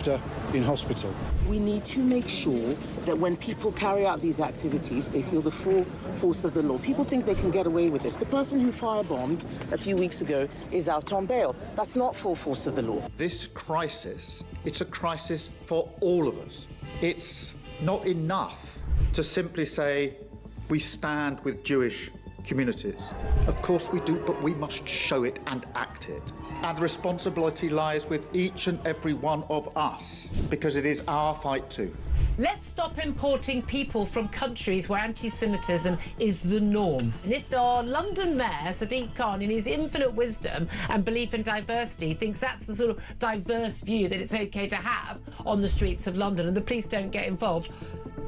after in hospital. We need to make sure that when people carry out these activities, they feel the full force of the law. People think they can get away with this. The person who firebombed a few weeks ago is out on bail. That's not full force of the law. This crisis, it's a crisis for all of us. It's not enough to simply say we stand with Jewish communities. Of course we do, but we must show it and act it. And the responsibility lies with each and every one of us, because it is our fight too. Let's stop importing people from countries where anti-Semitism is the norm. And if our London Mayor, Sadiq Khan, in his infinite wisdom and belief in diversity, thinks that's the sort of diverse view that it's OK to have on the streets of London and the police don't get involved,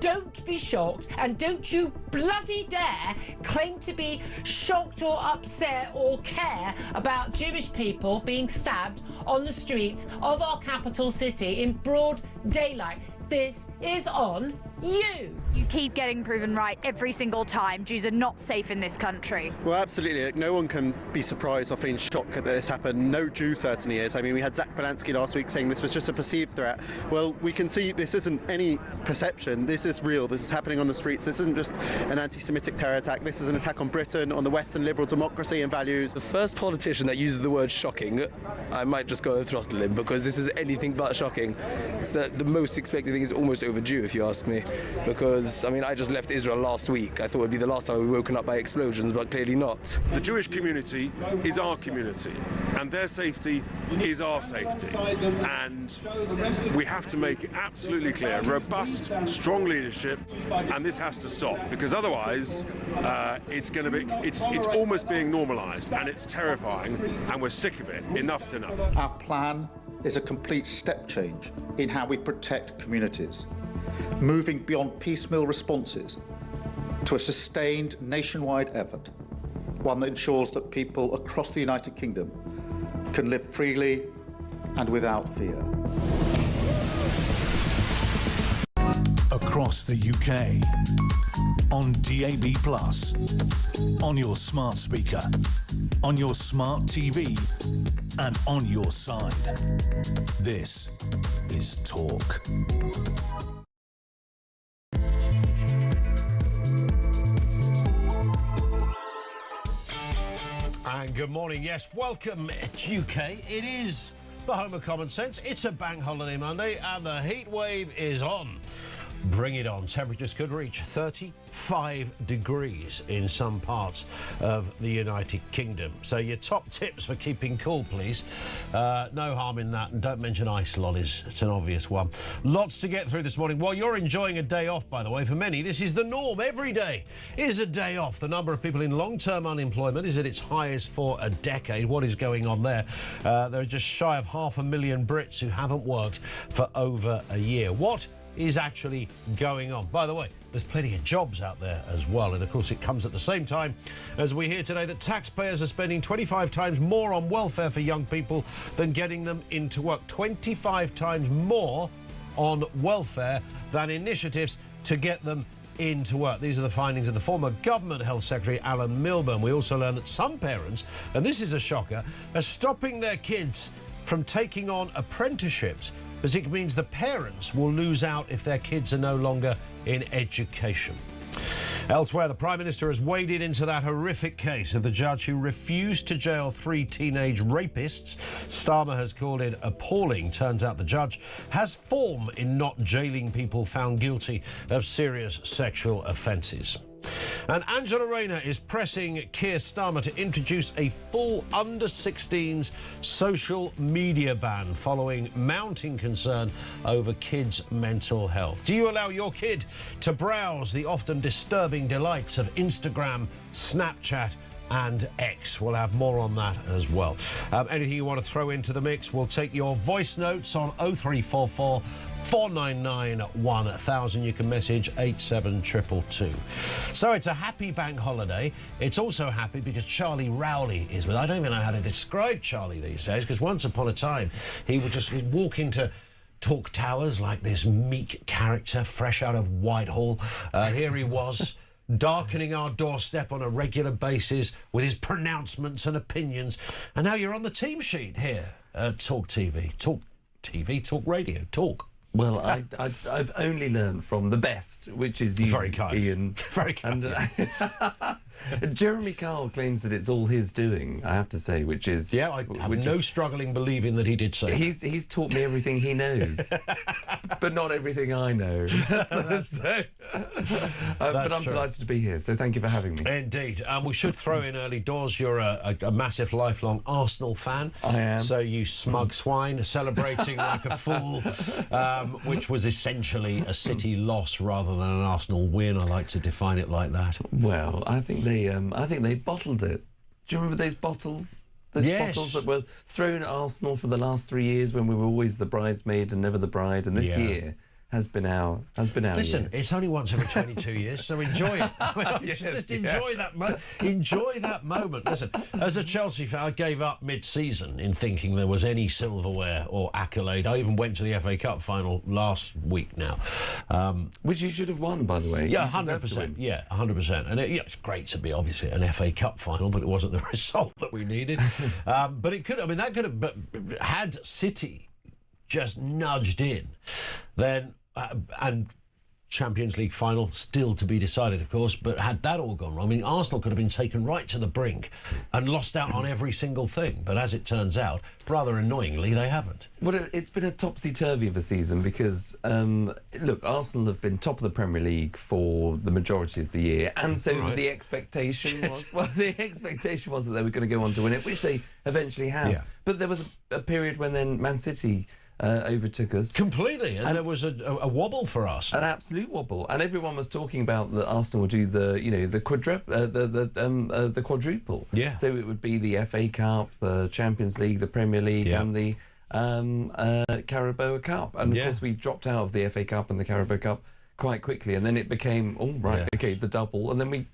don't be shocked, and don't you bloody dare claim to be shocked or upset or care about Jewish people being stabbed on the streets of our capital city in broad daylight. This is on you. You keep getting proven right every single time. Jews are not safe in this country. Well, absolutely. No one can be surprised or feeling shocked that this happened. No Jew certainly is. I mean, we had Zach Belansky last week saying this was just a perceived threat. Well, we can see this isn't any perception. This is real. This is happening on the streets. This isn't just an anti-Semitic terror attack. This is an attack on Britain, on the Western liberal democracy and values. The first politician that uses the word shocking, I might just go and throttle him, because this is anything but shocking. It's the most expected thing is almost overdue, if you ask me. Because, I mean, I just left Israel last week. I thought it would be the last time we were woken up by explosions, but clearly not. The Jewish community is our community, and their safety is our safety. And we have to make it absolutely clear, robust, strong leadership, and this has to stop, because otherwise it's almost being normalised, and it's terrifying, and we're sick of it. Enough's enough. Our plan is a complete step change in how we protect communities, moving beyond piecemeal responses to a sustained nationwide effort, one that ensures that people across the United Kingdom can live freely and without fear. Across the UK, on DAB+, on your smart speaker, on your smart TV, and on your side. This is Talk. And good morning. Yes, welcome UK. It is the home of common sense. It's a bank holiday Monday and the heat wave is on. Bring it on. Temperatures could reach 35 degrees in some parts of the United Kingdom. So your top tips for keeping cool, please. No harm in that. And don't mention ice lollies. It's an obvious one. Lots to get through this morning. While you're enjoying a day off, by the way, for many, this is the norm. Every day is a day off. The number of people in long-term unemployment is at its highest for a decade. What is going on there? There are just shy of 500,000 Brits who haven't worked for over a year. What is actually going on? By the way, there's plenty of jobs out there as well, and of course it comes at the same time as we hear today that taxpayers are spending 25 times more on welfare for young people than getting them into work. 25 times more on welfare than initiatives to get them into work. These are the findings of the former Government Health Secretary Alan Milburn. We also learn that some parents, and this is a shocker, are stopping their kids from taking on apprenticeships because it means the parents will lose out if their kids are no longer in education. Elsewhere, the Prime Minister has waded into that horrific case of the judge who refused to jail 3 teenage rapists. Starmer has called it appalling. Turns out the judge has form in not jailing people found guilty of serious sexual offences. And Angela Rayner is pressing Keir Starmer to introduce a full under-16s social media ban following mounting concern over kids' mental health. Do you allow your kid to browse the often disturbing delights of Instagram, Snapchat and X? We'll have more on that as well. Anything you want to throw into the mix, we'll take your voice notes on 0344 499 1000. You can message 87222. So it's a happy bank holiday. It's also happy because Charlie Rowley is with. I don't even know how to describe Charlie these days, because once upon a time he would just walk into Talk Towers like this meek character fresh out of Whitehall. Here he was, darkening our doorstep on a regular basis with his pronouncements and opinions. And now you're on the team sheet here at Talk TV. Talk TV, talk radio, talk. Well, I've only learned from the best, which is you, Very kind. Ian. Very kind. And Jeremy Kyle claims that it's all his doing, I have to say, which is... Yeah, I have no struggling believing that he did so. He's taught me everything he knows, but not everything I know. But I'm delighted to be here, so thank you for having me. Indeed. We should throw in early doors, you're a massive, lifelong Arsenal fan. I am. So you smug swine, celebrating like a fool, which was essentially a City loss rather than an Arsenal win. I like to define it like that. Well, I think they bottled it. Do you remember those bottles? Those bottles that were thrown at Arsenal for the last 3 years when we were always the bridesmaid and never the bride, and this year has been our Listen, year. it's only once every 22 years, so enjoy it. I mean, just enjoy that enjoy that moment. Listen, as a Chelsea fan, I gave up mid-season in thinking there was any silverware or accolade. I even went to the FA Cup final last week now. Which you should have won, by the way. Yeah, 100%. Yeah, 100%. And it's great to be, obviously, an FA Cup final, but it wasn't the result that we needed. But it could, I mean, that could have, but had City just nudged in, then and Champions League final still to be decided, of course, but had that all gone wrong, I mean, Arsenal could have been taken right to the brink and lost out on every single thing. But as it turns out, rather annoyingly, they haven't. Well, it's been a topsy-turvy of a season because, look, Arsenal have been top of the Premier League for the majority of the year, and so the expectation was, well, the expectation was that they were going to go on to win it, which they eventually have. Yeah. But there was a period when then Man City overtook us completely, and there was a wobble for us, an absolute wobble, and everyone was talking about that Arsenal would do the quadruple. Yeah. So it would be the FA Cup, the Champions League, the Premier League, and the Carabao Cup. And of course, we dropped out of the FA Cup and the Carabao Cup quite quickly, and then it became the double, and then we.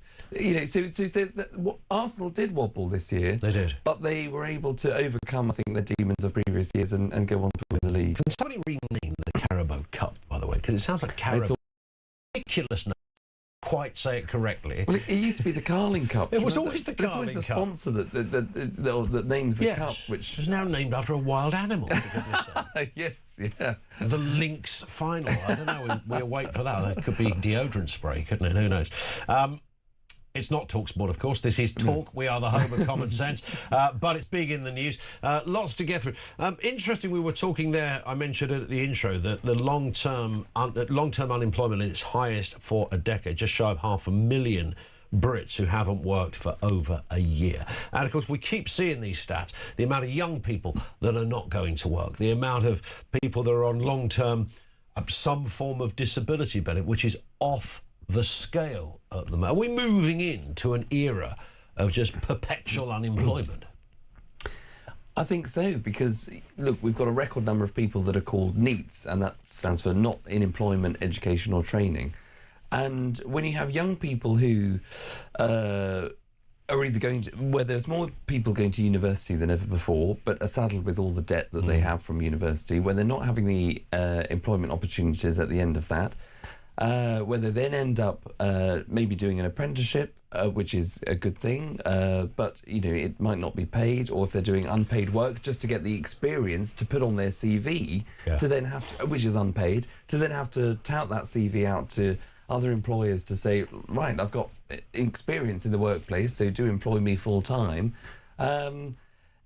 Arsenal did wobble this year. They did. But they were able to overcome, I think, the demons of previous years and go on to win the league. Can somebody rename the Carabao Cup, by the way? Because it sounds like Carabao. Ridiculous name. Quite say it correctly. Well, it used to be the Carling Cup. It was always the Carling Cup. It was the sponsor that names the cup, which is now named after a wild animal. Yes, yeah. The Lynx final. I don't know. We'll wait for that. It could be deodorant spray, couldn't it? Who knows? It's not TalkSport, of course. This is Talk. We are the home of common sense. But it's big in the news. Lots to get through. Interesting, we were talking there, I mentioned it at the intro, that the long-term unemployment is its highest for a decade, just shy of 500,000 Brits who haven't worked for over a year. And, of course, we keep seeing these stats, the amount of young people that are not going to work, the amount of people that are on long-term, some form of disability benefit, which is off the scale at the moment. Are we moving into an era of just perpetual unemployment? I think so, because, look, we've got a record number of people that are called NEETs, and that stands for not in employment, education or training. And when you have young people who are either going to, where there's more people going to university than ever before, but are saddled with all the debt that they have from university, when they're not having the employment opportunities at the end of that, when they then end up maybe doing an apprenticeship, which is a good thing, but it might not be paid, or if they're doing unpaid work just to get the experience to put on their CV, to then have to, which is unpaid, to then have to tout that CV out to other employers to say, right, I've got experience in the workplace, so do employ me full time.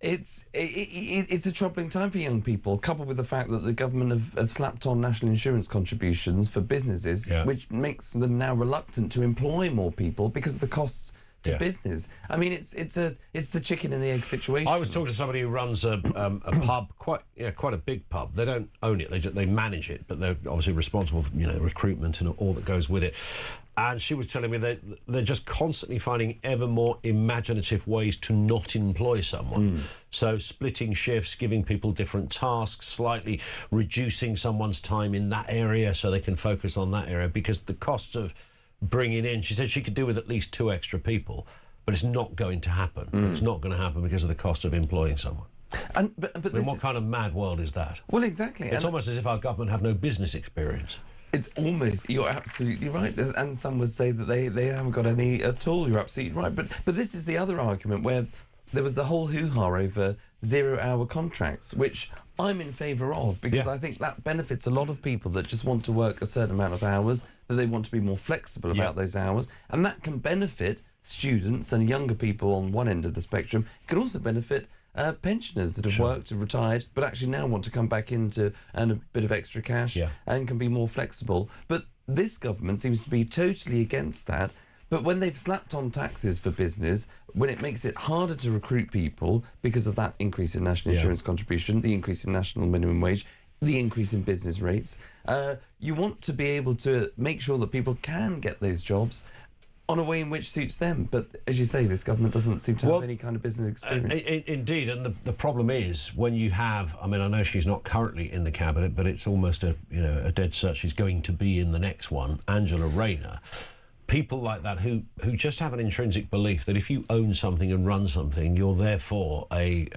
It's a troubling time for young people, coupled with the fact that the government have slapped on national insurance contributions for businesses, which makes them now reluctant to employ more people because of the costs to business. I mean, it's the chicken and the egg situation. I was talking to somebody who runs a pub, quite a big pub. They don't own it; they manage it, but they're obviously responsible for recruitment and all that goes with it. And she was telling me that they're just constantly finding ever more imaginative ways to not employ someone. So splitting shifts, giving people different tasks, slightly reducing someone's time in that area so they can focus on that area, because the cost of bringing in, she said she could do with at least 2 extra people, but it's not going to happen. It's not going to happen because of the cost of employing someone. But I mean, what kind of mad world is that? Well, exactly. It's almost as if our government have no business experience. It's almost, you're absolutely right. And some would say that they haven't got any at all. You're absolutely right. But this is the other argument where there was the whole hoo-ha over 0-hour contracts, which I'm in favour of, because I think that benefits a lot of people that just want to work a certain amount of hours, that they want to be more flexible about those hours, and that can benefit students and younger people on one end of the spectrum. It can also benefit pensioners that have worked and retired but actually now want to come back in to earn a bit of extra cash and can be more flexible. But this government seems to be totally against that. But when they've slapped on taxes for business, when it makes it harder to recruit people because of that increase in national insurance contribution, the increase in national minimum wage, the increase in business rates, you want to be able to make sure that people can get those jobs on a way in which suits them. But as you say, this government doesn't seem to have any kind of business experience. Indeed, and the problem is when you have, I mean, I know she's not currently in the cabinet, but it's almost a dead cert. She's going to be in the next one, Angela Rayner. People like that who just have an intrinsic belief that if you own something and run something, you're therefore a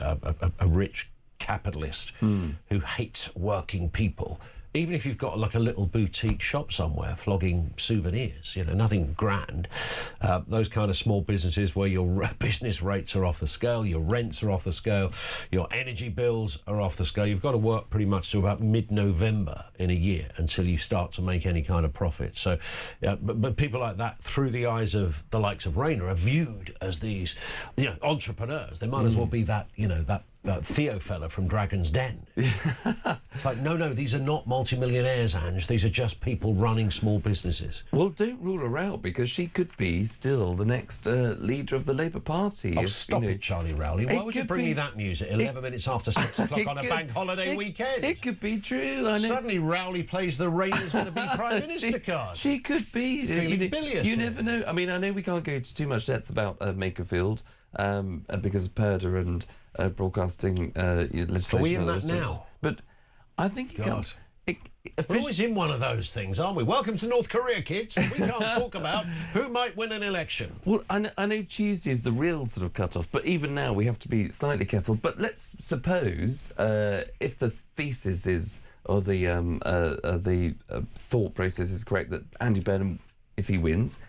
rich capitalist who hates working people. Even if you've got like a little boutique shop somewhere flogging souvenirs, nothing grand, those kind of small businesses where your business rates are off the scale, your rents are off the scale, your energy bills are off the scale. You've got to work pretty much to about mid-November in a year until you start to make any kind of profit. So, but people like that, through the eyes of the likes of Rayner, are viewed as these entrepreneurs. They might as well be that Theo fella from Dragon's Den. It's like, no, these are not multimillionaires, Ange. These are just people running small businesses. Well, don't rule her out, because she could be still the next leader of the Labour Party. Oh, stop it, Charlie Rowley. Why would you bring me that news at 11 minutes after 6 o'clock on a bank holiday weekend? It could be true. I know. Suddenly Rowley plays the Rainer's going to be Prime Minister card. She could be. Feeling bilious. You never know. I mean, I know we can't go into too much depth about Makerfield because of Purda and broadcasting legislation. Are we in that now? But I think it comes... We're always in one of those things, aren't we? Welcome to North Korea, kids. We can't talk about who might win an election. Well, I know Tuesday is the real sort of cut-off, but even now we have to be slightly careful. But let's suppose if the thesis is, or the thought process is correct, that Andy Burnham, if he wins,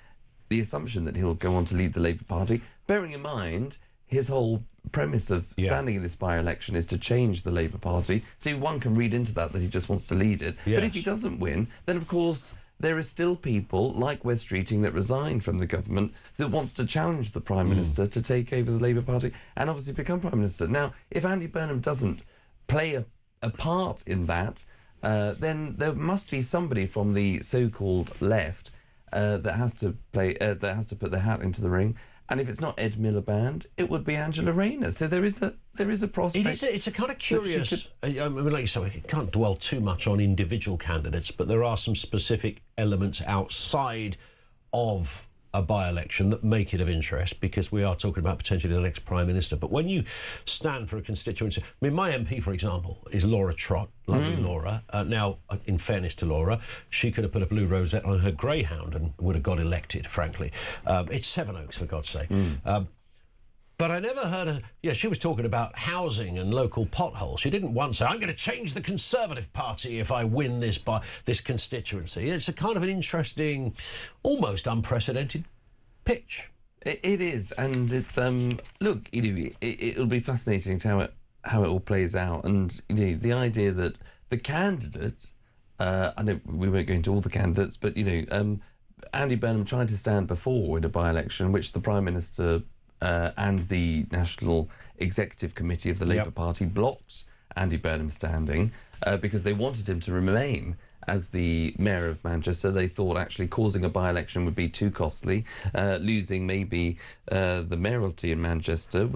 the assumption that he'll go on to lead the Labour Party, bearing in mind his whole premise of standing in this by-election is to change the Labour Party. So one can read into that he just wants to lead it. Yes. But if he doesn't win, then of course there are still people like Wes Streeting that resigned from the government that wants to challenge the Prime Minister to take over the Labour Party and obviously become Prime Minister. Now, if Andy Burnham doesn't play a part in that, then there must be somebody from the so-called left that has to put their hat into the ring. And if it's not Ed Miliband, it would be Angela Rayner. So there is a prospect. It's a kind of curious... I mean, like you say, we can't dwell too much on individual candidates, but there are some specific elements outside of a by-election that make it of interest, because we are talking about potentially the next Prime Minister. But when you stand for a constituency... I mean, my MP, for example, is Laura Trott. Lovely Laura. Now, in fairness to Laura, she could have put a blue rosette on her greyhound and would have got elected, frankly. It's Sevenoaks, for God's sake. But I never heard her... Yeah, she was talking about housing and local potholes. She didn't once say, I'm going to change the Conservative Party if I win this constituency. It's a kind of an interesting, almost unprecedented pitch. It is, and it's... look, it'll be fascinating to how it all plays out. And, the idea that the candidate... I know we won't go into all the candidates, but, Andy Burnham tried to stand before in a by-election, which the Prime Minister... and the National Executive Committee of the Labour Party blocked Andy Burnham standing because they wanted him to remain as the Mayor of Manchester. They thought actually causing a by-election would be too costly. Losing maybe the mayoralty in Manchester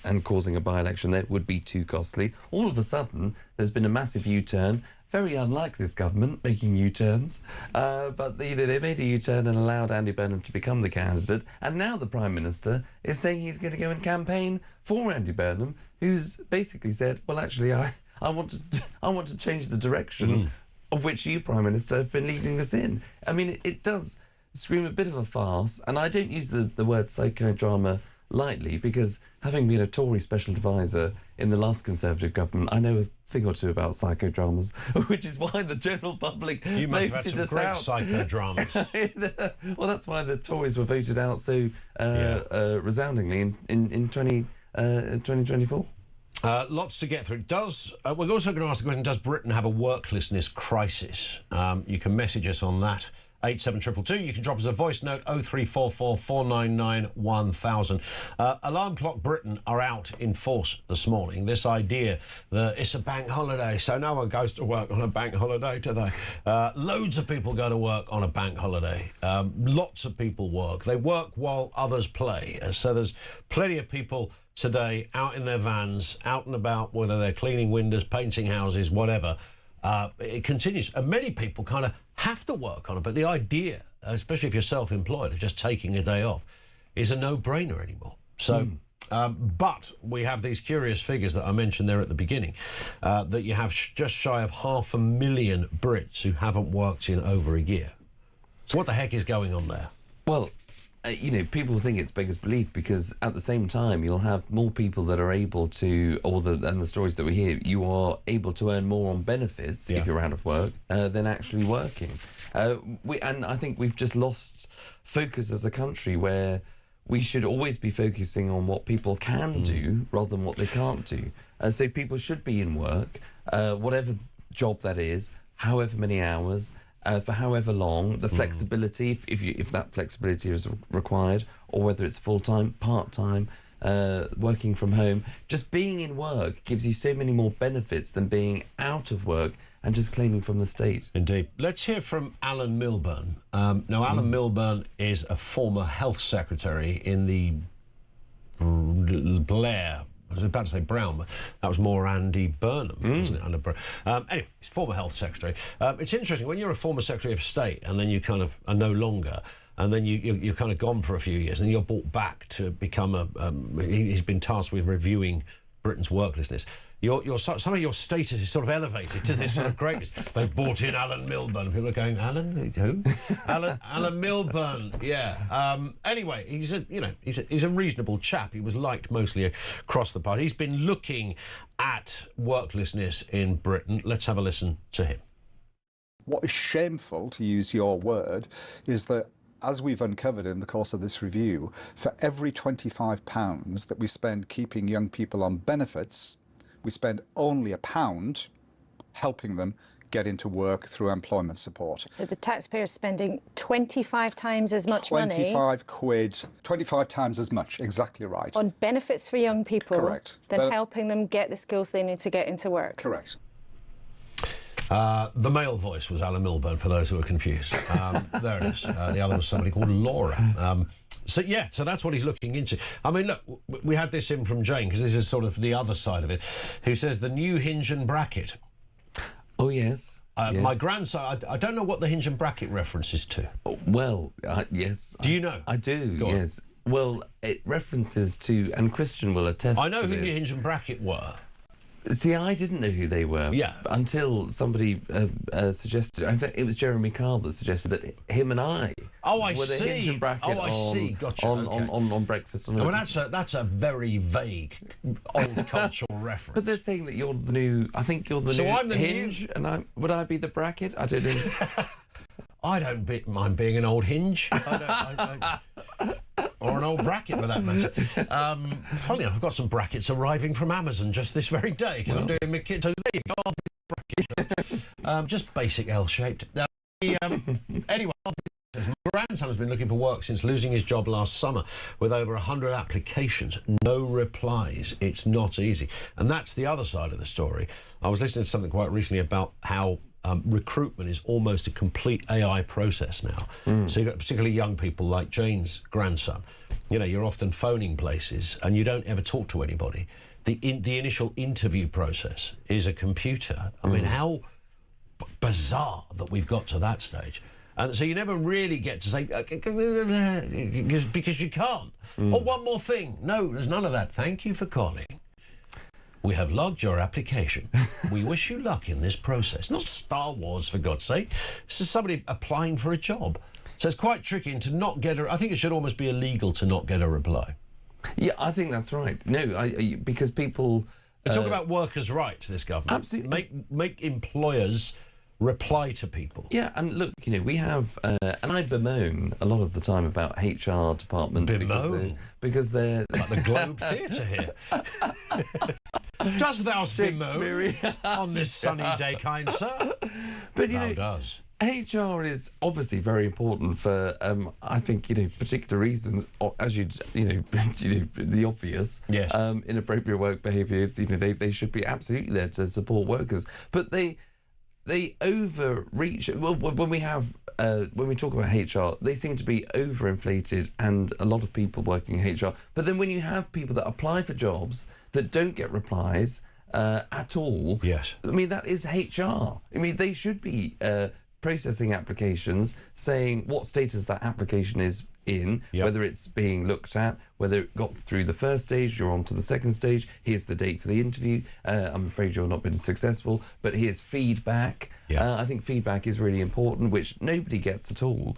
and causing a by-election there would be too costly. All of a sudden, there's been a massive U-turn. Very unlike this government, making U-turns. But they made a U-turn and allowed Andy Burnham to become the candidate. And now the Prime Minister is saying he's going to go and campaign for Andy Burnham, who's basically said, well, actually, I want to change the direction of which you, Prime Minister, have been leading us in. I mean, it does scream a bit of a farce. And I don't use the word psychodrama lightly, because having been a Tory special advisor in the last Conservative government, I know a thing or two about psychodramas, which is why the general public you must voted have had some great psychodramas. Well, that's why the Tories were voted out so resoundingly in 2024. Lots to get through. We're also going to ask the question, does Britain have a worklessness crisis? You can message us on that. 87222. You can drop us a voice note, 0344 499 1000. Alarm Clock Britain are out in force this morning. This idea that it's a bank holiday, so no one goes to work on a bank holiday today. Loads of people go to work on a bank holiday. Lots of people work. They work while others play. So there's plenty of people today out in their vans, out and about, whether they're cleaning windows, painting houses, whatever. It continues. And many people kind of have to work on it, but the idea, especially if you're self-employed, of just taking a day off is a no-brainer anymore. So, but we have these curious figures that I mentioned there at the beginning, that you have just shy of 500,000 Brits who haven't worked in over a year. What the heck is going on there? Well, you know, people think it's beggars belief because at the same time you'll have more people that are able to, and the stories that we hear, you are able to earn more on benefits if you're out of work than actually working. And I think we've just lost focus as a country where we should always be focusing on what people can do rather than what they can't do. So people should be in work, whatever job that is, however many hours, for however long, the flexibility, if that flexibility is required, or whether it's full-time, part-time, working from home. Just being in work gives you so many more benefits than being out of work and just claiming from the state. Indeed. Let's hear from Alan Milburn. Now, Alan Milburn is a former health secretary in the Blair. I was about to say Brown, but that was more Andy Burnham, wasn't it? Under anyway, he's former health secretary. It's interesting, when you're a former secretary of state and then you kind of are no longer, and then you're kind of gone for a few years, and you're brought back to become he's been tasked with reviewing Britain's worklessness. Some of your status is sort of elevated to this sort of greatness. They've bought in Alan Milburn. People are going, Alan? Who? Alan Milburn, yeah. Anyway, he's a reasonable chap. He was liked mostly across the party. He's been looking at worklessness in Britain. Let's have a listen to him. What is shameful, to use your word, is that as we've uncovered in the course of this review, for every £25 that we spend keeping young people on benefits, we spend only £1 helping them get into work through employment support. So the taxpayer is spending 25 times as much money... 25 quid, 25 times as much, exactly right. ...on benefits for young people... Correct. ...than helping them get the skills they need to get into work. Correct. The male voice was Alan Milburn, for those who are confused. There it is. The other was somebody called Laura. So that's what he's looking into. I mean, look, we had this in from Jane, because this is sort of the other side of it, who says the new hinge and bracket. Oh, yes. Yes. My grandson, I don't know what the hinge and bracket references to. Well, yes. Do you know? I do, yes. Well, it references to, and Christian will attest I know to who this. the hinge and bracket were. See, I didn't know who they were. Yeah. Until somebody suggested. In fact, it was Jeremy Carl that suggested that him and I. Were the hinge and bracket. Oh, I see. Gotcha. On breakfast. Well, that's a very vague old cultural reference. But they're saying that you're the new. I think you're the new. So I'm the hinge, and would I be the bracket? I don't know. I don't mind being an old hinge. Or an old bracket, for that matter. Funny enough, I've got some brackets arriving from Amazon just this very day, because I'm doing my kit. So there you go, I'll be bracket. Just basic L-shaped. Anyway, my grandson has been looking for work since losing his job last summer, with over 100 applications, no replies. It's not easy. And that's the other side of the story. I was listening to something quite recently about how recruitment is almost a complete AI process now. So you've got particularly young people like Jane's grandson. You know, you're often phoning places and you don't ever talk to anybody. The initial interview process is a computer. I mean, how bizarre that we've got to that stage. And so you never really get to say, because you can't. Oh, one more thing. No, there's none of that. Thank you for calling. We have logged your application. We wish you luck in this process. Not Star Wars, for God's sake. This is somebody applying for a job. So it's quite tricky, and to not get I think it should almost be illegal to not get a reply. Yeah, I think that's right. No, because people... They talk about workers' rights, this government. Absolutely. Make employers reply to people. Yeah, and look, you know, we have... and I bemoan a lot of the time about HR departments... Bemoan? Because they're... Like the Globe Theatre here. Does thou's bemoan on this sunny day, kind sir? But you Thou know, does. HR is obviously very important for, I think, particular reasons, as the obvious. Yes. Inappropriate work behaviour. They should be absolutely there to support workers, but they overreach. Well, when we talk about HR, they seem to be overinflated, and a lot of people working in HR. But then when you have people that apply for jobs that don't get replies at all, yes, I mean that is HR. I mean they should be processing applications, saying what status that application is in, whether it's being looked at, whether it got through the first stage, you're on to the second stage, here's the date for the interview, I'm afraid you've not been successful, but here's feedback. I think feedback is really important, which nobody gets at all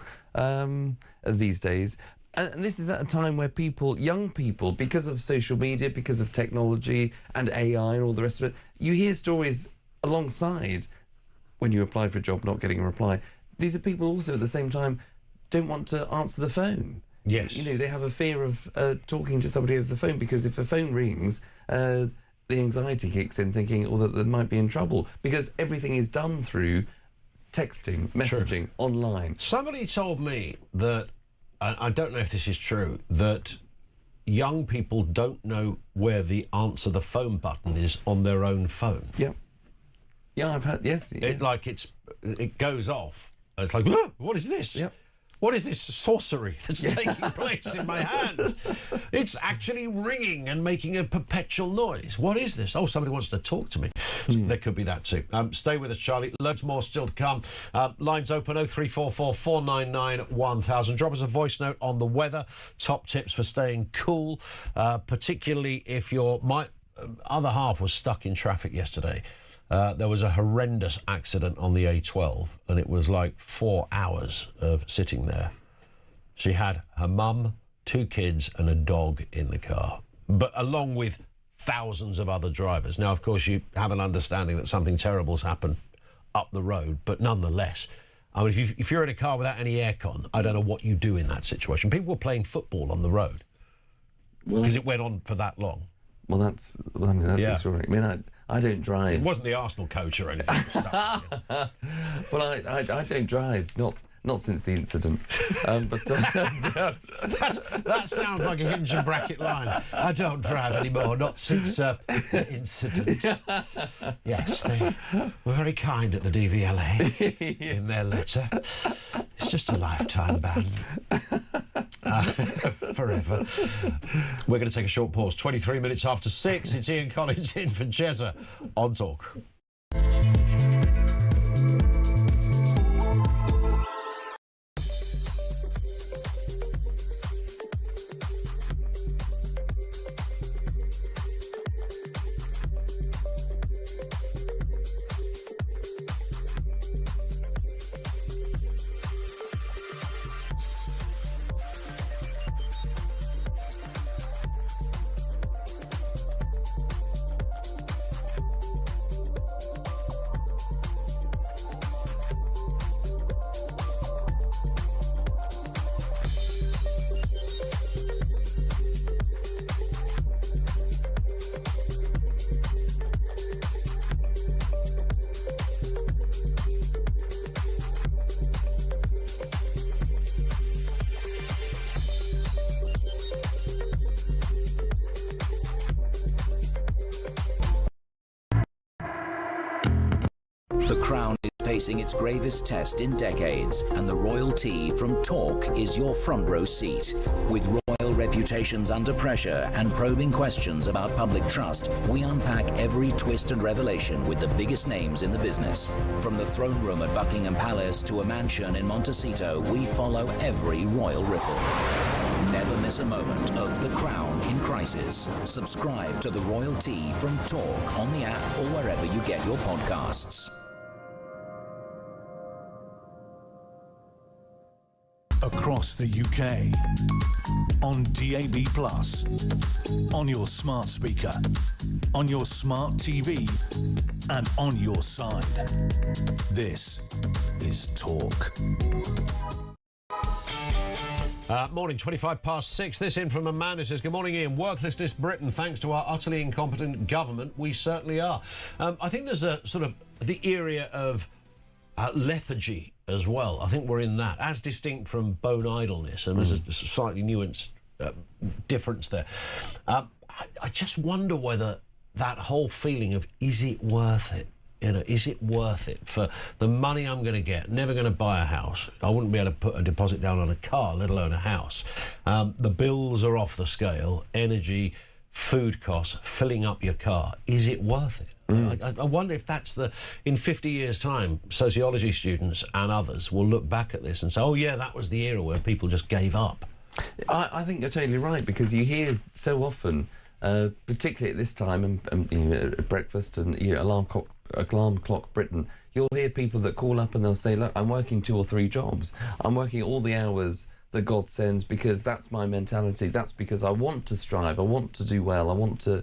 these days. And this is at a time where young people, because of social media, because of technology and AI and all the rest of it, you hear stories alongside when you apply for a job not getting a reply. These are people also at the same time don't want to answer the phone. Yes. They have a fear of talking to somebody over the phone, because if a phone rings, the anxiety kicks in, thinking, that they might be in trouble, because everything is done through texting, messaging, online. Somebody told me that, I don't know if this is true, that young people don't know where the answer the phone button is on their own phone. Yep. Yeah, I've heard, yes. Yeah. It goes off. It's like, what is this? Yep. What is this sorcery that's taking place in my hand? It's actually ringing and making a perpetual noise. What is this? Oh, somebody wants to talk to me. There could be that too. Stay with us, Charlie. Loads more still to come. Lines open 0344 499 1000. Drop us a voice note on the weather. Top tips for staying cool, particularly if my other half was stuck in traffic yesterday. There was a horrendous accident on the A12, and it was like 4 hours of sitting there. She had her mum, 2 kids and a dog in the car, but along with thousands of other drivers. Now, of course, you have an understanding that something terrible's happened up the road, but nonetheless, I mean, if you're in a car without any aircon, I don't know what you do in that situation. People were playing football on the road because it went on for that long. Well, that's extraordinary. I mean, I don't drive. It wasn't the Arsenal coach or anything. Well, I don't drive, not since the incident. But that sounds like a hinge and bracket line. I don't drive anymore, not since the incident. Yes, they were very kind at the DVLA in their letter. It's just a lifetime ban. Forever. We're going to take a short pause. 23 minutes after 6. It's Ian Collins in for Jezza on Talk. The Crown is facing its gravest test in decades, and the royal tea from Talk is your front row seat. With royal reputations under pressure and probing questions about public trust, we unpack every twist and revelation with the biggest names in the business. From the throne room at Buckingham Palace to a mansion in Montecito, we follow every royal ripple. Never miss a moment of The Crown in crisis. Subscribe to the Royal Tea from Talk on the app or wherever you get your podcasts. Across the UK, on DAB+, on your smart speaker, on your smart TV, and on your side. This is Talk. Morning, 6:25. This in from a man who says, good morning, Ian. Worklessness Britain, thanks to our utterly incompetent government, we certainly are. I think there's a sort of the area of lethargy as well. I think we're in that, as distinct from bone idleness, and there's a slightly nuanced difference there. I just wonder whether that whole feeling of, is it worth it? You know, is it worth it for the money I'm going to get? Never going to buy a house. I wouldn't be able to put a deposit down on a car, let alone a house. The bills are off the scale. Energy, food costs, filling up your car. Is it worth it? I wonder if that's in 50 years' time, sociology students and others will look back at this and say, oh, yeah, that was the era where people just gave up. I think you're totally right, because you hear so often, particularly at this time, and you know, at breakfast and alarm clock Britain, you'll hear people that call up and they'll say, look, I'm working 2 or 3 jobs. I'm working all the hours that God sends because that's my mentality. That's because I want to strive. I want to do well. I want to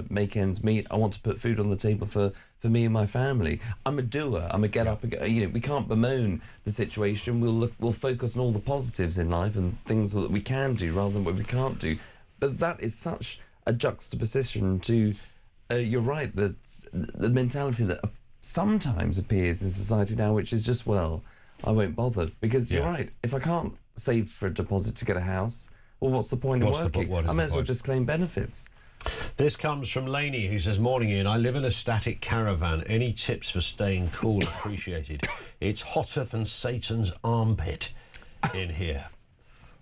make ends meet. I want to put food on the table for me and my family. I'm a doer. I'm a get up. We can't bemoan the situation. We'll focus on all the positives in life and things that we can do rather than what we can't do. But that is such a juxtaposition to, you're right, the mentality that sometimes appears in society now, which is just, well, I won't bother. Because you're right, if I can't save for a deposit to get a house, well, what's the point of working? I may as well just claim benefits. This comes from Laney, who says, morning, Ian. I live in a static caravan. Any tips for staying cool appreciated? It's hotter than Satan's armpit in here.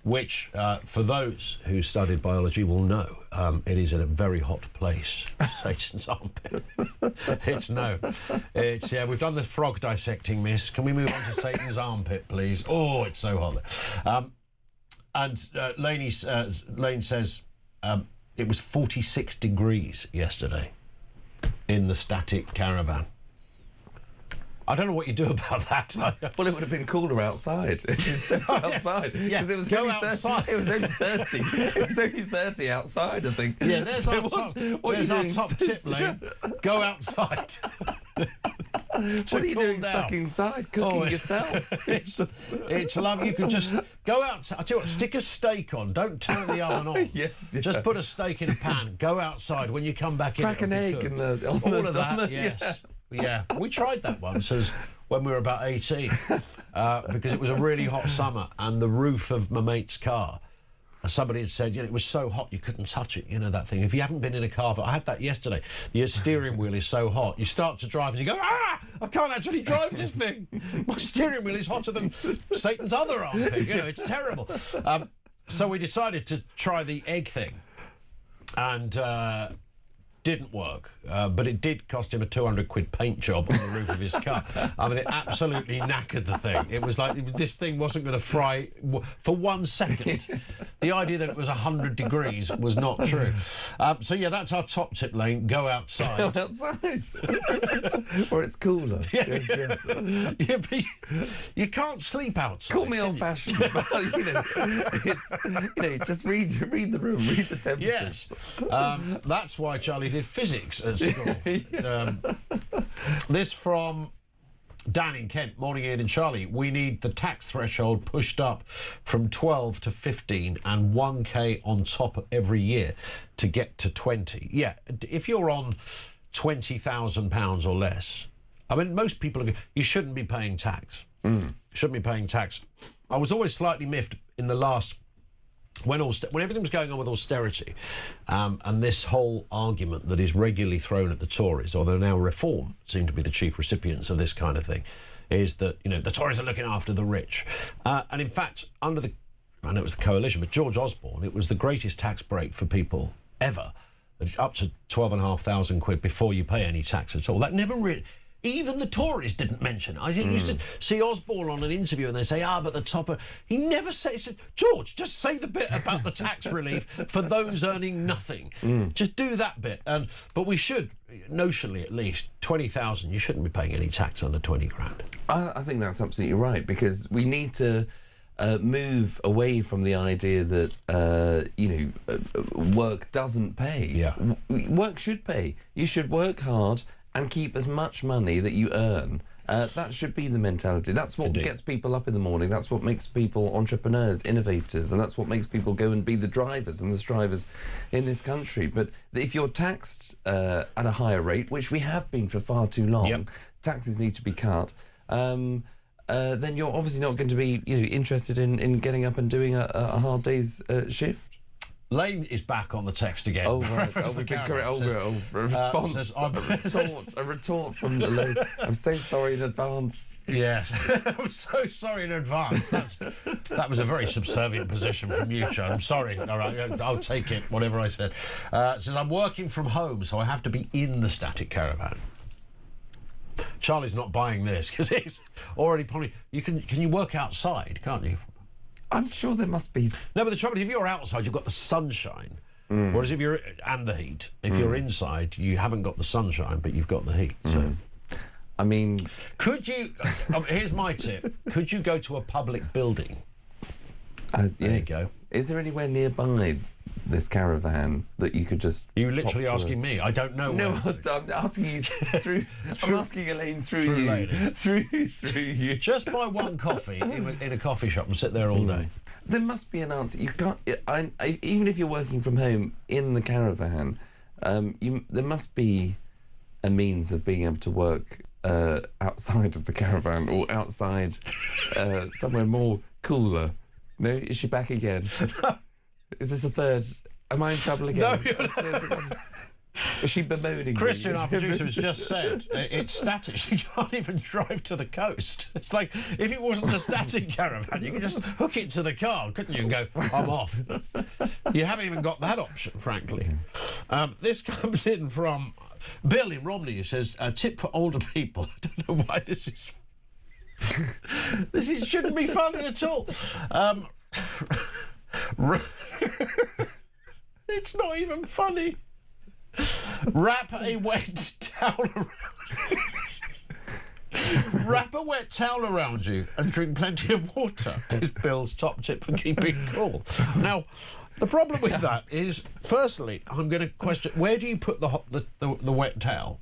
Which, for those who studied biology will know, it is a very hot place, Satan's armpit. We've done the frog dissecting, miss. Can we move on to Satan's armpit, please? Oh, it's so hot. Lane says it was 46 degrees yesterday in the static caravan. I don't know what you do about that. Well, it would have been cooler outside. Outside. Yeah, it was go outside. It was only 30. It was only 30 outside, I think. Yeah, there's our top tip, Lane. Go outside. What are you doing stuck inside, cooking yourself? It's lovely. You can just go outside. I tell you what, stick a steak on. Don't turn the oven on. Just put a steak in a pan. Go outside. When you come back in, crack an egg in all of that. Yes. Yeah, we tried that once when we were about 18 because it was a really hot summer and the roof of my mate's car, somebody had said, it was so hot you couldn't touch it, that thing. If you haven't been in a car, I had that yesterday, your steering wheel is so hot, you start to drive and you go, I can't actually drive this thing. My steering wheel is hotter than Satan's other armpit, it's terrible. So we decided to try the egg thing and didn't work, but it did cost him a 200 quid paint job on the roof of his car. I mean, it absolutely knackered the thing. It was like this thing wasn't going to fry for 1 second. The idea that it was 100 degrees was not true. So, yeah, that's our top tip, Lane. Go outside. Go outside. Or it's cooler. Yeah, but you can't sleep outside. Call me old-fashioned, but, just read the room, read the temperatures. Yes. That's why Charlie did physics at school. This from Dan in Kent. Morning, Ian and Charlie. We need the tax threshold pushed up from 12 to 15 and 1k on top every year to get to 20. Yeah, if you're on £20,000 or less, I mean, most people you shouldn't be paying tax. Shouldn't be paying tax. I was always slightly miffed in the last when everything was going on with austerity and this whole argument that is regularly thrown at the Tories, although now Reform seem to be the chief recipients of this kind of thing, is that, the Tories are looking after the rich. And in fact, I know it was the coalition, but George Osborne, it was the greatest tax break for people ever, up to 12,500 quid before you pay any tax at all. That never really... Even the Tories didn't mention it. I used to see Osborne on an interview and they say, but the top... He never said, George, just say the bit about the tax relief for those earning nothing. Just do that bit. But we should, notionally at least, 20,000, you shouldn't be paying any tax under 20 grand. I think that's absolutely right, because we need to move away from the idea that, work doesn't pay. Yeah. Work should pay. You should work hard and keep as much money that you earn That should be the mentality. That's what gets people up in the morning. That's what makes people entrepreneurs, innovators, and that's what makes people go and be the drivers and the strivers in this country. But if you're taxed at a higher rate, which we have been for far too long, taxes need to be cut. Then you're obviously not going to be interested in getting up and doing a hard day's shift. Lane is back on the text again. Oh, right. A retort from Lane. I'm so sorry in advance. Yes, I'm so sorry in advance. That was a very subservient position from you, Joe. I'm sorry. All right, I'll take it, whatever I said. Says, I'm working from home, so I have to be in the static caravan. Charlie's not buying this because he's already probably... Can you work outside, can't you? I'm sure there must be... No, but the trouble is, if you're outside, you've got the sunshine. Whereas if you're... And the heat. If you're inside, you haven't got the sunshine, but you've got the heat. So, I mean... Could you... here's my tip. Could you go to a public building? There you go. Is there anywhere nearby this caravan that you could just... You're literally asking me. I don't know. No, I'm asking you through... I'm asking Elaine through you. Through you. Just buy one coffee in a coffee shop and sit there all day. There must be an answer. You can't... even if you're working from home in the caravan, there must be a means of being able to work outside of the caravan or outside somewhere more cooler. No, is she back again? Is this a third? Am I in trouble again? No, you're not. Is she bemoaning Christian, me? our producer, has just said it's static. She can't even drive to the coast. It's like, if it wasn't a static caravan, you could just hook it to the car, couldn't you, and go, I'm off. You haven't even got that option, frankly. This comes in from Bill in Romney, who says, a tip for older people. I don't know why this is... shouldn't be funny at all. It's not even funny. Wrap a wet towel around you. Wrap a wet towel around you and drink plenty of water is Bill's top tip for keeping cool. Now, the problem with that is, firstly, I'm going to question, where do you put the wet towel?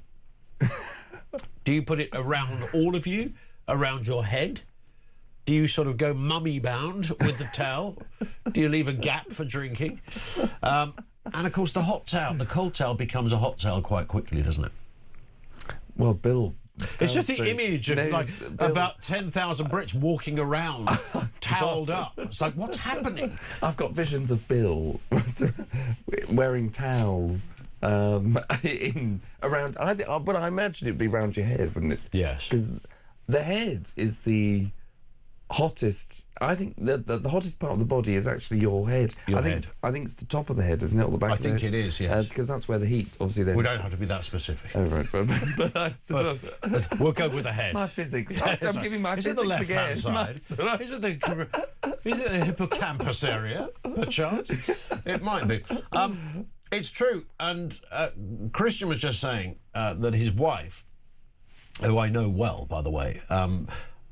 Do you put it around all of you? Around your head? Do you sort of go mummy bound with the towel? Do you leave a gap for drinking? And of course, the cold towel becomes a hot towel quite quickly, doesn't it? Well, Bill... It's just the image of about 10,000 Brits walking around towelled up. It's like, what's happening? I've got visions of Bill wearing towels around... but I imagine it'd be around your head, wouldn't it? Yes. Because the head is the hottest. I think the hottest part of the body is actually your head. I think it's the top of the head, isn't it, or the back of the head? I think it is, yes. Because that's where the heat, obviously, then... We don't have to be that specific. Oh, right. But we'll go with the head. My physics. I'm giving my physics again. Is it the left-hand side? Is it the hippocampus area, perchance? It might be. It's true. And Christian was just saying that his wife, who I know well, by the way,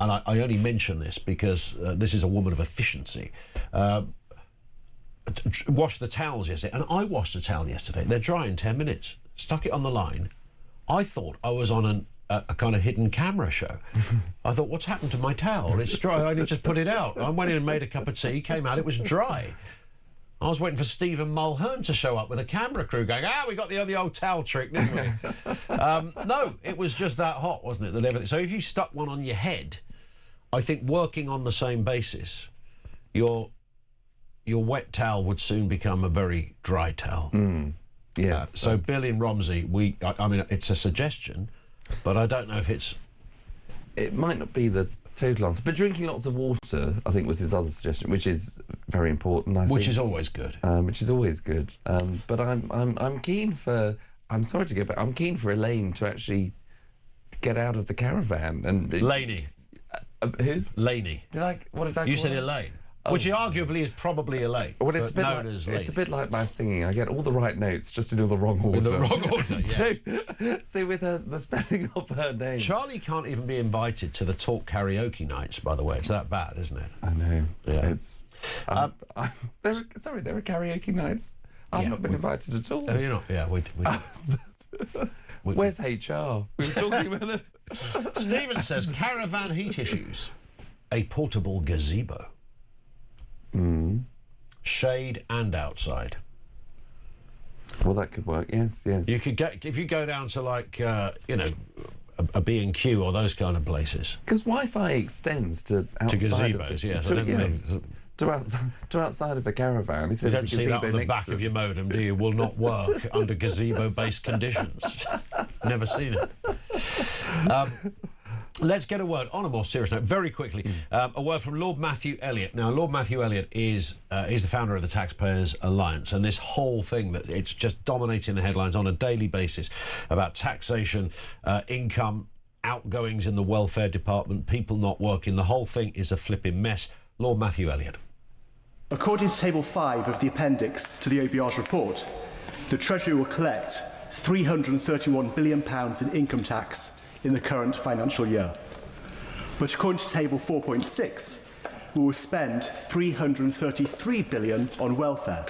and I only mention this because this is a woman of efficiency, washed the towels yesterday. And I washed the towel yesterday. They're dry in 10 minutes. Stuck it on the line. I thought I was on a kind of hidden camera show. I thought, what's happened to my towel? It's dry. I only just put it out. I went in and made a cup of tea, came out, it was dry. I was waiting for Stephen Mulhern to show up with a camera crew going, we got the old towel trick, didn't we? No, it was just that hot, wasn't it? That everything. So if you stuck one on your head, I think working on the same basis, your wet towel would soon become a very dry towel. Yes. So Bill in Romsey, I mean, it's a suggestion, but I don't know if it's... It might not be the total answer, but drinking lots of water, I think, was his other suggestion, which is very important. Which is always good. Which is always good. But I'm keen for... I'm sorry to go back. I'm keen for Elaine to actually get out of the caravan and... Laney. Who? Laney. What did I call You said her? Elaine. Which arguably is probably Elaine. Well, it's a bit like my singing. I get all the right notes, just in all the wrong order. In the wrong order, yes. So with the spelling of her name. Charlie can't even be invited to the Talk karaoke nights, by the way. It's that bad, isn't it? I know. Yeah. It's... there are karaoke nights. I've not been invited at all. Oh, you're not? Yeah, we Where's HR? We were talking about Stephen says, caravan heat issues. A portable gazebo. Shade and outside. Well, that could work. Yes, yes. You could get, if you go down to like, you know, a B&Q or those kind of places. Because Wi-Fi extends to outside gazebos, of the, yes. to outside of a caravan. If You there's don't a see that gazebo on the next back to of it. your modem, do you? Will not work under gazebo-based conditions. Never seen it. Let's get a word on a more serious note, very quickly. A word from Lord Matthew Elliott. Now, Lord Matthew Elliott is the founder of the Taxpayers Alliance, and this whole thing that it's just dominating the headlines on a daily basis about taxation, income, outgoings in the welfare department, people not working. The whole thing is a flipping mess. Lord Matthew Elliott. According to Table 5 of the appendix to the OBR's report, the Treasury will collect £331 billion in income tax in the current financial year. But according to Table 4.6, we will spend £333 billion on welfare,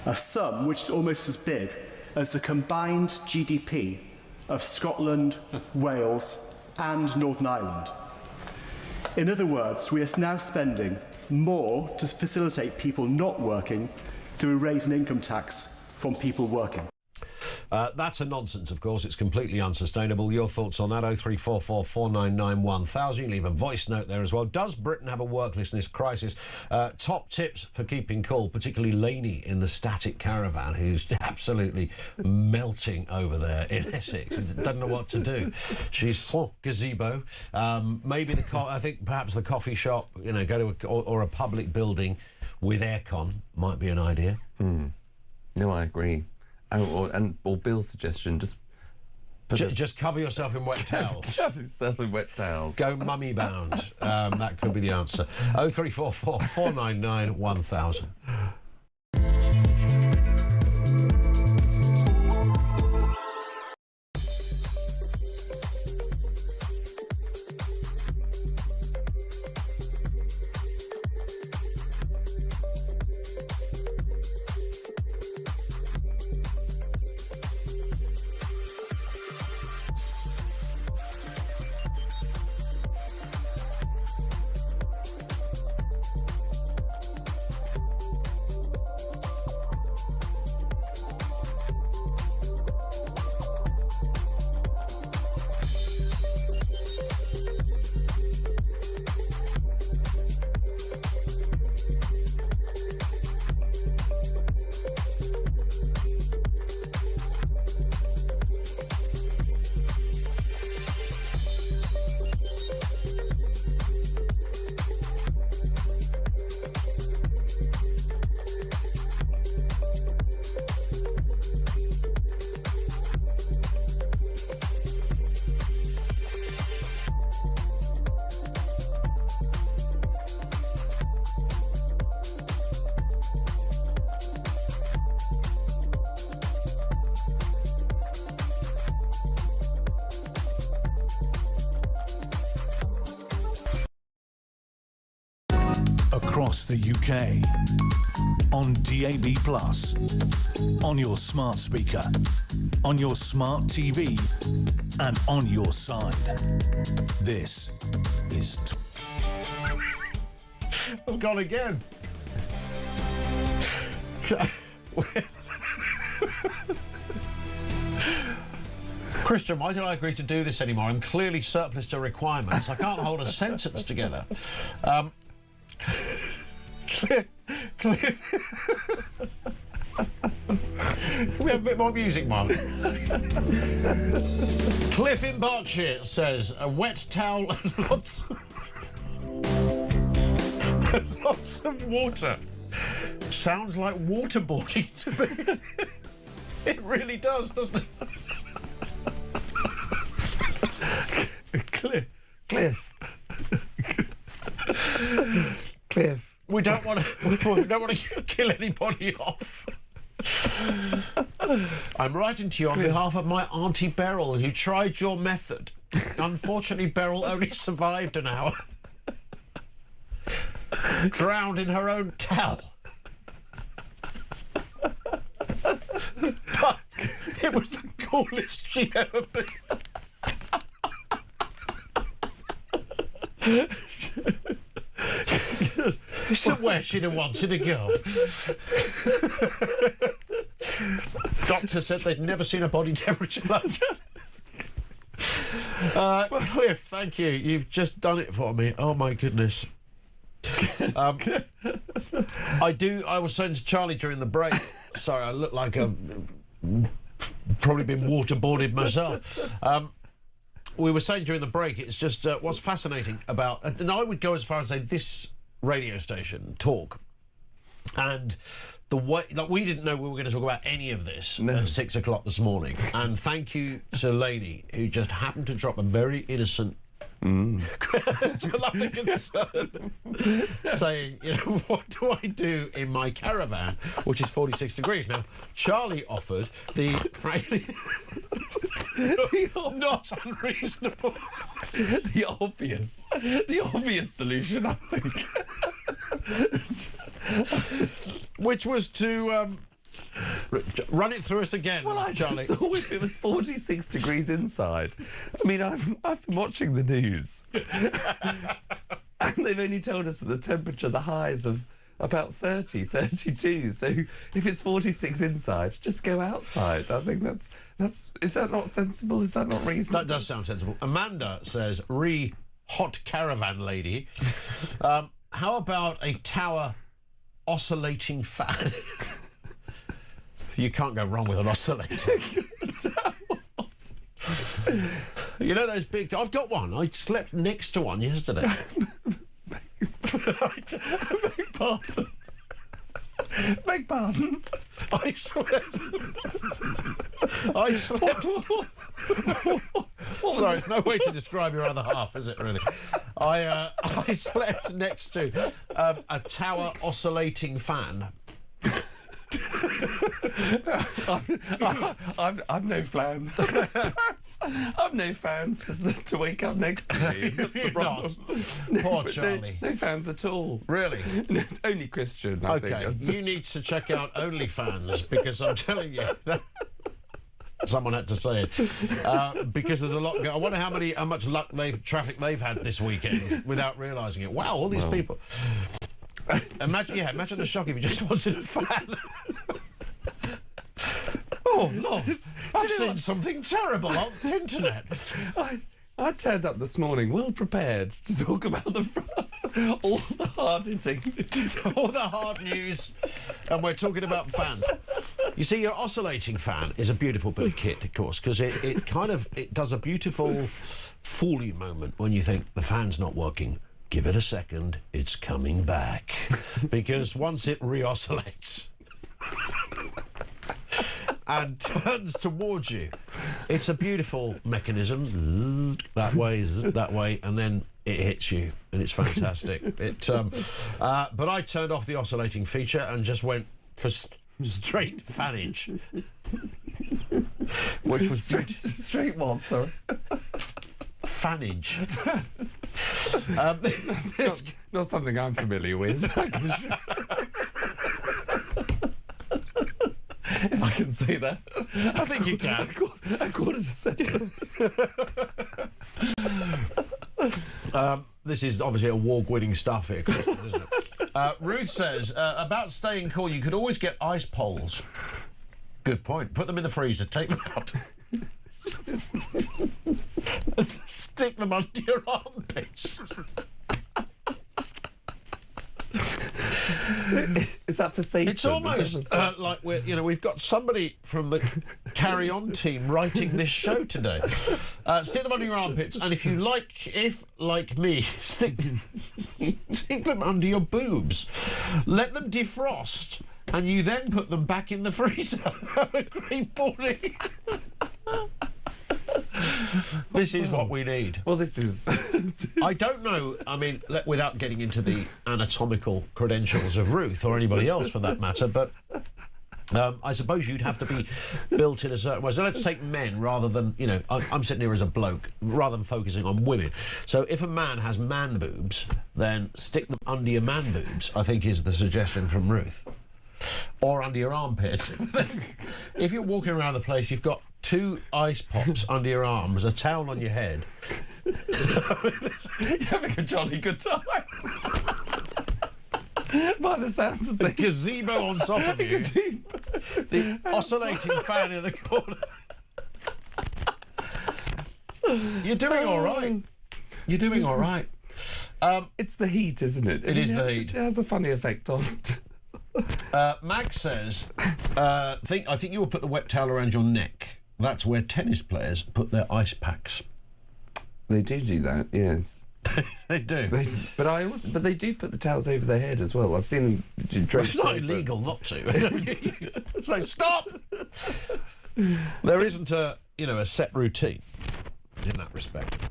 a sum which is almost as big as the combined GDP of Scotland, Wales and Northern Ireland. In other words, we are now spending more to facilitate people not working through a raise in income tax from people working. That's a nonsense, of course. It's completely unsustainable. Your thoughts on that? 0344 499 1000. You leave a voice note there as well. Does Britain have a worklessness crisis? Top tips for keeping cool, particularly Lainey in the static caravan, who's absolutely melting over there in Essex. Doesn't know what to do. She's sans gazebo. Maybe I think perhaps the coffee shop. You know, go to or a public building with aircon might be an idea. No, I agree. Or Bill's suggestion, just cover yourself in wet towels. Cover yourself in wet towels. Go mummy bound. That could be the answer. 0344 499 1000. Across the UK, on DAB+, on your smart speaker, on your smart TV, and on your side. This is... I've gone again. Christian, why did I agree to do this anymore? I'm clearly surplus to requirements. I can't hold a sentence together. Can we have a bit more music, Mark? Cliff in Berkshire says a wet towel and lots of water. Sounds like waterboarding to me. It really does, doesn't it? Cliff. We don't want to kill anybody off. I'm writing to you on behalf of my Auntie Beryl, who tried your method. Unfortunately, Beryl only survived an hour. Drowned in her own towel. But it was the coolest she'd ever been. Somewhere she'd have wanted to go. Doctor said they'd never seen a body temperature like that. Cliff, thank you. You've just done it for me. Oh, my goodness. I was saying to Charlie during the break, sorry, I look like I've probably been waterboarded myself. We were saying during the break, it's just what's fascinating about, and I would go as far as say this radio station, Talk, and the way, like, we didn't know we were going to talk about any of this at 6 o'clock this morning, and thank you to Lady, who just happened to drop a very innocent to lovely concern, saying, you know, what do I do in my caravan, which is 46 degrees? Now, Charlie offered the, frankly, not unreasonable, the obvious solution, I think, which was to run it through us again, well, Charlie. Thought if it was 46 degrees inside. I mean, I've been watching the news, and they've only told us that the temperature, the highs of about 30, 32. So if it's 46 inside, just go outside. I think that's. Is that not sensible? Is that not reasonable? That does sound sensible. Amanda says, hot caravan lady. How about a tower oscillating fan? You can't go wrong with an oscillator. You know those big... I've got one. I slept next to one yesterday. Beg pardon. Beg pardon. I slept... Sorry, there's no way to describe your other half, is it, really? I slept next to a tower oscillating fan. I've no plans. I've no fans to wake up next to me. That's the problem. Poor Charlie. No fans at all. Really? Only Christian, I think. Okay, you need to check out OnlyFans, because I'm telling you... Someone had to say it, because there's a lot. I wonder how much traffic they've had this weekend without realising it. Wow, all these people. Imagine the shock if you just wanted a fan. Oh, Lord, I've seen something terrible on the internet. I turned up this morning well prepared to talk about all the hard-hitting... all the hard news, and we're talking about fans. You see, your oscillating fan is a beautiful bit of kit, of course, because it does a beautiful fool you moment when you think the fan's not working. Give it a second, it's coming back. Because once it re-oscillates and turns towards you, it's a beautiful mechanism. Zzz, that way, and then it hits you, and it's fantastic. But I turned off the oscillating feature and just went for straight fanage. Which was straight what, sorry? Fanage. Not something I'm familiar with. If I can say that. I think you can. A quarter to 7. This is obviously award-winning stuff here, isn't it? Ruth says, about staying cool, you could always get ice poles. Good point. Put them in the freezer, take them out. Stick them under your armpits. Is that for Satan? It's almost like we've got somebody from the Carry On team writing this show today. Stick them under your armpits, and if like me, stick them under your boobs. Let them defrost, and you then put them back in the freezer. Have a great morning. This is what we need. Well, this is... I don't know, I mean, without getting into the anatomical credentials of Ruth, or anybody else for that matter, but I suppose you'd have to be built in a certain way. So let's take men rather than, I'm sitting here as a bloke, rather than focusing on women. So if a man has man boobs, then stick them under your man boobs, I think is the suggestion from Ruth. Or under your armpit. If you're walking around the place, you've got 2 ice pops under your arms, a towel on your head. You're having a jolly good time. By the sounds of things. The gazebo on top of you. The oscillating fan in the corner. You're doing all right. You're doing all right. It's the heat, isn't it? It is the heat. It has a funny effect on. Max says, I think you will put the wet towel around your neck. That's where tennis players put their ice packs. They do that, yes. They do. But they do put the towels over their head as well. I've seen them draped. It's not illegal not to. So stop. There isn't a set routine in that respect.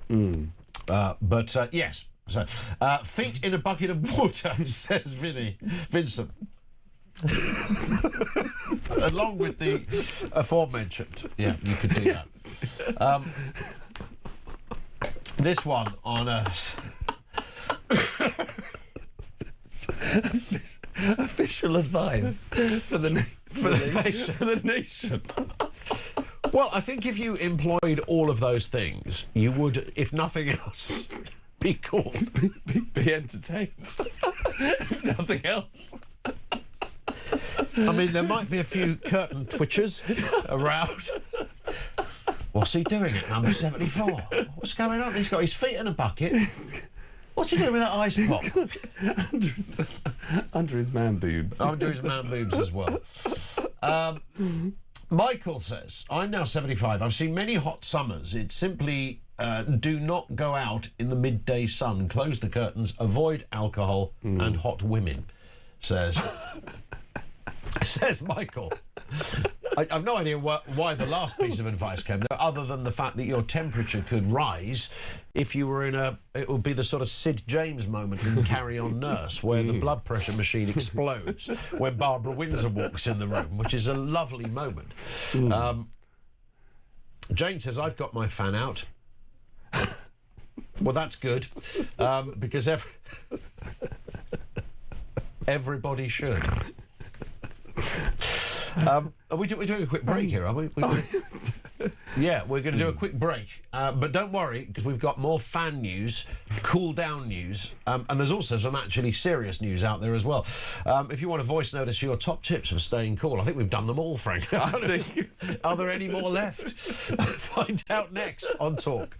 But yes. So feet in a bucket of water, says Vincent. Along with the aforementioned. Yeah, you could do that. This one on official advice for the nation. Well, I think if you employed all of those things, you would, if nothing else, be called. Be entertained. If nothing else. I mean, there might be a few curtain twitchers around. What's he doing at number 74? What's going on? He's got his feet in a bucket. What's he doing with that ice pop? Under his man boobs. Under his man boobs as well. Michael says, I'm now 75. I've seen many hot summers. It's simply do not go out in the midday sun. Close the curtains. Avoid alcohol and hot women, says Michael. I've no idea why the last piece of advice came there, other than the fact that your temperature could rise if you were it would be the sort of Sid James moment in Carry On Nurse, where the blood pressure machine explodes when Barbara Windsor walks in the room, which is a lovely moment. Jane says, I've got my fan out. Well, that's good, because everybody should. We're doing a quick break here, are we? Yeah, we're going to do a quick break. But don't worry, because we've got more fan news, cool down news, and there's also some actually serious news out there as well. If you want to voice note us your top tips for staying cool, I think we've done them all, frankly. Are there any more left? Find out next on Talk.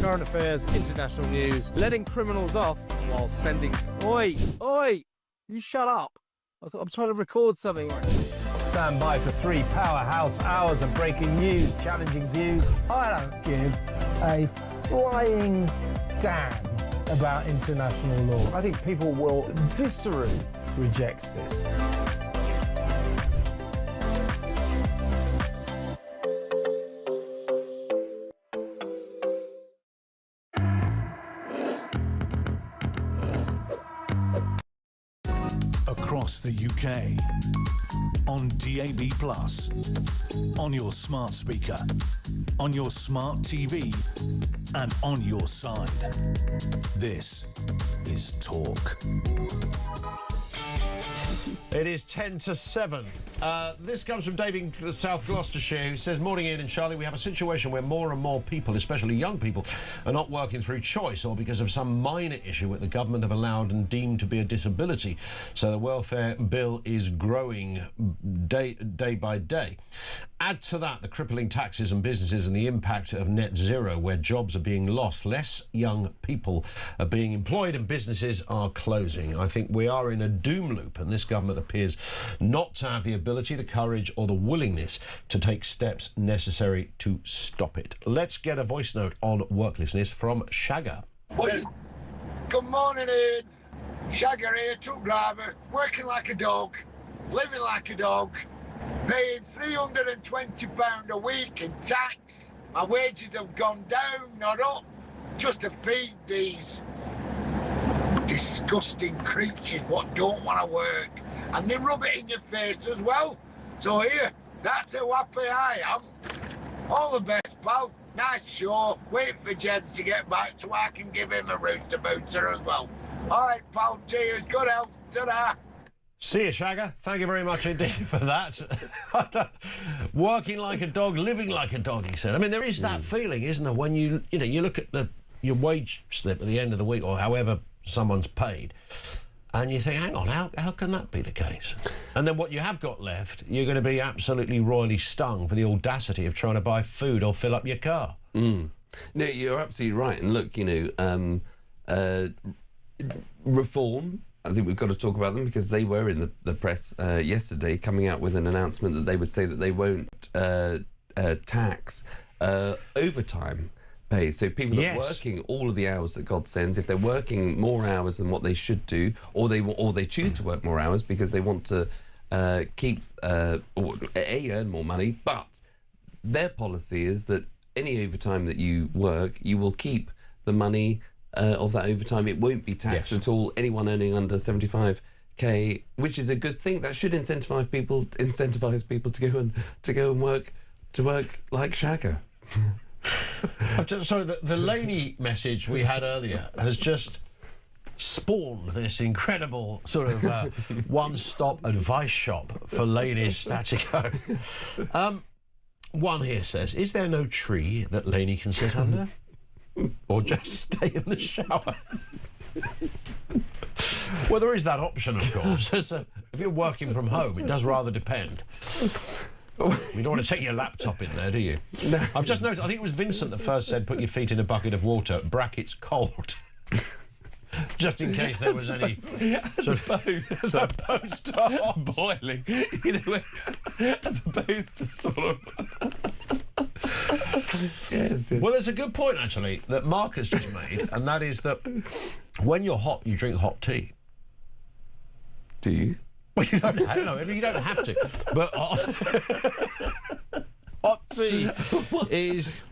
Current affairs, international news, letting criminals off while sending... Oi! Oi! You shut up! I'm trying to record something. Stand by for 3 powerhouse hours of breaking news, challenging views. I don't give a flying damn about international law. I think people will viscerally reject this. across the UK. On DAB+, on your smart speaker, on your smart TV, and on your side. This is Talk. It is 10 to 7. This comes from Dave in South Gloucestershire, who says, "Morning, Ian and Charlie. We have a situation where more and more people, especially young people, are not working through choice or because of some minor issue that the government have allowed and deemed to be a disability. So the welfare bill is growing day by day. Add to that the crippling taxes on businesses and the impact of net zero, where jobs are being lost. Less young people are being employed and businesses are closing. I think we are in a doom loop, and this government appears not to have the ability, the courage or the willingness to take steps necessary to stop it." Let's get a voice note on worklessness from Shagger. Good morning, Ian. Shagger here, truck driver, working like a dog, living like a dog, paying £320 a week in tax. My wages have gone down, not up, just to feed these disgusting creatures what don't want to work. And they rub it in your face as well. So here, that's how happy I am. All the best, pal. Nice show. Wait for Jens to get back so I can give him a rooster booter as well. All right, pal. Cheers. Good health. Ta-da. See you, Shagger. Thank you very much indeed for that. Working like a dog, living like a dog, he said. I mean, there is that feeling, isn't there, when you look at your wage slip at the end of the week or however someone's paid, and you think, hang on, how can that be the case? And then what you have got left, you're going to be absolutely royally stung for the audacity of trying to buy food or fill up your car. No, you're absolutely right. And look, reform, I think we've got to talk about them because they were in the press yesterday, coming out with an announcement that they would say that they won't tax overtime pay. So people that are working all of the hours that God sends, if they're working more hours than what they should do, or they choose to work more hours because they want to earn more money, but their policy is that any overtime that you work, you will keep the money of that overtime. It won't be taxed at all. Anyone earning under 75k, which is a good thing. That should incentivize people to go and work like Shagger. So the Laney message we had earlier has just spawned this incredible sort of one-stop advice shop for ladies to go. One here says, "Is there no tree that Laney can sit under? Or just stay in the shower?" Well, there is that option, of course. If you're working from home, it does rather depend. You don't want to take your laptop in there, do you? No. I've just noticed, I think it was Vincent that first said put your feet in a bucket of water, brackets cold. Just in case there was any... As opposed to boiling. As opposed to sort of... Yes. Well, there's a good point, actually, that Mark has just made, and that is that when you're hot, you drink hot tea. Do you? Well, you don't have to. But hot tea is...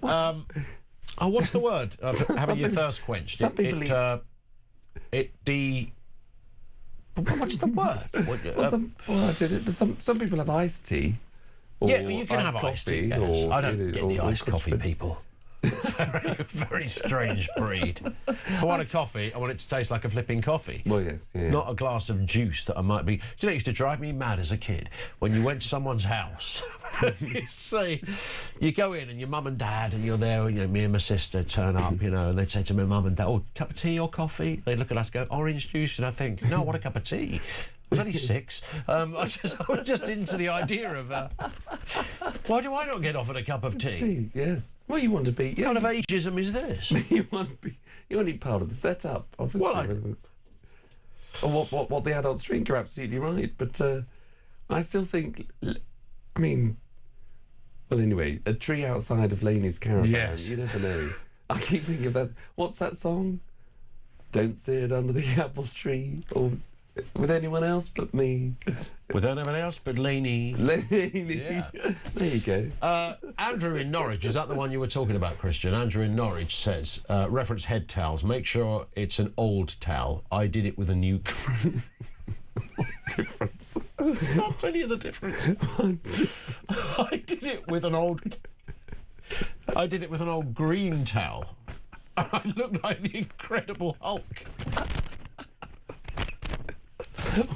what's the word? Having your thirst quenched. Some people what's the word? Some people have iced tea. You can have iced tea. Yes. I don't get the iced coffee people. Very strange breed. If I want a coffee, I want it to taste like a flipping coffee. Well, yes, yeah. Not a glass of juice that I might be... Do you know, it used to drive me mad as a kid when you went to someone's house. You go in and your mum and dad, and you're there, me and my sister turn up, and they'd say to my mum and dad, "Oh, cup of tea or coffee?" They look at us, go, "Orange juice," and I think, "No, I want a cup of tea." I was only 6. I was just into the idea of why do I not get offered a cup of tea? Yes. Well, you want to be. What kind of ageism is this? You want to be part of the setup, obviously. Or what the adults drink. You're absolutely right, but I still think. I mean, well, anyway, a tree outside of Laney's caravan. Yes. You never know. I keep thinking of that. What's that song? Don't sit under the apple tree, or with anyone else but me. With anyone else but Laney. Yeah. There you go. Andrew in Norwich, is that the one you were talking about, Christian? Andrew in Norwich says, reference head towels, make sure it's an old towel. I did it with a new... difference? I'll tell you the difference. I did it with an old green towel. I looked like the Incredible Hulk.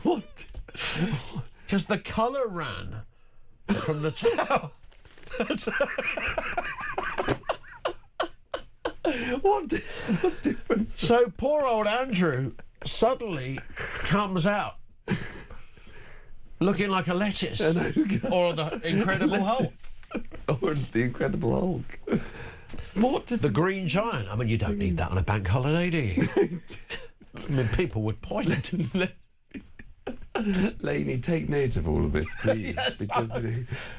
What? Because the colour ran from the towel. What difference? So poor old Andrew suddenly comes out looking like a lettuce. Or the Incredible Hulk. Or the Incredible Hulk. What difference? The Green Giant. I mean, you don't need that on a bank holiday, do you? I mean, people would point. Lainey, take note of all of this, please, Yes, because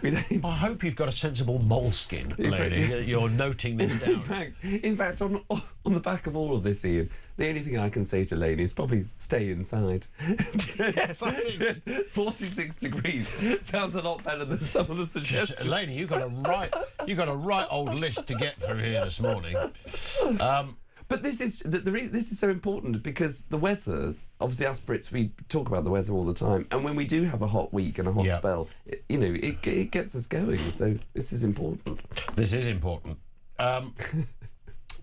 we don't. I hope you've got a sensible moleskin, Lainey. You're noting this down. In fact, on the back of all of this, Ian, the only thing I can say to Lainey is probably stay inside. Yes, I think 46 degrees sounds a lot better than some of the suggestions. Lainey, you got a right old list to get through here this morning. But this is this is so important because the weather. Obviously, us Brits, we talk about the weather all the time, and when we do have a hot week and a hot spell, it gets us going. So this is important. This is important.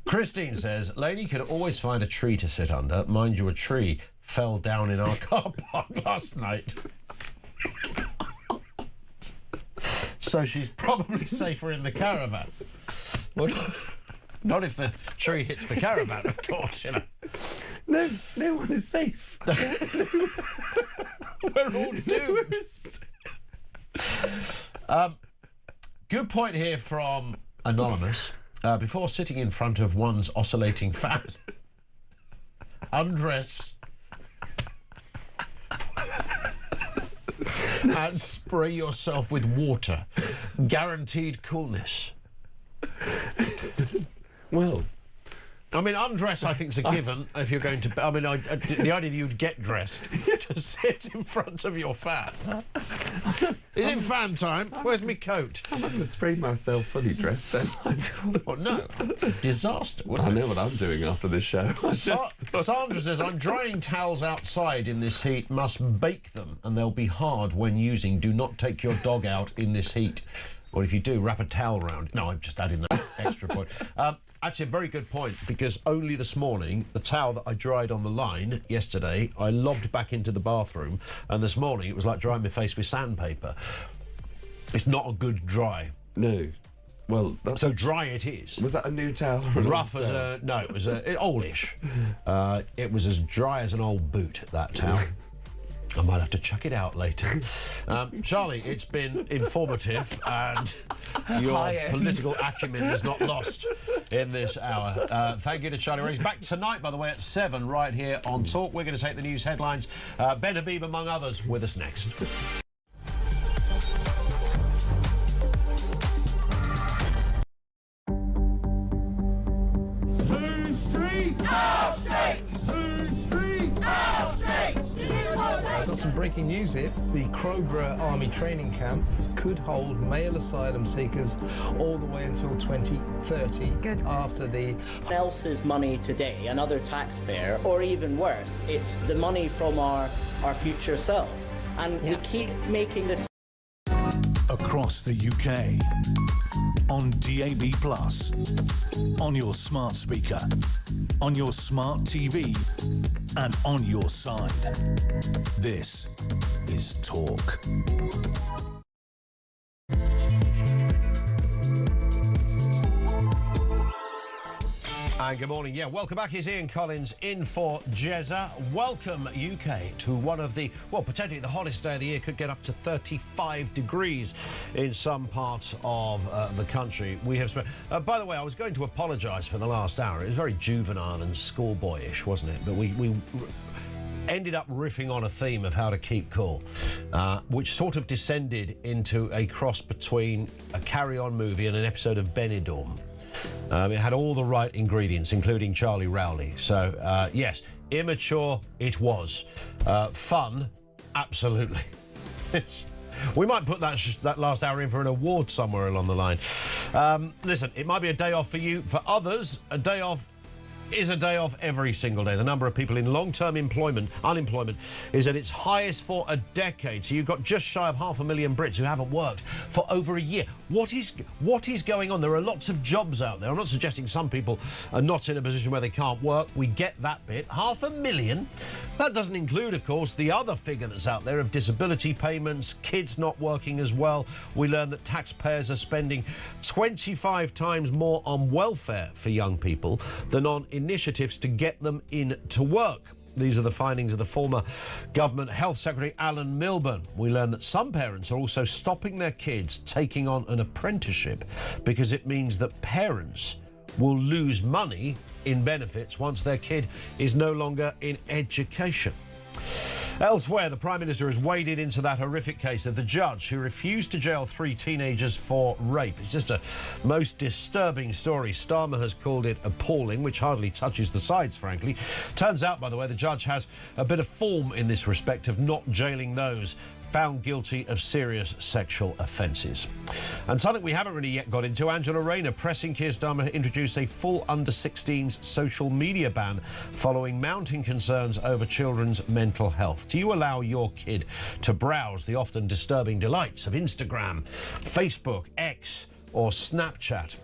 Christine says, Lainey can always find a tree to sit under. Mind you, a tree fell down in our car park last night. So she's probably safer in the caravan. Well, not if the tree hits the caravan, of course, you know. No one is safe. We're all doomed. Good point here from Anonymous. Before sitting in front of one's oscillating fan, undress and spray yourself with water. Guaranteed coolness. Well, I mean, undress, I think, is a given if you're going to... I mean, the idea that you'd get dressed to sit in front of your fan. Is it fan time? Where's my coat? I'm not going to spray myself fully dressed, then. Well, no. It's a disaster, I know what I'm doing after this show. Sandra says, I'm drying towels outside in this heat. Must bake them, and they'll be hard when using. Do not take your dog out in this heat. Or if you do, wrap a towel around. No, I'm just adding that extra point. Actually, a very good point, because only this morning, the towel that I dried on the line yesterday, I lobbed back into the bathroom, and this morning it was like drying my face with sandpaper. It's not a good dry. No. Well, so dry it is. Was that a new towel? Or rough as a... No, it was oldish. It was as dry as an old boot, that towel. I might have to chuck it out later. Charlie, it's been informative, and your political acumen is not lost in this hour. Thank you to Charlie Ray. He's back tonight, by the way, at 7 right here on Talk. We're going to take the news headlines. Ben Habib, among others, with us next. I've got some breaking news here. The Crowborough Army Training Camp could hold male asylum seekers all the way until 2030. Good. After the... else's money today, another taxpayer, or even worse, it's the money from our future selves. And we keep making this... Across the UK, on DAB+, on your smart speaker, on your smart TV, and on your side. This is Talk. And good morning. Yeah, welcome back. Here's Ian Collins in for Jezza. Welcome, UK, to one of the, well, potentially the hottest day of the year. Could get up to 35 degrees in some parts of the country. We have spent... by the way, I was going to apologise for the last hour. It was very juvenile and schoolboyish, wasn't it? But we ended up riffing on a theme of how to keep cool, which sort of descended into a cross between a Carry On movie and an episode of Benidorm. It had all the right ingredients, including Charlie Rowley. So, yes, immature it was. Fun, absolutely. We might put that last hour in for an award somewhere along the line. Listen, it might be a day off for you. For others, a day off is a day off every single day. The number of people in long-term unemployment, is at its highest for a decade. So you've got just shy of 500,000 Brits who haven't worked for over a year. What is going on? There are lots of jobs out there. I'm not suggesting some people are not in a position where they can't work. We get that bit. 500,000. That doesn't include, of course, the other figure that's out there of disability payments, kids not working as well. We learn that taxpayers are spending 25 times more on welfare for young people than on initiatives to get them into work. These are the findings of the former Government Health Secretary Alan Milburn. We learn that some parents are also stopping their kids taking on an apprenticeship because it means that parents will lose money in benefits once their kid is no longer in education. Elsewhere, the Prime Minister has waded into that horrific case of the judge who refused to jail 3 teenagers for rape. It's just a most disturbing story. Starmer has called it appalling, which hardly touches the sides, frankly. Turns out, by the way, the judge has a bit of form in this respect of not jailing those found guilty of serious sexual offences. And something we haven't really yet got into, Angela Rayner pressing Keir Starmer to introduce a full under-16s social media ban following mounting concerns over children's mental health. Do you allow your kid to browse the often disturbing delights of Instagram, Facebook, X or Snapchat?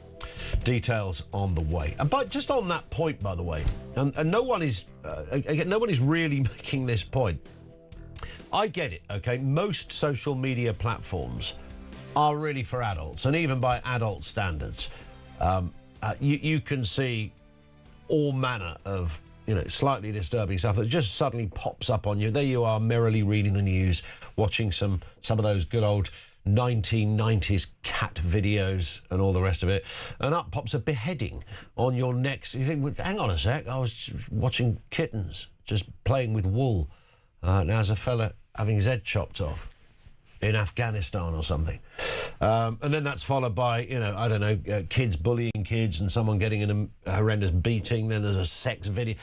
Details on the way. But just on that point, by the way, and no one is really making this point. I get it, OK? Most social media platforms are really for adults, and even by adult standards. You can see all manner of, slightly disturbing stuff that just suddenly pops up on you. There you are, merrily reading the news, watching some of those good old 1990s cat videos and all the rest of it, and up pops a beheading on your neck. You think, well, hang on a sec, I was watching kittens just playing with wool. Now there's a fella having his head chopped off in Afghanistan or something. And then that's followed by, I don't know, kids bullying kids and someone getting in a horrendous beating. Then there's a sex video.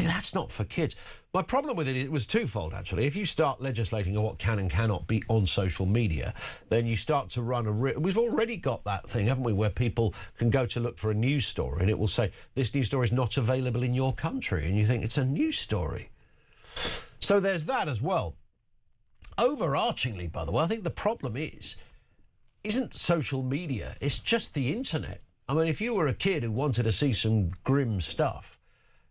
That's not for kids. My problem with it was twofold, actually. If you start legislating on what can and cannot be on social media, then you start to run a risk. We've already got that thing, haven't we, where people can go to look for a news story and it will say, this news story is not available in your country. And you think, it's a news story. So there's that as well. Overarchingly, by the way, I think the problem isn't social media, it's just the internet. I mean, if you were a kid who wanted to see some grim stuff,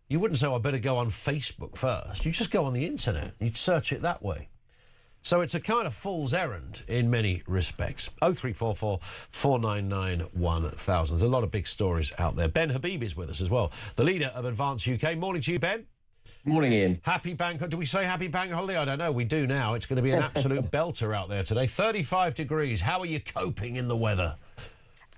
you wouldn't say, I better go on Facebook first. You just go on the internet. You'd search it that way. So it's a kind of fool's errand in many respects. 0344 499 1000. There's a lot of big stories out there. Ben Habib is with us as well, the leader of Advance UK. Morning to you, Ben. Morning, Ian. Happy bank... Do we say happy bank holiday? I don't know. We do now. It's going to be an absolute belter out there today. 35 degrees. How are you coping in the weather?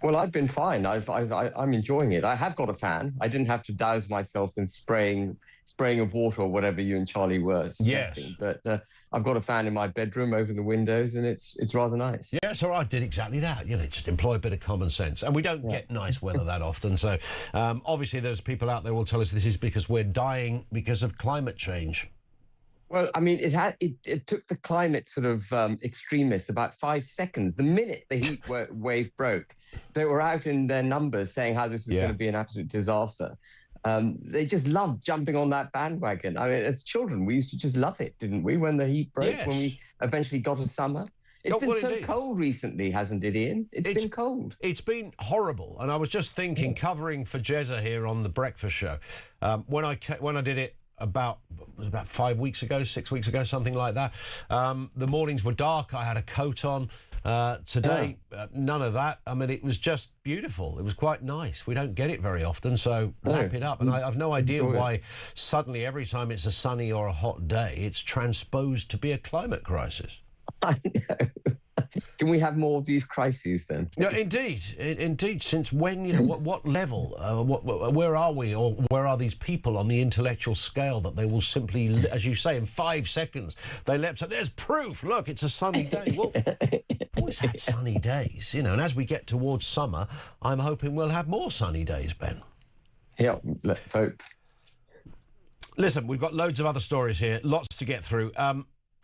Well, I've been fine. I'm enjoying it. I have got a fan. I didn't have to douse myself in spraying of water or whatever you and Charlie were suggesting. Yes. But I've got a fan in my bedroom over the windows, and it's rather nice. Yeah, so I did exactly that. Just employ a bit of common sense. And we don't get nice weather that often. So obviously there's people out there who will tell us this is because we're dying because of climate change. Well, I mean, it took the climate sort of extremists about 5 seconds. The minute the heat wave broke, they were out in their numbers saying how this was going to be an absolute disaster. They just loved jumping on that bandwagon. I mean, as children, we used to just love it, didn't we, when the heat broke, when we eventually got a summer? It's been so cold recently, hasn't it, Ian? It's been cold. It's been horrible. And I was just thinking, covering for Jezza here on The Breakfast Show, when I did it, about 5 weeks ago, 6 weeks ago, something like that. The mornings were dark. I had a coat on. Today, none of that. I mean, it was just beautiful. It was quite nice. We don't get it very often, so lap it up. And I've no idea why suddenly every time it's a sunny or a hot day, it's transposed to be a climate crisis. I know. Can we have more of these crises then? Yeah, indeed. Since when? What level? Where are we, or where are these people on the intellectual scale that they will simply, as you say, in 5 seconds they leapt up? There's proof. Look, it's a sunny day. Well, always had sunny days, And as we get towards summer, I'm hoping we'll have more sunny days, Ben. Yeah, let's hope. Listen, we've got loads of other stories here, lots to get through.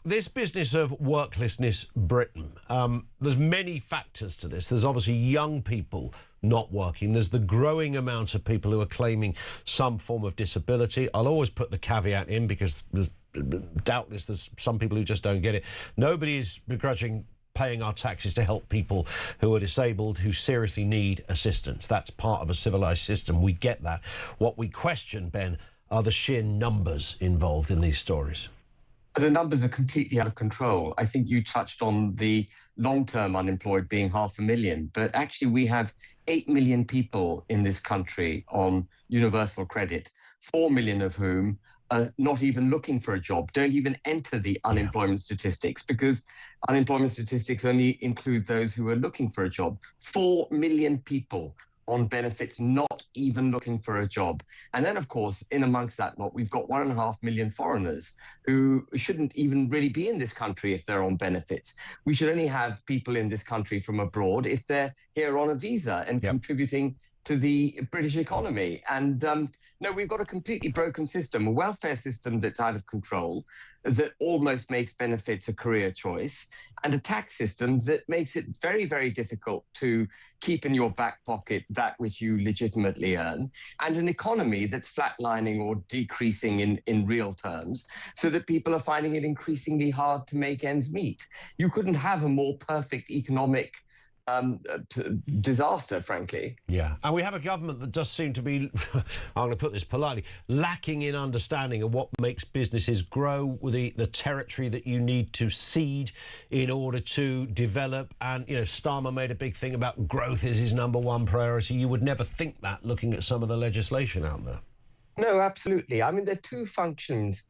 This business of worklessness Britain, there's many factors to this. There's obviously young people not working. There's the growing amount of people who are claiming some form of disability. I'll always put the caveat in because doubtless there's some people who just don't get it. Nobody is begrudging paying our taxes to help people who are disabled, who seriously need assistance. That's part of a civilised system. We get that. What we question, Ben, are the sheer numbers involved in these stories. The numbers are completely out of control. I think you touched on the long-term unemployed being 500,000, but actually we have 8 million people in this country on universal credit, 4 million of whom are not even looking for a job, don't even enter the unemployment statistics, because unemployment statistics only include those who are looking for a job. 4 million people on benefits, not even looking for a job. And then, of course, in amongst that lot, we've got 1.5 million foreigners who shouldn't even really be in this country if they're on benefits. We should only have people in this country from abroad if they're here on a visa and contributing to the British economy. And no, we've got a completely broken system, a welfare system that's out of control, that almost makes benefits a career choice, and a tax system that makes it very, very difficult to keep in your back pocket that which you legitimately earn, and an economy that's flatlining or decreasing in real terms, so that people are finding it increasingly hard to make ends meet. You couldn't have a more perfect economic disaster, frankly. Yeah, and we have a government that does seem to be, I'm going to put this politely, lacking in understanding of what makes businesses grow, with the territory that you need to seed in order to develop. And, you know, Starmer made a big thing about growth is his #1 priority. You would never think that looking at some of the legislation out there. No, absolutely. I mean, there are two functions.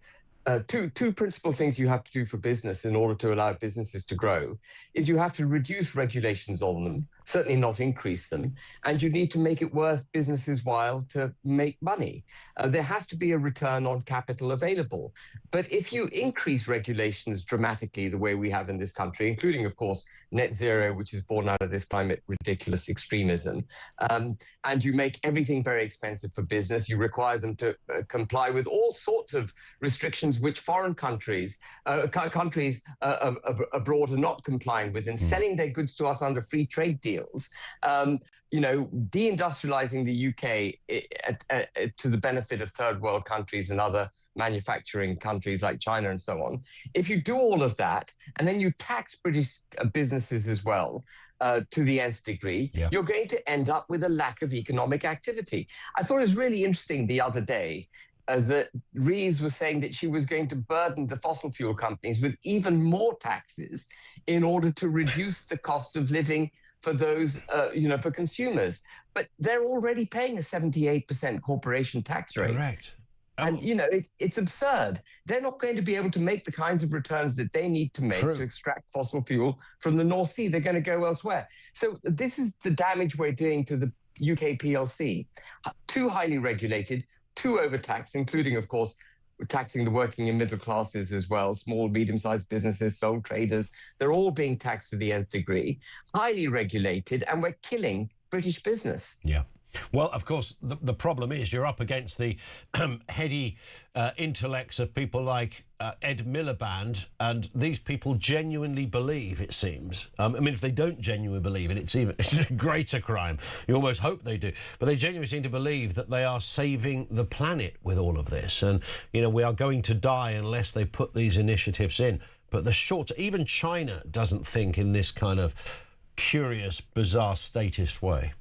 Two principal things you have to do for business in order to allow businesses to grow is you have to reduce regulations on them, certainly not increase them, and you need to make it worth businesses' while to make money. There has to be a return on capital available. But if you increase regulations dramatically the way we have in this country, including, of course, net zero, which is born out of this climate ridiculous extremism, and you make everything very expensive for business, you require them to comply with all sorts of restrictions which foreign countries abroad are not complying with, and selling their goods to us under free trade deals. You know, deindustrializing the UK to the benefit of third world countries and other manufacturing countries like China and so on. If you do all of that, and then you tax British businesses as well, to the nth degree, you're going to end up with a lack of economic activity. I thought it was really interesting the other day that Reeves was saying that she was going to burden the fossil fuel companies with even more taxes in order to reduce the cost of living for those, for consumers. But they're already paying a 78% corporation tax rate. Correct. And, you know, it's absurd. They're not going to be able to make the kinds of returns that they need to make to extract fossil fuel from the North Sea. They're going to go elsewhere. So this is the damage we're doing to the UK PLC. Too highly regulated, too overtaxed, including, of course, taxing the working and middle classes as well, small, medium-sized businesses, sole traders. They're all being taxed to the nth degree, highly regulated, and we're killing British business. Yeah. Well, of course, the problem is you're up against the heady intellects of people like Ed Miliband, and these people genuinely believe, it seems. I mean, if they don't genuinely believe it, it's a greater crime. You almost hope they do. But they genuinely seem to believe that they are saving the planet with all of this. And, you know, we are going to die unless they put these initiatives in. But even China doesn't think in this kind of curious, bizarre, statist way.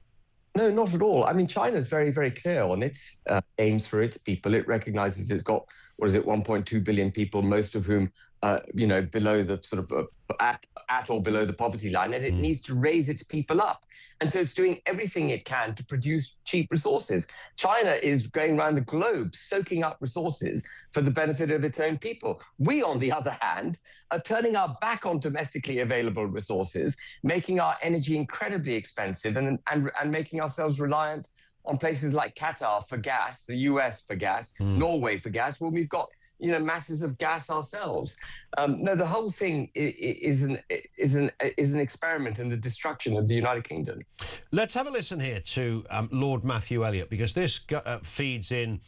No, not at all. I mean, China's very, very clear on its aims for its people. It recognizes it's got, 1.2 billion people, most of whom, below the sort of at or below the poverty line, and it needs to raise its people up. And so it's doing everything it can to produce cheap resources. China is going around the globe soaking up resources for the benefit of its own people. We, on the other hand, are turning our back on domestically available resources, making our energy incredibly expensive and making ourselves reliant on places like Qatar for gas, the US for gas, Norway for gas, when we've got masses of gas ourselves. No, the whole thing is an experiment in the destruction of the United Kingdom. Let's have a listen here to Lord Matthew Elliott, because this feeds in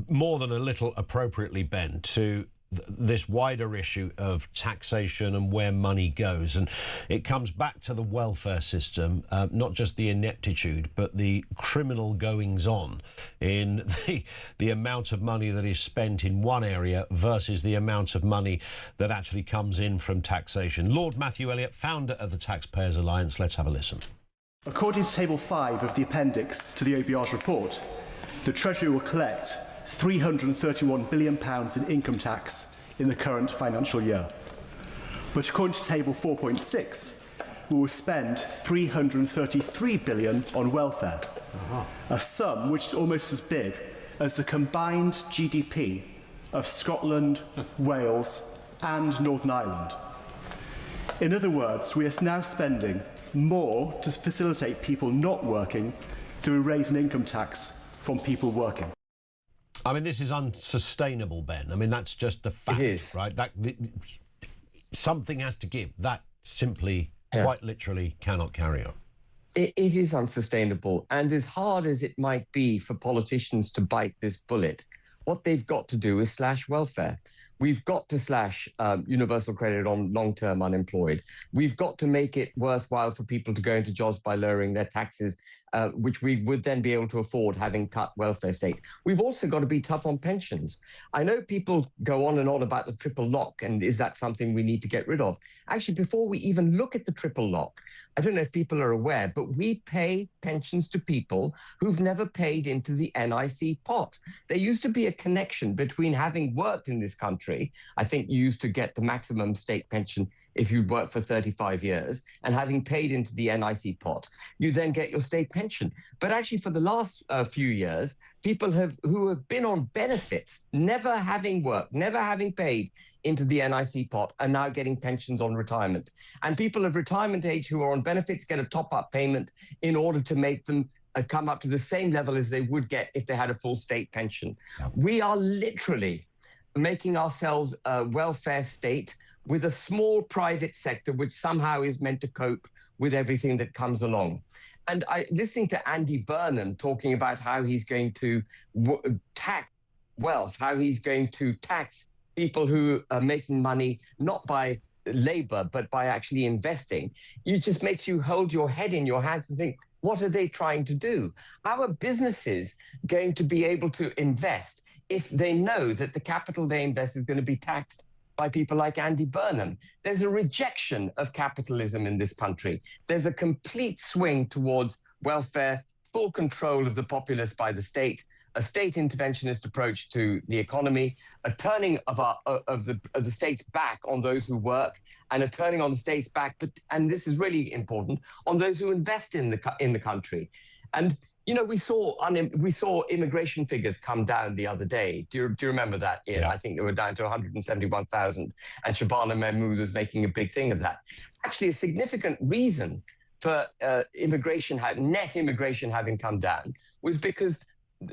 more than a little appropriately, Ben, to this wider issue of taxation and where money goes. And it comes back to the welfare system, not just the ineptitude, but the criminal goings-on in the amount of money that is spent in one area versus the amount of money that actually comes in from taxation. Lord Matthew Elliott, founder of the Taxpayers Alliance. Let's have a listen. According to Table 5 of the appendix to the OBR's report, the Treasury will collect £331 billion in income tax in the current financial year. But according to Table 4.6, we will spend £333 billion on welfare, a sum which is almost as big as the combined GDP of Scotland, Wales and Northern Ireland. In other words, we are now spending more to facilitate people not working through a raise in income tax from people working. I mean, this is unsustainable, Ben. I mean, that's just a fact, right? Something has to give. That simply, quite literally, cannot carry on. It is unsustainable. And as hard as it might be for politicians to bite this bullet, what they've got to do is slash welfare. We've got to slash universal credit on long-term unemployed. We've got to make it worthwhile for people to go into jobs by lowering their taxes, which we would then be able to afford having cut welfare state. We've also got to be tough on pensions. I know people go on and on about the triple lock, and is that something we need to get rid of? Actually, before we even look at the triple lock, I don't know if people are aware, but we pay pensions to people who've never paid into the NIC pot. There used to be a connection between having worked in this country, I think you used to get the maximum state pension if you'd worked for 35 years, and having paid into the NIC pot, you then get your state pension. But actually for the last few years, people who have been on benefits, never having worked, never having paid into the NIC pot, are now getting pensions on retirement. And people of retirement age who are on benefits get a top-up payment in order to make them come up to the same level as they would get if they had a full state pension. We are literally making ourselves a welfare state with a small private sector which somehow is meant to cope with everything that comes along. And listening to Andy Burnham talking about how he's going to tax wealth, how he's going to tax people who are making money not by labor, but by actually investing, it just makes you hold your head in your hands and think, what are they trying to do? How are businesses going to be able to invest if they know that the capital they invest is going to be taxed by people like Andy Burnham? There's a rejection of capitalism in this country. There's a complete swing towards welfare, full control of the populace by the state, a state interventionist approach to the economy, a turning of the state's back on those who work, and a turning on the state's back, and this is really important, on those who invest in the country. And you know, we saw immigration figures come down the other day. Do you remember that, Ian? Yeah. I think they were down to 171,000, and Shabana Mahmood was making a big thing of that. Actually, a significant reason for net immigration having come down was because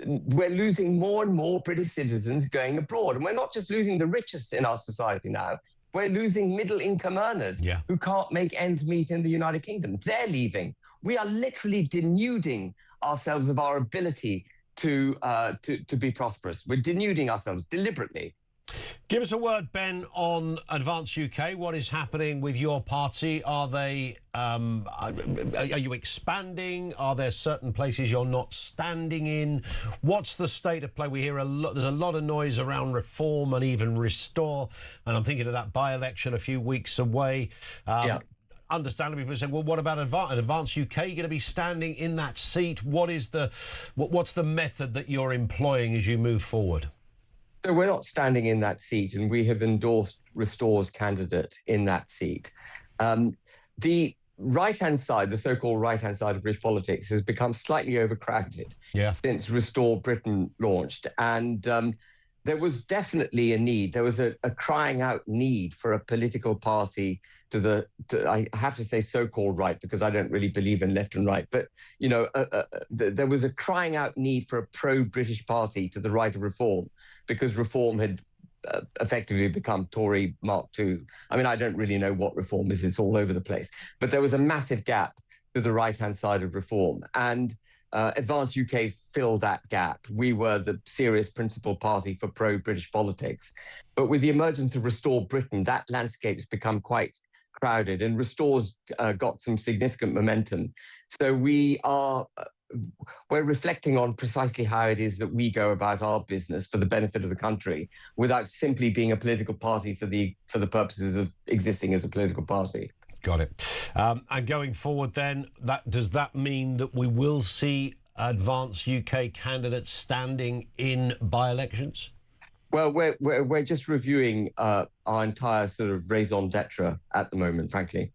we're losing more and more British citizens going abroad. And we're not just losing the richest in our society now, we're losing middle-income earners who can't make ends meet in the United Kingdom. They're leaving. We are literally denuding ourselves of our ability to be prosperous. We're denuding ourselves deliberately. Give us a word, Ben, on Advance UK. What is happening with your party? Are you expanding? Are there certain places you're not standing in? What's the state of play? We hear there's a lot of noise around reform and even restore. And I'm thinking of that by-election a few weeks away. Understandably, people say, well, what about Advance UK? You're going to be standing in that seat. What's the method that you're employing as you move forward? So we're not standing in that seat, and we have endorsed Restore's candidate in that seat. The right-hand side, the so-called right-hand side of British politics, has become slightly overcrowded since Restore Britain launched. And there was definitely a need. There was a crying out need for a political party I have to say so-called right, because I don't really believe in left and right. But, you know, there was a crying out need for a pro-British party to the right of reform, because reform had effectively become Tory Mark II. I mean, I don't really know what reform is. It's all over the place. But there was a massive gap to the right-hand side of reform. And Advance UK filled that gap. We were the serious principal party for pro-British politics. But with the emergence of Restore Britain, that landscape's become quite crowded, and Restore's got some significant momentum. So we're reflecting on precisely how it is that we go about our business for the benefit of the country, without simply being a political party for the purposes of existing as a political party. Got it. And going forward then, does that mean that we will see Advance UK candidates standing in by-elections? Well, we're just reviewing our entire sort of raison d'etre at the moment, frankly.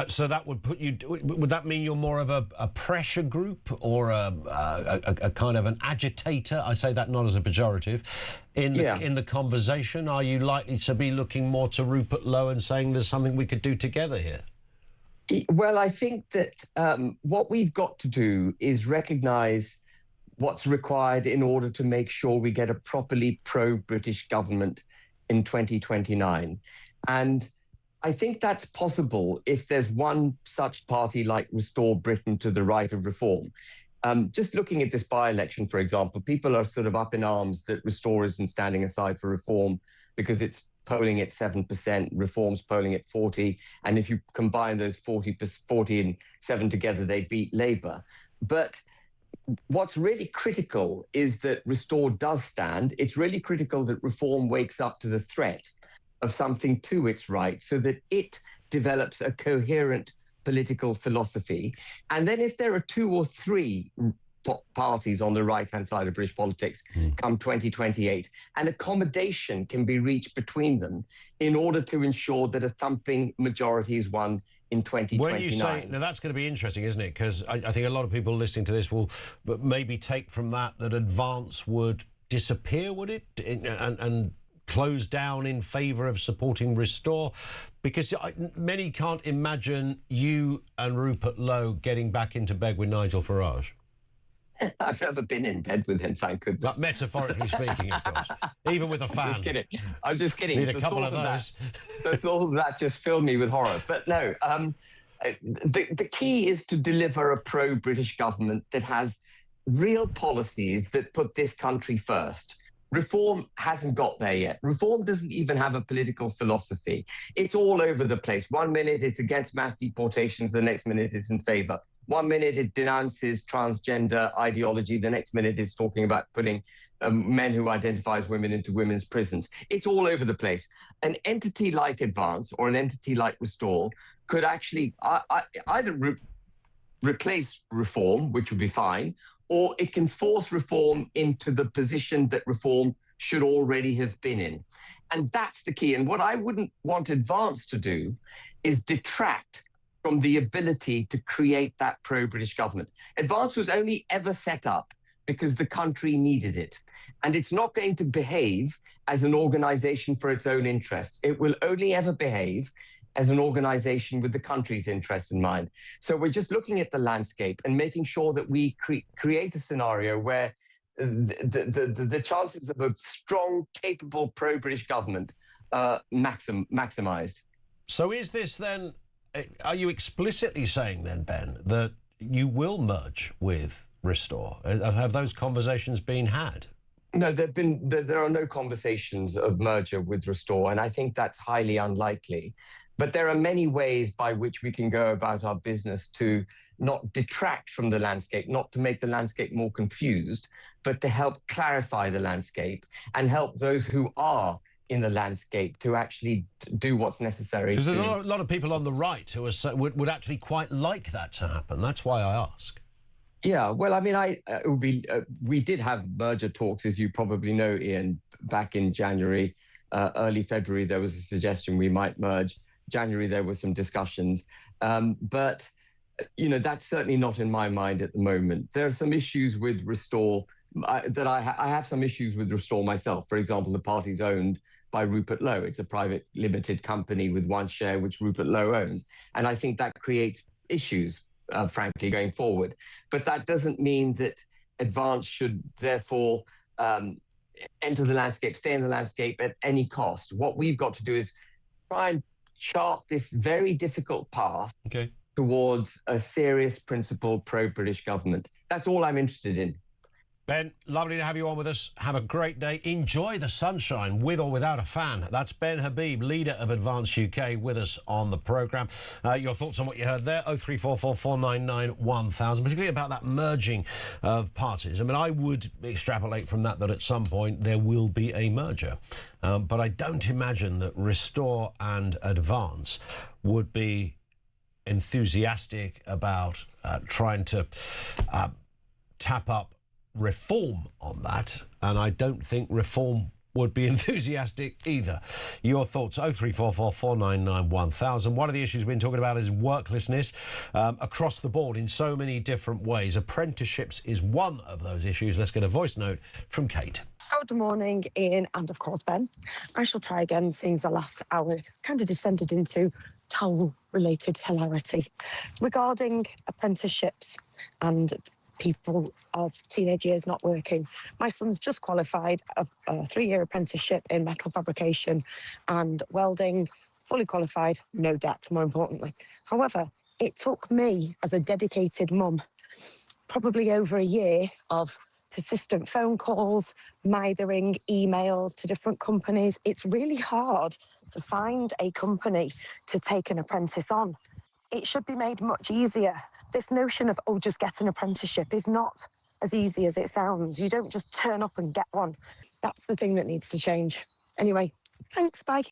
So that would put you... Would that mean you're more of a pressure group or a kind of an agitator? I say that not as a pejorative. In the conversation, are you likely to be looking more to Rupert Lowe and saying there's something we could do together here? Well, I think that what we've got to do is recognise what's required in order to make sure we get a properly pro-British government in 2029. And I think that's possible if there's one such party like Restore Britain to the right of reform. Just looking at this by-election, for example, people are sort of up in arms that Restore isn't standing aside for reform because it's polling at 7%, Reform's polling at 40%, and if you combine those 40 and 7 together, they beat Labour. But what's really critical is that Restore does stand. It's really critical that Reform wakes up to the threat of something to its right so that it develops a coherent political philosophy. And then if there are 2 or 3 top parties on the right-hand side of British politics come 2028, an accommodation can be reached between them in order to ensure that a thumping majority is won in 2029. When you say, now that's going to be interesting, isn't it? Because I think a lot of people listening to this will maybe take from that Advance would disappear, would it? And close down in favour of supporting Restore? Because many can't imagine you and Rupert Lowe getting back into bed with Nigel Farage. I've never been in bed with him, thank goodness. But metaphorically speaking, of course. Even with a fan. I'm just kidding. Need a couple of those. The thought of that just filled me with horror. But no, the key is to deliver a pro-British government that has real policies that put this country first. Reform hasn't got there yet. Reform doesn't even have a political philosophy. It's all over the place. One minute it's against mass deportations, the next minute it's in favour. One minute it denounces transgender ideology, the next minute it's talking about putting men who identify as women into women's prisons. It's all over the place. An entity like Advance or an entity like Restore could actually either replace Reform, which would be fine, or it can force Reform into the position that Reform should already have been in. And that's the key. And what I wouldn't want Advance to do is detract from the ability to create that pro-British government. Advance was only ever set up because the country needed it. And it's not going to behave as an organisation for its own interests. It will only ever behave as an organisation with the country's interests in mind. So we're just looking at the landscape and making sure that we create a scenario where the chances of a strong, capable pro-British government are maximised. So is this then, are you explicitly saying then, Ben, that you will merge with Restore? Have those conversations been had? No, there are no conversations of merger with Restore, and I think that's highly unlikely. But there are many ways by which we can go about our business to not detract from the landscape, not to make the landscape more confused, but to help clarify the landscape and help those who are in the landscape to actually do what's necessary. Because there's a lot of people on the right who would actually quite like that to happen. That's why I ask. Yeah, well, I mean, we did have merger talks, as you probably know, Ian, back in January. Early February, there was a suggestion we might merge. January, there were some discussions. But, you know, that's certainly not in my mind at the moment. There are some issues with Restore that I have some issues with Restore myself. For example, the party's owned by Rupert Lowe. It's a private limited company with one share, which Rupert Lowe owns. And I think that creates issues, frankly, going forward. But that doesn't mean that Advance should therefore enter the landscape, stay in the landscape at any cost. What we've got to do is try and chart this very difficult path towards a serious, principled, pro-British government. That's all I'm interested in. Ben, lovely to have you on with us. Have a great day. Enjoy the sunshine, with or without a fan. That's Ben Habib, leader of Advance UK, with us on the programme. Your thoughts on what you heard there, 0344 499 1000, particularly about that merging of parties. I mean, I would extrapolate from that at some point there will be a merger. But I don't imagine that Restore and Advance would be enthusiastic about trying to tap up Reform on that, and I don't think Reform would be enthusiastic either. Your thoughts, 0344 499 1000. One of the issues we've been talking about is worklessness across the board in so many different ways. Apprenticeships is one of those issues. Let's get a voice note from Kate. Good morning, Ian, and of course, Ben. I shall try again, since the last hour kind of descended into towel-related hilarity. Regarding apprenticeships and people of teenage years not working. My son's just qualified a 3-year apprenticeship in metal fabrication and welding, fully qualified, no debt, more importantly. However, it took me, as a dedicated mum, probably over a year of persistent phone calls, mithering, emails to different companies. It's really hard to find a company to take an apprentice on. It should be made much easier. This notion of, oh, just get an apprenticeship is not as easy as it sounds. You don't just turn up and get one. That's the thing that needs to change. Anyway, thanks, bye.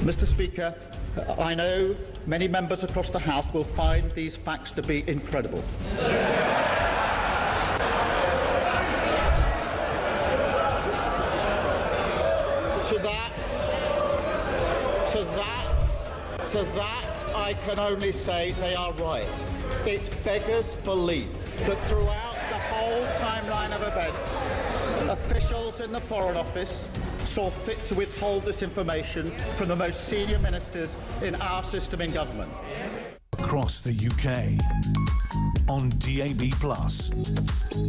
Mr. Speaker, I know many members across the House will find these facts to be incredible. To that, I can only say they are right. It beggars belief that throughout the whole timeline of events, officials in the Foreign Office saw fit to withhold this information from the most senior ministers in our system in government. Across the UK, on DAB+,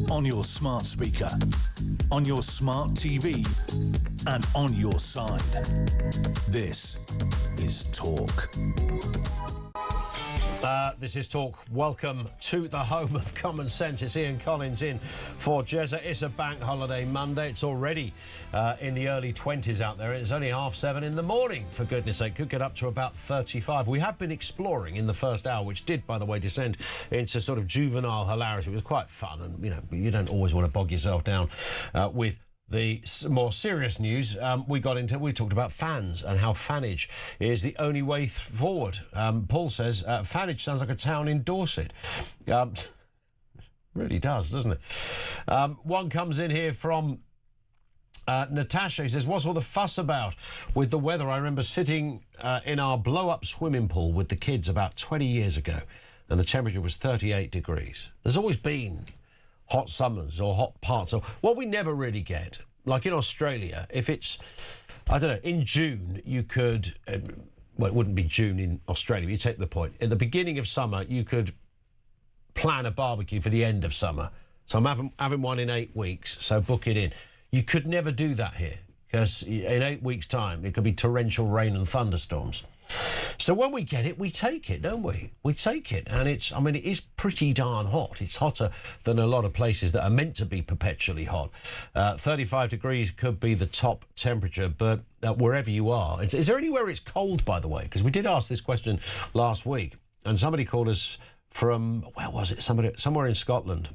on your smart speaker, on your smart TV, and on your side. This is Talk. This is Talk. Welcome to the home of common sense. It's Ian Collins in for Jezza. It's a bank holiday Monday. It's already in the early 20s out there. It's only 7:30 in the morning, for goodness sake. Could get up to about 35. We have been exploring in the first hour, which did, by the way, descend into sort of juvenile hilarity. It was quite fun, and, you know, you don't always want to bog yourself down with the more serious news. We talked about fans and how fanage is the only way forward. Paul says fanage sounds like a town in Dorset. Really does, doesn't it? One comes in here from Natasha. He says, what's all the fuss about with the weather? I remember sitting in our blow-up swimming pool with the kids about 20 years ago, and the temperature was 38 degrees. There's always been hot summers or hot parts. Or what we never really get, like in Australia, if it's, I don't know, in June, you could, well, it wouldn't be June in Australia, but you take the point. At the beginning of summer, you could plan a barbecue for the end of summer. So I'm having one in 8 weeks, so book it in. You could never do that here, because in 8 weeks' time, it could be torrential rain and thunderstorms. So when we get it, we take it, don't we? We take it. And it is pretty darn hot. It's hotter than a lot of places that are meant to be perpetually hot. 35 degrees could be the top temperature, but wherever you are. Is there anywhere it's cold, by the way? Because we did ask this question last week, and somebody called us from, where was it? Somewhere in Scotland,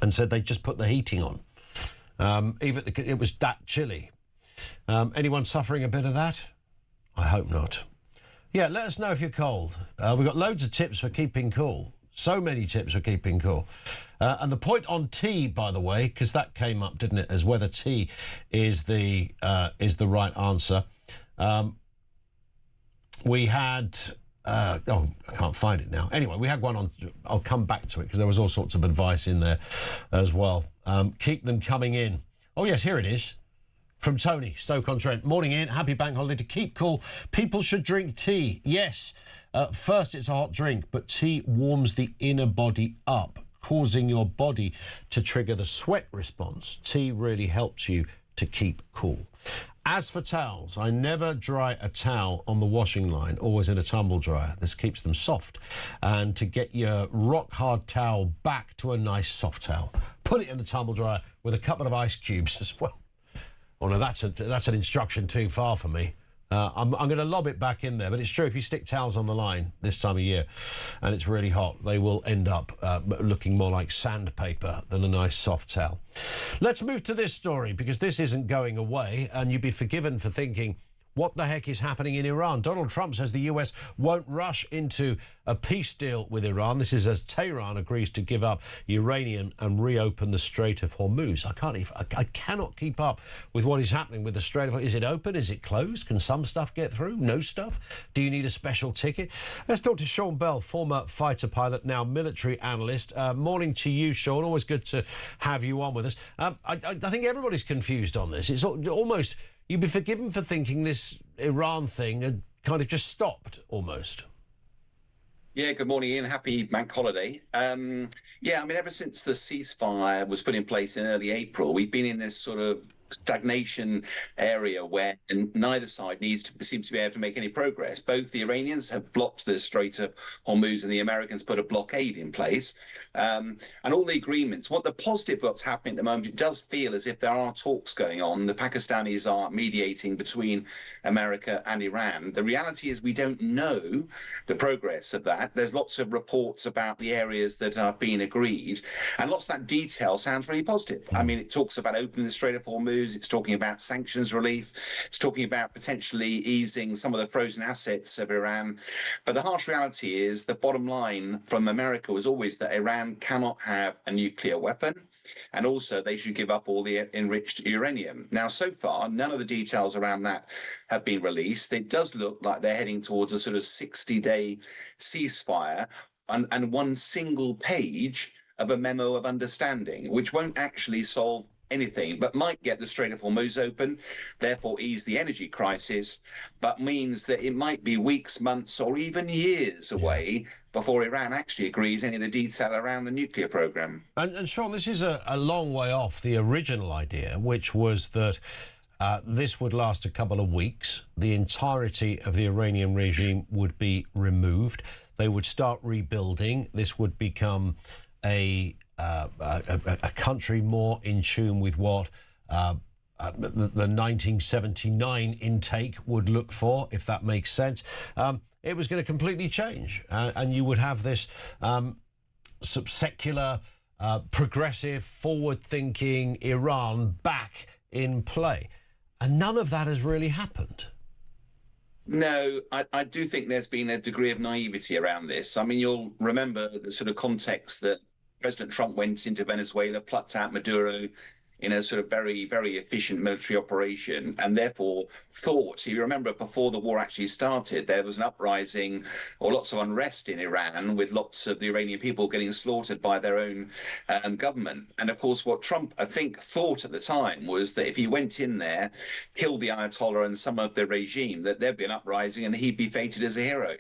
and said they just put the heating on. It was that chilly. Anyone suffering a bit of that? I hope not. Yeah, let us know if you're cold. We've got loads of tips for keeping cool. So many tips for keeping cool. And the point on tea, by the way, because that came up, didn't it, as whether tea is the right answer. We had... I can't find it now. Anyway, we had one on... I'll come back to it, because there was all sorts of advice in there as well. Keep them coming in. Oh, yes, here it is. From Tony, Stoke-on-Trent. Morning, Ian. Happy bank holiday. To keep cool, people should drink tea. Yes, first it's a hot drink, but tea warms the inner body up, causing your body to trigger the sweat response. Tea really helps you to keep cool. As for towels, I never dry a towel on the washing line, always in a tumble dryer. This keeps them soft. And to get your rock-hard towel back to a nice soft towel, put it in the tumble dryer with a couple of ice cubes as well. Oh, no, that's an instruction too far for me. I'm going to lob it back in there, but it's true, if you stick towels on the line this time of year and it's really hot, they will end up looking more like sandpaper than a nice soft towel. Let's move to this story, because this isn't going away, and you'd be forgiven for thinking, what the heck is happening in Iran? Donald Trump says the US won't rush into a peace deal with Iran. This is as Tehran agrees to give up uranium and reopen the Strait of Hormuz. I cannot keep up with what is happening with the Strait of Hormuz. Is it open? Is it closed? Can some stuff get through? No stuff? Do you need a special ticket? Let's talk to Sean Bell, former fighter pilot, now military analyst. Morning to you, Sean. Always good to have you on with us. I think everybody's confused on this. It's almost... You'd be forgiven for thinking this Iran thing had kind of just stopped, almost. Yeah, good morning, Ian. Happy bank holiday. Ever since the ceasefire was put in place in early April, we've been in this sort of stagnation area where neither side seems to be able to make any progress. Both the Iranians have blocked the Strait of Hormuz and the Americans put a blockade in place. And all the agreements, what the positive what's happening at the moment, it does feel as if there are talks going on. The Pakistanis are mediating between America and Iran. The reality is we don't know the progress of that. There's lots of reports about the areas that are being agreed, and lots of that detail sounds really positive. I mean, it talks about opening the Strait of Hormuz. It's talking about sanctions relief. It's talking about potentially easing some of the frozen assets of Iran. But the harsh reality is the bottom line from America was always that Iran cannot have a nuclear weapon. And also they should give up all the enriched uranium. Now, so far, none of the details around that have been released. It does look like they're heading towards a sort of 60-day ceasefire and one single page of a memo of understanding, which won't actually solve anything, but might get the Strait of Hormuz open, therefore ease the energy crisis, but means that it might be weeks, months, or even years away before Iran actually agrees any of the detail around the nuclear program. And Sean, this is a long way off the original idea, which was that this would last a couple of weeks. The entirety of the Iranian regime would be removed. They would start rebuilding. This would become a country more in tune with what the 1979 intake would look for, if that makes sense. It was going to completely change, and you would have this secular, progressive, forward-thinking Iran back in play. And none of that has really happened. No, I do think there's been a degree of naivety around this. I mean, you'll remember the sort of context that President Trump went into Venezuela, plucked out Maduro in a sort of very, very efficient military operation, and therefore thought, you remember before the war actually started, there was an uprising or lots of unrest in Iran with lots of the Iranian people getting slaughtered by their own government. And of course, what Trump, I think, thought at the time was that if he went in there, killed the Ayatollah and some of the regime, that there'd be an uprising and he'd be fated as a hero.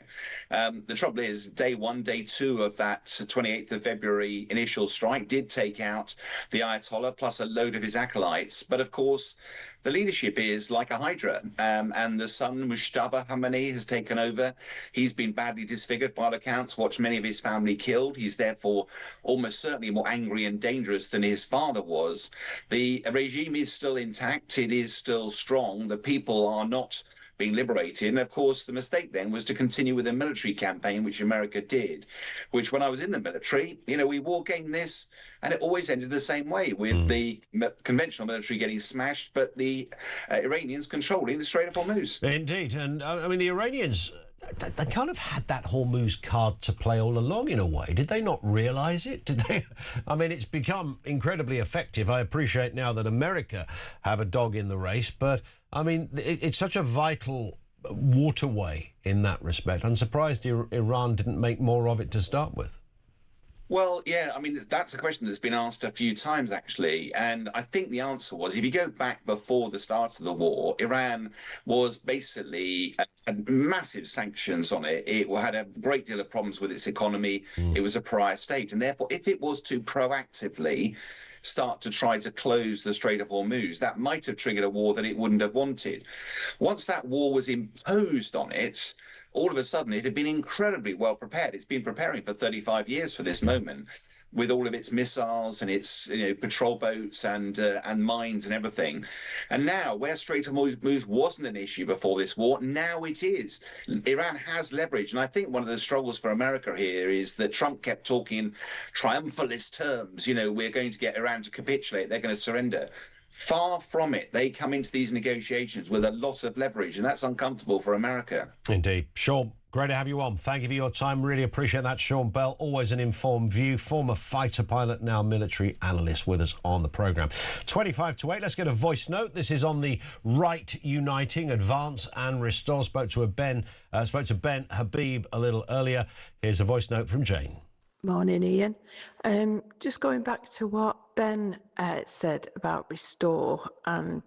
The trouble is, day one, day two of that 28th of February initial strike did take out the Ayatollah plus a load load of his acolytes. But of course, the leadership is like a hydra, and the son, Mustafa Khamenei, has taken over. He's been badly disfigured by all accounts, watched many of his family killed. He's therefore almost certainly more angry and dangerous than his father was. The regime is still intact. It is still strong. The people are not being liberated. And of course, the mistake then was to continue with a military campaign, which America did, which when I was in the military, we war gamed this, and it always ended the same way, with the conventional military getting smashed, but the Iranians controlling the Strait of Hormuz. Indeed. And I mean, the Iranians, they kind of had that Hormuz card to play all along in a way. Did they not realise it? Did they? I mean, it's become incredibly effective. I appreciate now that America have a dog in the race, but I mean, it's such a vital waterway in that respect. I'm surprised Iran didn't make more of it to start with. Well, yeah, I mean, that's a question that's been asked a few times, actually. And I think the answer was, if you go back before the start of the war, Iran was basically had massive sanctions on it. It had a great deal of problems with its economy. It was a pariah state. And therefore, if it was to proactively start to try to close the Strait of Hormuz, that might have triggered a war that it wouldn't have wanted. Once that war was imposed on it, all of a sudden it had been incredibly well prepared. It's been preparing for 35 years for this moment, with all of its missiles and its patrol boats and mines and everything. And now, where Strait of Hormuz wasn't an issue before this war, now it is. Iran has leverage. And I think one of the struggles for America here is that Trump kept talking in triumphalist terms. We're going to get Iran to capitulate. They're going to surrender. Far from it. They come into these negotiations with a lot of leverage, and that's uncomfortable for America. Indeed. Sean, great to have you on. Thank you for your time. Really appreciate that. Sean Bell, always an informed view. Former fighter pilot, now military analyst with us on the programme. 25 to 8. Let's get a voice note. This is on the right uniting, advance and restore. Spoke to Ben Habib a little earlier. Here's a voice note from Jane. Morning, Ian. Just going back to what Ben said about restore and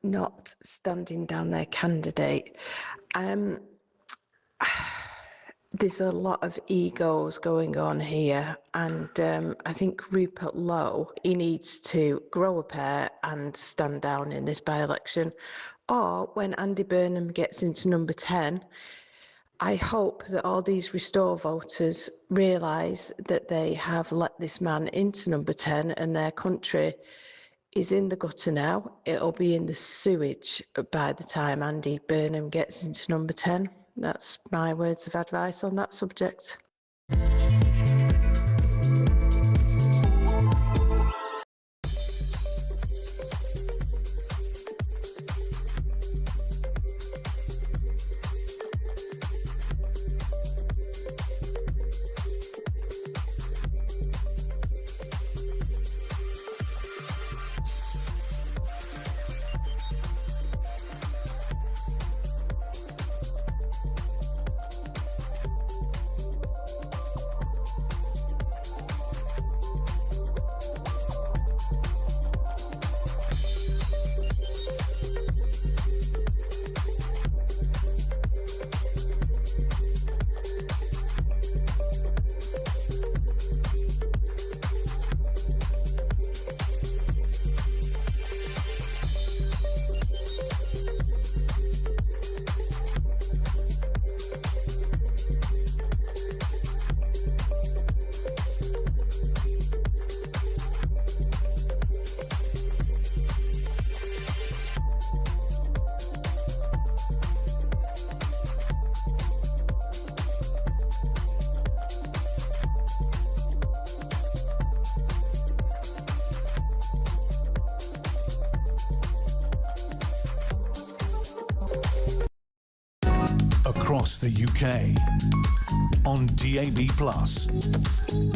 not standing down their candidate. There's a lot of egos going on here, and I think Rupert Lowe, he needs to grow a pair and stand down in this by-election. Or when Andy Burnham gets into number 10, I hope that all these Restore voters realise that they have let this man into number 10 and their country is in the gutter now. It'll be in the sewage by the time Andy Burnham gets into number 10. That's my words of advice on that subject. Across the UK, on DAB+,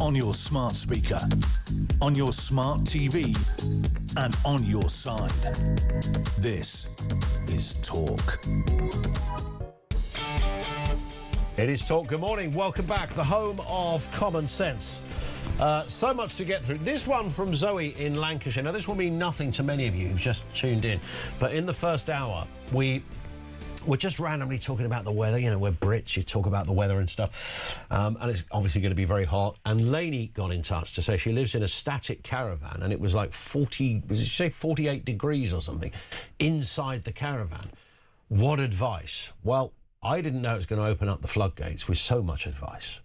on your smart speaker, on your smart TV, and on your side. This is Talk. It is Talk. Good morning. Welcome back. The home of common sense. So much to get through. This one from Zoe in Lancashire. Now, this will mean nothing to many of you who've just tuned in. But in the first hour, we We're just randomly talking about the weather. You know, we're Brits, you talk about the weather and stuff. And it's obviously going to be very hot. And Lainey got in touch to say she lives in a static caravan and it was like 48 degrees or something inside the caravan. What advice? Well, I didn't know it was going to open up the floodgates with so much advice.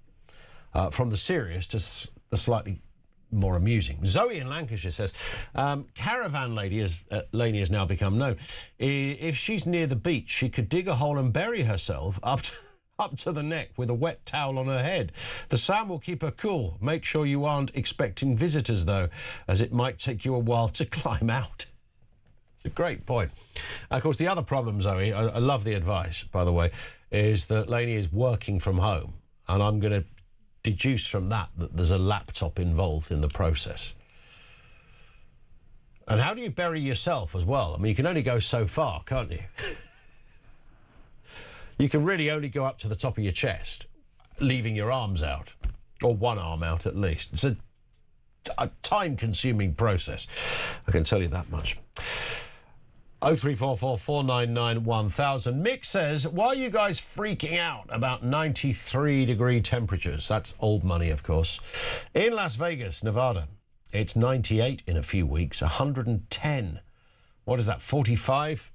From the serious to the slightly more amusing. Zoe in Lancashire says, caravan lady, as Lainey has now become known, if she's near the beach, she could dig a hole and bury herself up to the neck with a wet towel on her head. The sand will keep her cool. Make sure you aren't expecting visitors, though, as it might take you a while to climb out. It's a great point. Of course, the other problem, Zoe, I love the advice, by the way, is that Lainey is working from home, and I'm going to deduce from that there's a laptop involved in the process. And how do you bury yourself as well? I mean, you can only go so far, can't you? You can really only go up to the top of your chest, leaving your arms out, or one arm out at least. It's a time-consuming process, I can tell you that much. 0344 499 1000. Mick says, why are you guys freaking out about 93-degree temperatures? That's old money, of course. In Las Vegas, Nevada, it's 98 in a few weeks, 110. What is that, 45?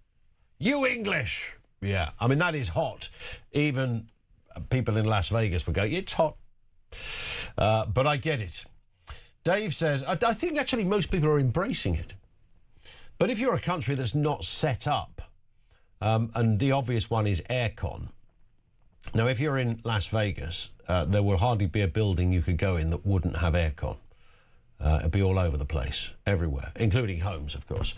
You English! Yeah, I mean, that is hot. Even people in Las Vegas would go, it's hot. But I get it. Dave says, I think actually most people are embracing it. But if you're a country that's not set up, and the obvious one is aircon. Now, if you're in Las Vegas, there will hardly be a building you could go in that wouldn't have aircon. It'd be all over the place, everywhere, including homes, of course.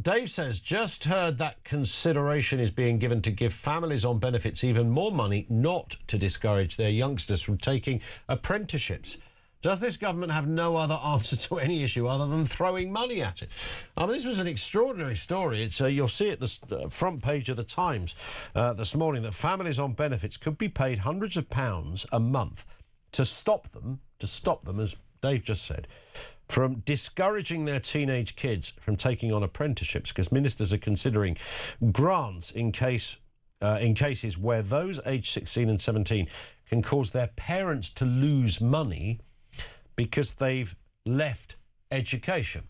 Dave says, just heard that consideration is being given to give families on benefits even more money, not to discourage their youngsters from taking apprenticeships. Does this government have no other answer to any issue other than throwing money at it? I mean, this was an extraordinary story. It's you'll see at the front page of the Times this morning that families on benefits could be paid hundreds of pounds a month to stop them, as Dave just said, from discouraging their teenage kids from taking on apprenticeships, because ministers are considering grants in cases where those aged 16 and 17 can cause their parents to lose money because they've left education.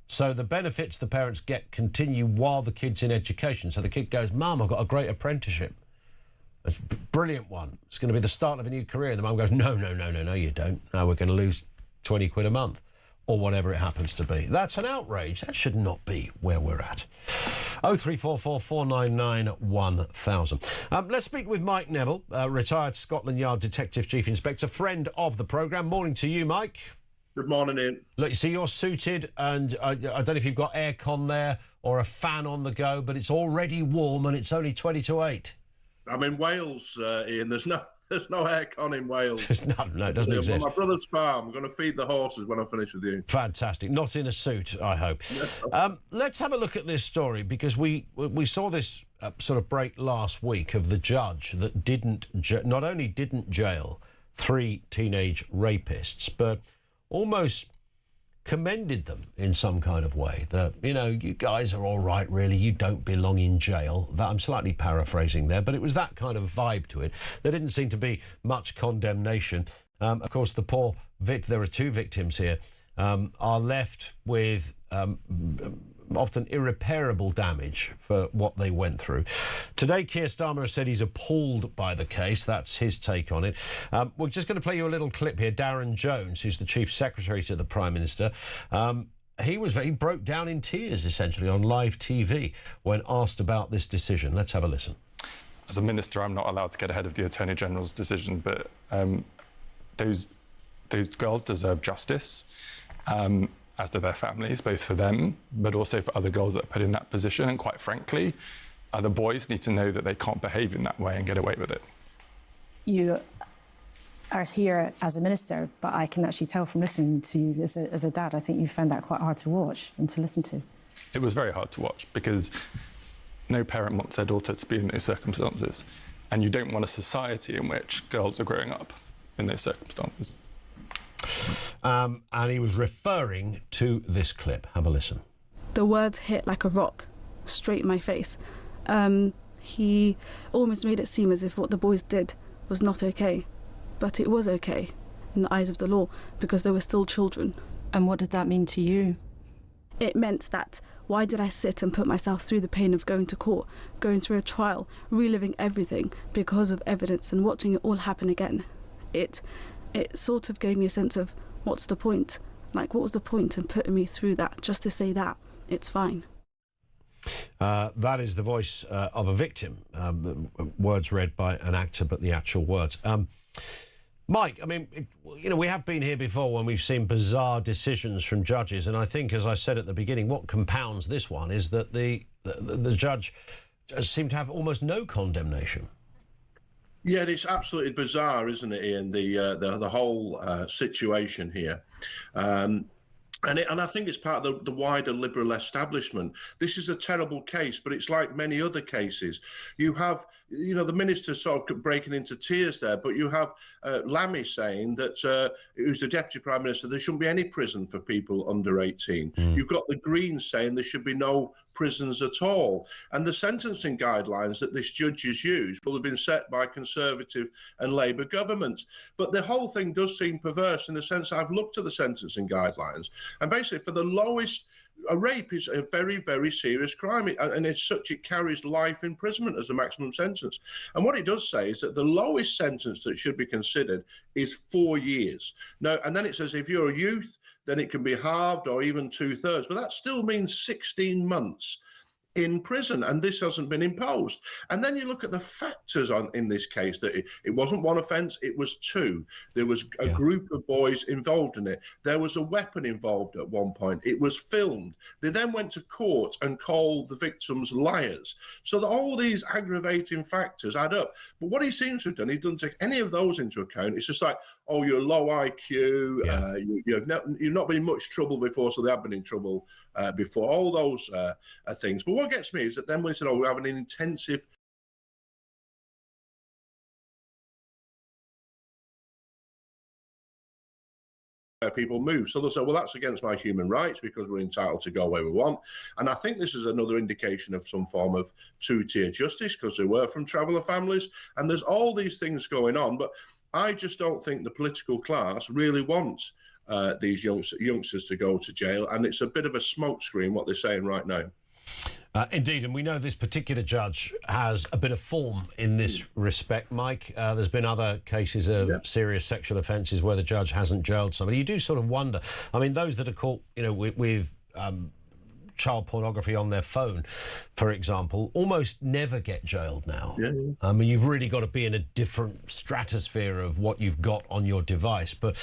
So the benefits the parents get continue while the kid's in education. So the kid goes, Mum, I've got a great apprenticeship. It's a brilliant one. It's going to be the start of a new career. And the mum goes, no, you don't. Now we're going to lose 20 quid a month or whatever it happens to be. That's an outrage. That should not be where we're at. 0344 499 1000. Let's speak with Mike Neville, retired Scotland Yard Detective Chief Inspector, friend of the programme. Morning to you, Mike. Good morning, Ian. Look, you see, you're suited, and I don't know if you've got aircon there or a fan on the go, but it's already warm and it's only 20 to 8. I'm in Wales, Ian. There's no aircon in Wales. No, it doesn't exist. My brother's farm. I'm going to feed the horses when I finish with you. Fantastic. Not in a suit, I hope. Let's have a look at this story, because we saw this sort of break last week of the judge that not only didn't jail 3 teenage rapists, but almost commended them in some kind of way. That, you know, you guys are all right, really. You don't belong in jail. That, I'm slightly paraphrasing there, but it was that kind of vibe to it. There didn't seem to be much condemnation. Of course, the poor there are 2 victims here, are left with often irreparable damage for what they went through. Today, Keir Starmer has said he's appalled by the case. That's his take on it. We're just going to play you a little clip here. Darren Jones, who's the Chief Secretary to the Prime Minister, he broke down in tears, essentially, on live TV when asked about this decision. Let's have a listen. As a minister, I'm not allowed to get ahead of the Attorney General's decision, but those girls deserve justice, as do their families, both for them, but also for other girls that are put in that position. And quite frankly, other boys need to know that they can't behave in that way and get away with it. You are here as a minister, but I can actually tell from listening to you as a dad, I think you found that quite hard to watch and to listen to. It was very hard to watch, because no parent wants their daughter to be in those circumstances. And you don't want a society in which girls are growing up in those circumstances. And he was referring to this clip. Have a listen. The words hit like a rock, straight in my face. he almost made it seem as if what the boys did was not okay. But it was okay in the eyes of the law because they were still children. And what did that mean to you? It meant that why did I sit and put myself through the pain of going to court, going through a trial, reliving everything because of evidence and watching it all happen again? It sort of gave me a sense of what's the point? Like, what was the point in putting me through that just to say that it's fine? That is the voice of a victim. Words read by an actor, but the actual words. Mike, I mean, we have been here before when we've seen bizarre decisions from judges, and I think, as I said at the beginning, what compounds this one is that the judge seemed to have almost no condemnation. Yeah, it's absolutely bizarre, isn't it, Ian? The whole situation here. And I think it's part of the wider liberal establishment. This is a terrible case, but it's like many other cases. You have, the minister sort of breaking into tears there, but you have Lammy saying that, who's the Deputy Prime Minister, there shouldn't be any prison for people under 18. You've got the Greens saying there should be no prisons at all. And the sentencing guidelines that this judge has used will have been set by Conservative and Labour governments. But the whole thing does seem perverse in the sense I've looked at the sentencing guidelines, and basically for the lowest, a rape is a very, very serious crime, and as such it carries life imprisonment as the maximum sentence. And what it does say is that the lowest sentence that should be considered is 4 years. Now, and then it says if you're a youth, then it can be halved or even 2/3. But that still means 16 months in prison, and this hasn't been imposed. And then you look at the factors in this case, that it wasn't one offence, it was two. There was a group of boys involved in it. There was a weapon involved at one point. It was filmed. They then went to court and called the victims liars. So that all these aggravating factors add up. But what he seems to have done, he doesn't take any of those into account. It's just like, oh, you're low IQ, you've not been in much trouble before, so they have been in trouble before, all those things. But what gets me is that then when they said, oh, we're having an intensive people move. So they'll say, well, that's against my human rights because we're entitled to go where we want. And I think this is another indication of some form of two-tier justice because they were from traveller families. And there's all these things going on. But I just don't think the political class really wants these youngsters to go to jail. And it's a bit of a smokescreen what they're saying right now. Indeed, and we know this particular judge has a bit of form in this respect, Mike. There's been other cases of serious sexual offences where the judge hasn't jailed somebody. You do sort of wonder. I mean, those that are caught, with child pornography on their phone, for example, almost never get jailed now. I mean, you've really got to be in a different stratosphere of what you've got on your device. But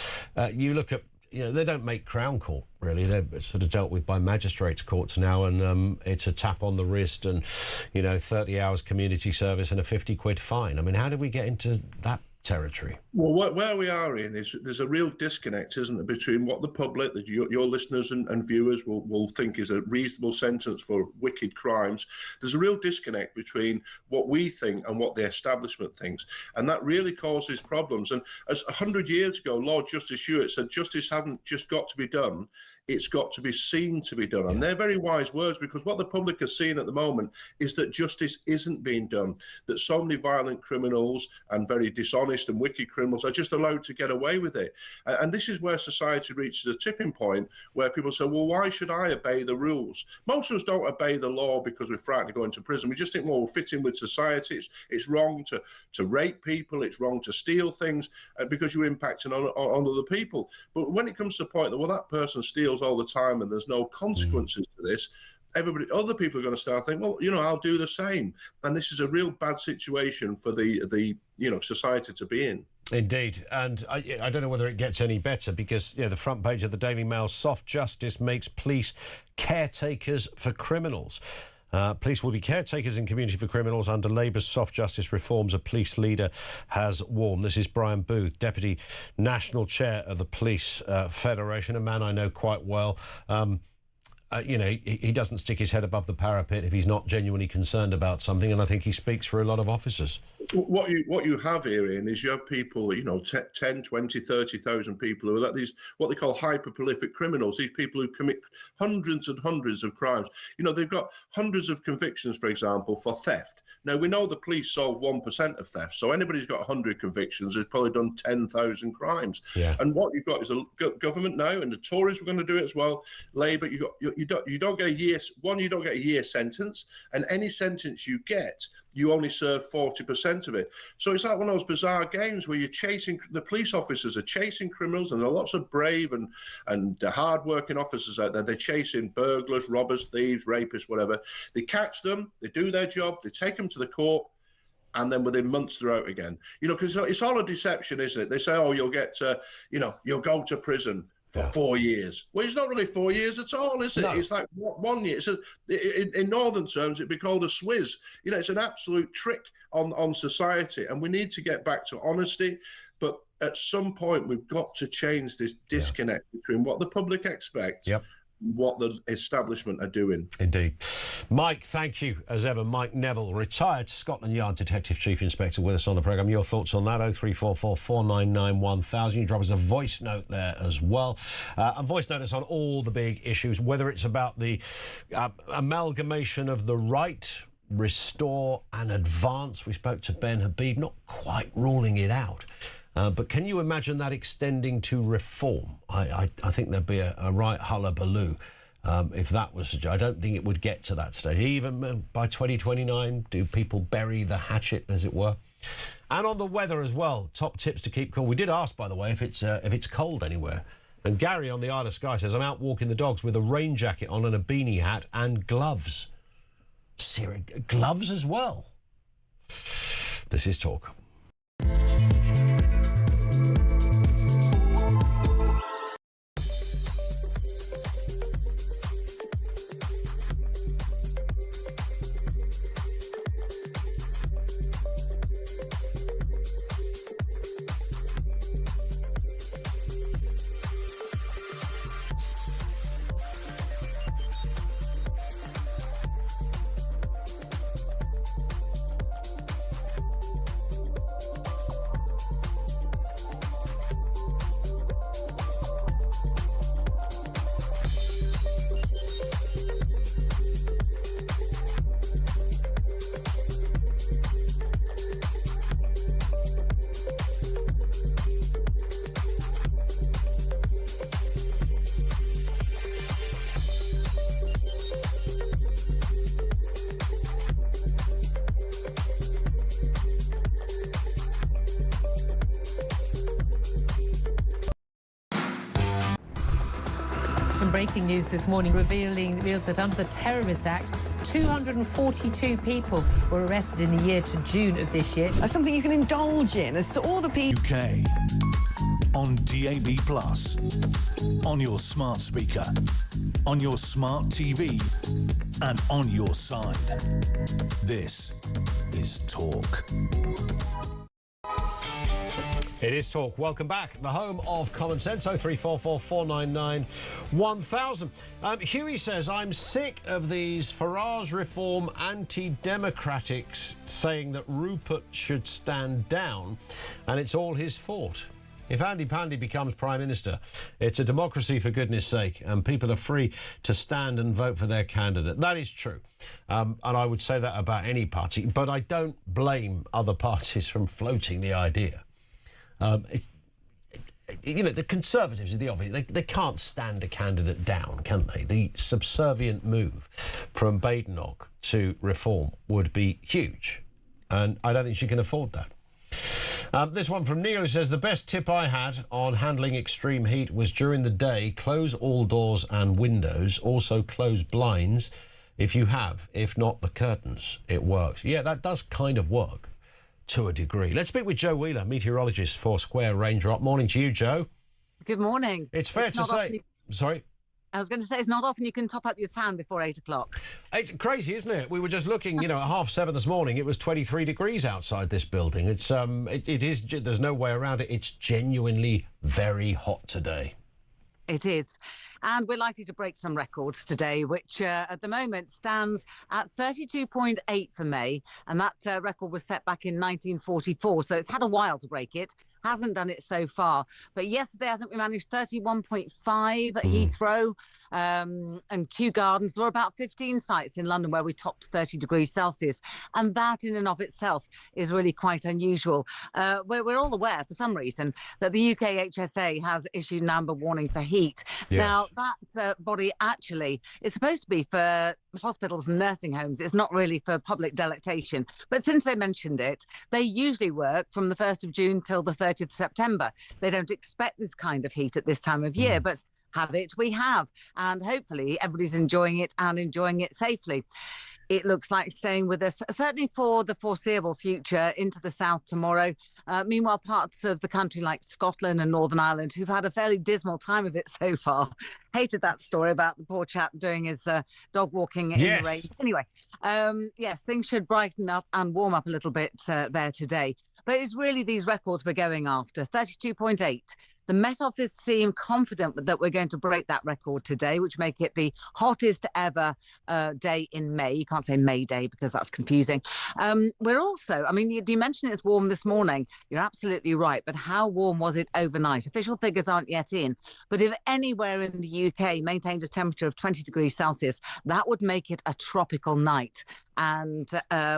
you look at, they don't make Crown Court, really. They're sort of dealt with by magistrates' courts now, and it's a tap on the wrist and, 30 hours community service and a 50 quid fine. I mean, how did we get into that territory? Well, where we are in is there's a real disconnect, isn't there, between what the public, that your listeners and viewers will think is a reasonable sentence for wicked crimes. There's a real disconnect between what we think and what the establishment thinks, and that really causes problems. And as 100 years ago, Lord Justice Hewitt said, justice hadn't just got to be done, it's got to be seen to be done. And they're very wise words, because what the public are seeing at the moment is that justice isn't being done, that so many violent criminals and very dishonest and wicked criminals are just allowed to get away with it. And this is where society reaches a tipping point where people say, well, why should I obey the rules? Most of us don't obey the law because we're frightened of going to prison. We just think, well, we'll fit in with society. It's wrong to rape people. It's wrong to steal things because you're impacting on other people. But when it comes to the point that, well, that person steals all the time and there's no consequences to this, other people are going to start thinking, well, I'll do the same. And this is a real bad situation for the society to be in. Indeed, and I don't know whether it gets any better, because the front page of the Daily Mail, soft justice makes police caretakers for criminals. Police will be caretakers in community for criminals under Labour's soft justice reforms, a police leader has warned. This is Brian Booth, Deputy National Chair of the Police Federation, a man I know quite well. you know, he doesn't stick his head above the parapet if he's not genuinely concerned about something, and I think he speaks for a lot of officers. What you have here, Ian, is you have people, you know, 10, 20, 30,000 people who are like these, what they call hyper-prolific criminals, these people who commit hundreds and hundreds of crimes. You know, they've got hundreds of convictions, for example, for theft. Now, we know the police solve 1% of theft, so anybody who's got 100 convictions has probably done 10,000 crimes. Yeah. And what you've got is a government now, and the Tories were going to do it as well, Labour, you don't get a year, you don't get a year sentence, and any sentence you get, you only serve 40% of it. So it's like one of those bizarre games where you're chasing, the police officers are chasing criminals, and there are lots of brave and hard-working officers out there. They're chasing burglars, robbers, thieves, rapists, whatever. They catch them, they do their job, they take them to the court, and then within months they're out again. You know, because it's all a deception, isn't it? They say, oh, you'll get, you'll go to prison for 4 years. Well, it's not really 4 years at all, is it? No. It's like 1 year. In northern terms, it'd be called a swizz. You know, it's an absolute trick on society, and we need to get back to honesty. But at some point, we've got to change this disconnect between what the public expects, what the establishment are doing. Indeed. Mike, thank you, as ever. Mike Neville, retired Scotland Yard Detective Chief Inspector, with us on the programme. Your thoughts on that? 0344 499 1000. You drop us a voice note there as well. And voice note us on all the big issues, whether it's about the amalgamation of the right, restore and advance. We spoke to Ben Habib, not quite ruling it out. But can you imagine that extending to reform? I think there'd be a right hullabaloo if that was... I don't think it would get to that stage. Even by 2029, do people bury the hatchet, as it were? And on the weather as well, top tips to keep cool. We did ask, by the way, if it's cold anywhere. And Gary on the Isle of Skye says, I'm out walking the dogs with a rain jacket on and a beanie hat and gloves. Gloves as well. This is Talk. Breaking news this morning revealed that under the Terrorist Act, 242 people were arrested in the year to June of this year. That's something you can indulge in as to all the people. UK. On DAB+, on your smart speaker, on your smart TV, and on your side. This is Talk. It is Talk. Welcome back. The home of common sense. 0344 499 1000. Huey says, I'm sick of these Farage reform anti-democratics saying that Rupert should stand down and it's all his fault. If Andy Pandy becomes Prime Minister, it's a democracy for goodness sake, and people are free to stand and vote for their candidate. That is true. And I would say that about any party, but I don't blame other parties from floating the idea. The Conservatives are the obvious. They can't stand a candidate down, can they? The subservient move from Badenoch to reform would be huge, and I don't think she can afford that. This one from Neil says, the best tip I had on handling extreme heat was during the day, close all doors and windows, also close blinds if you have. If not, the curtains. It works. Yeah, that does kind of work. To a degree. Let's speak with Joe Wheeler, meteorologist for Square Raindrop. Morning to you, Joe. Good morning. It's fair to say... Sorry? I was going to say, it's not often you can top up your tan before 8 o'clock. It's crazy, isn't it? We were just looking, at 7:30 this morning. It was 23 degrees outside this building. It's it is. There's no way around it. It's genuinely very hot today. it is. And we're likely to break some records today, which at the moment stands at 32.8 for May. And that record was set back in 1944. So it's had a while to break it. Hasn't done it so far. But yesterday, I think we managed 31.5 at Heathrow and Kew Gardens. There were about 15 sites in London where we topped 30 degrees Celsius. And that in and of itself is really quite unusual. We're all aware, for some reason, that the UK HSA has issued an amber warning for heat. Yes. Now, that body actually is supposed to be for hospitals and nursing homes. It's not really for public delectation. But since they mentioned it, they usually work from the 1st of June till the 30th of September. They don't expect this kind of heat at this time of year, but have it, we have. And hopefully everybody's enjoying it and enjoying it safely. It looks like staying with us, certainly for the foreseeable future, into the south tomorrow. Meanwhile, parts of the country like Scotland and Northern Ireland, who've had a fairly dismal time of it so far, hated that story about the poor chap doing his dog walking in the rain. Anyway, yes, things should brighten up and warm up a little bit there today. But it's really these records we're going after, 32.8. The Met Office seem confident that we're going to break that record today, which make it the hottest ever day in May. You can't say May Day because that's confusing. We're also, I mean, you mentioned it's warm this morning. You're absolutely right. But how warm was it overnight? Official figures aren't yet in. But if anywhere in the UK maintained a temperature of 20 degrees Celsius, that would make it a tropical night. And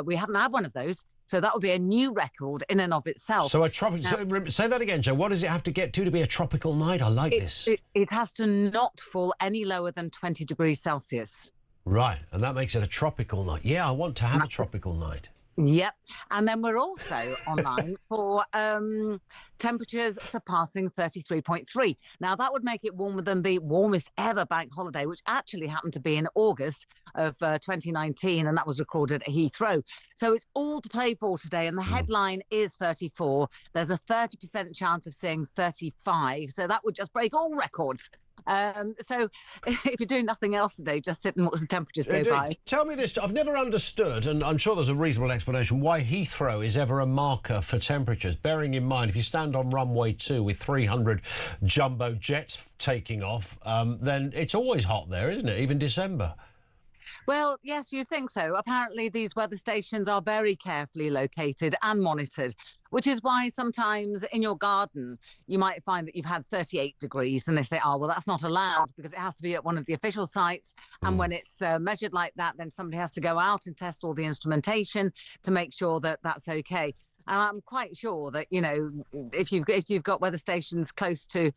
we haven't had one of those. So that would be a new record in and of itself. So a tropical... say that again, Jo. What does it have to get to be a tropical night? I like this. It has to not fall any lower than 20 degrees Celsius. Right, and that makes it a tropical night. Yeah, I want to have a tropical night. Yep. And then we're also online for temperatures surpassing 33.3. Now, that would make it warmer than the warmest ever bank holiday, which actually happened to be in August of 2019, and that was recorded at Heathrow. So it's all to play for today, and the headline is 34. There's a 30% chance of seeing 35, so that would just break all records. So if you're doing nothing else today, just sit and watch the temperatures go by. Tell me this, I've never understood, and I'm sure there's a reasonable explanation, why Heathrow is ever a marker for temperatures, bearing in mind if you stand on runway 2 with 300 jumbo jets taking off, then it's always hot there, isn't it, even December? Well, yes, you think so. Apparently, these weather stations are very carefully located and monitored, which is why sometimes in your garden, you might find that you've had 38 degrees and they say, oh, well, that's not allowed because it has to be at one of the official sites. And when it's measured like that, then somebody has to go out and test all the instrumentation to make sure that that's OK. And I'm quite sure that, you know, if you've got weather stations close to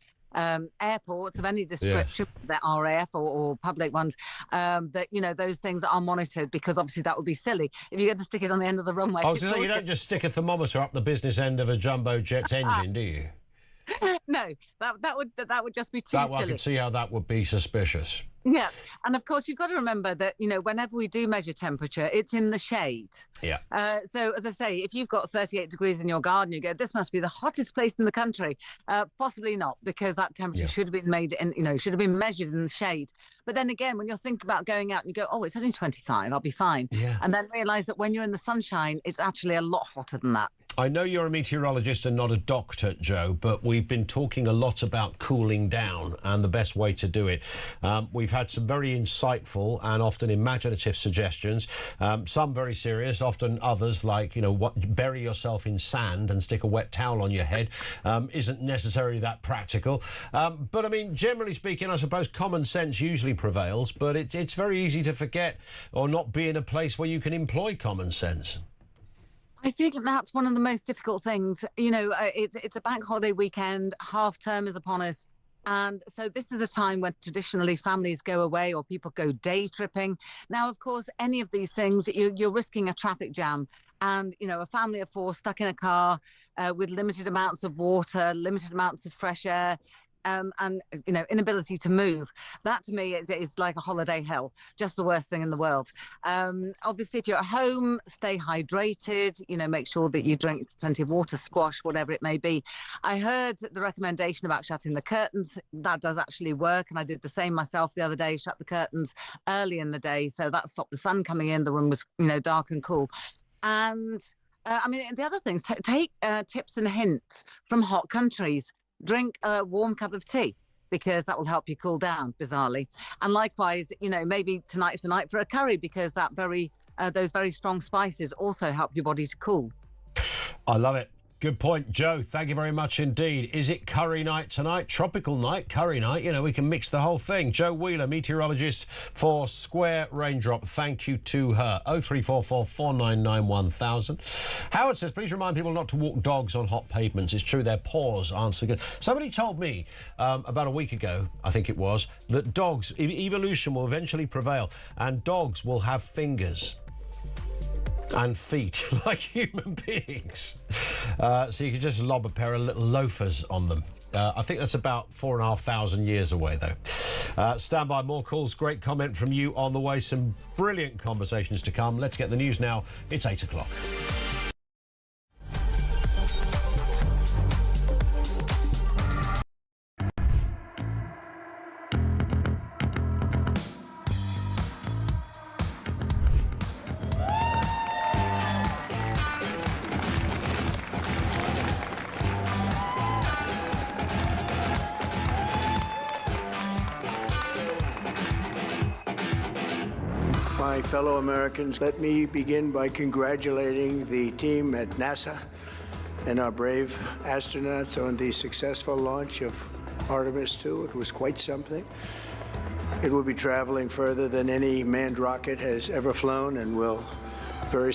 airports of any description, that RAF or public ones, that, you know, those things are monitored, because obviously that would be silly if you're going to stick it on the end of the runway. I was going to say, you don't just stick a thermometer up the business end of a jumbo jet's engine, do you? No, that would just be too silly. I can see how that would be suspicious. Yeah, and of course you've got to remember that, you know, whenever we do measure temperature, it's in the shade. Yeah. So as I say, if you've got 38 degrees in your garden, you go, this must be the hottest place in the country. Possibly not, because that temperature should have been made in, you know, should have been measured in the shade. But then again, when you're thinking about going out and you go, oh, it's only 25, I'll be fine. Yeah. And then realise that when you're in the sunshine, it's actually a lot hotter than that. I know you're a meteorologist and not a doctor, Jo, but we've been talking a lot about cooling down and the best way to do it. We've had some very insightful and often imaginative suggestions, some very serious, often others like, you know, bury yourself in sand and stick a wet towel on your head isn't necessarily that practical. But, I mean, generally speaking, I suppose common sense usually prevails, but it's very easy to forget or not be in a place where you can employ common sense. I think that's one of the most difficult things. You know, it's a bank holiday weekend, half term is upon us. And so this is a time when traditionally families go away or people go day tripping. Now, of course, any of these things, you're risking a traffic jam. And, you know, a family of 4 stuck in a car with limited amounts of water, limited amounts of fresh air, and, you know, inability to move. That to me is like a holiday hell, just the worst thing in the world. Obviously, if you're at home, stay hydrated, you know, make sure that you drink plenty of water, squash, whatever it may be. I heard the recommendation about shutting the curtains. That does actually work. And I did the same myself the other day, shut the curtains early in the day. So that stopped the sun coming in. The room was, you know, dark and cool. And I mean, the other things, take tips and hints from hot countries. Drink a warm cup of tea. because that will help you cool down, bizarrely. And likewise, you know, maybe tonight's the night for a curry because that those very strong spices also help your body to cool. I love it. Good point, Joe. Thank you very much indeed. Is it curry night tonight? Tropical night, curry night. You know, we can mix the whole thing. Joe Wheeler, meteorologist for Square Raindrop. Thank you to her. 0344 499 1000. Howard says, please remind people not to walk dogs on hot pavements. It's true, their paws aren't so good. Somebody told me about a week ago, I think it was, that dogs, evolution will eventually prevail and dogs will have fingers and feet like human beings. So you can just lob a pair of little loafers on them. I think that's about 4,500 years away, though. Stand by, more calls. Great comment from you on the way. Some brilliant conversations to come. Let's get the news now. It's 8 o'clock. My fellow Americans, let me begin by congratulating the team at NASA and our brave astronauts on the successful launch of Artemis 2. It was quite something. It will be traveling further than any manned rocket has ever flown and will very...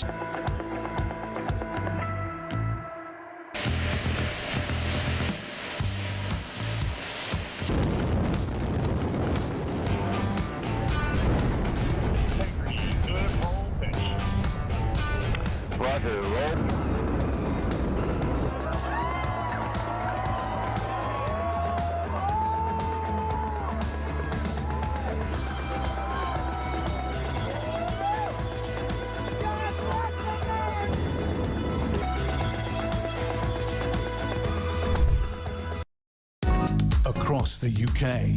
Across the UK,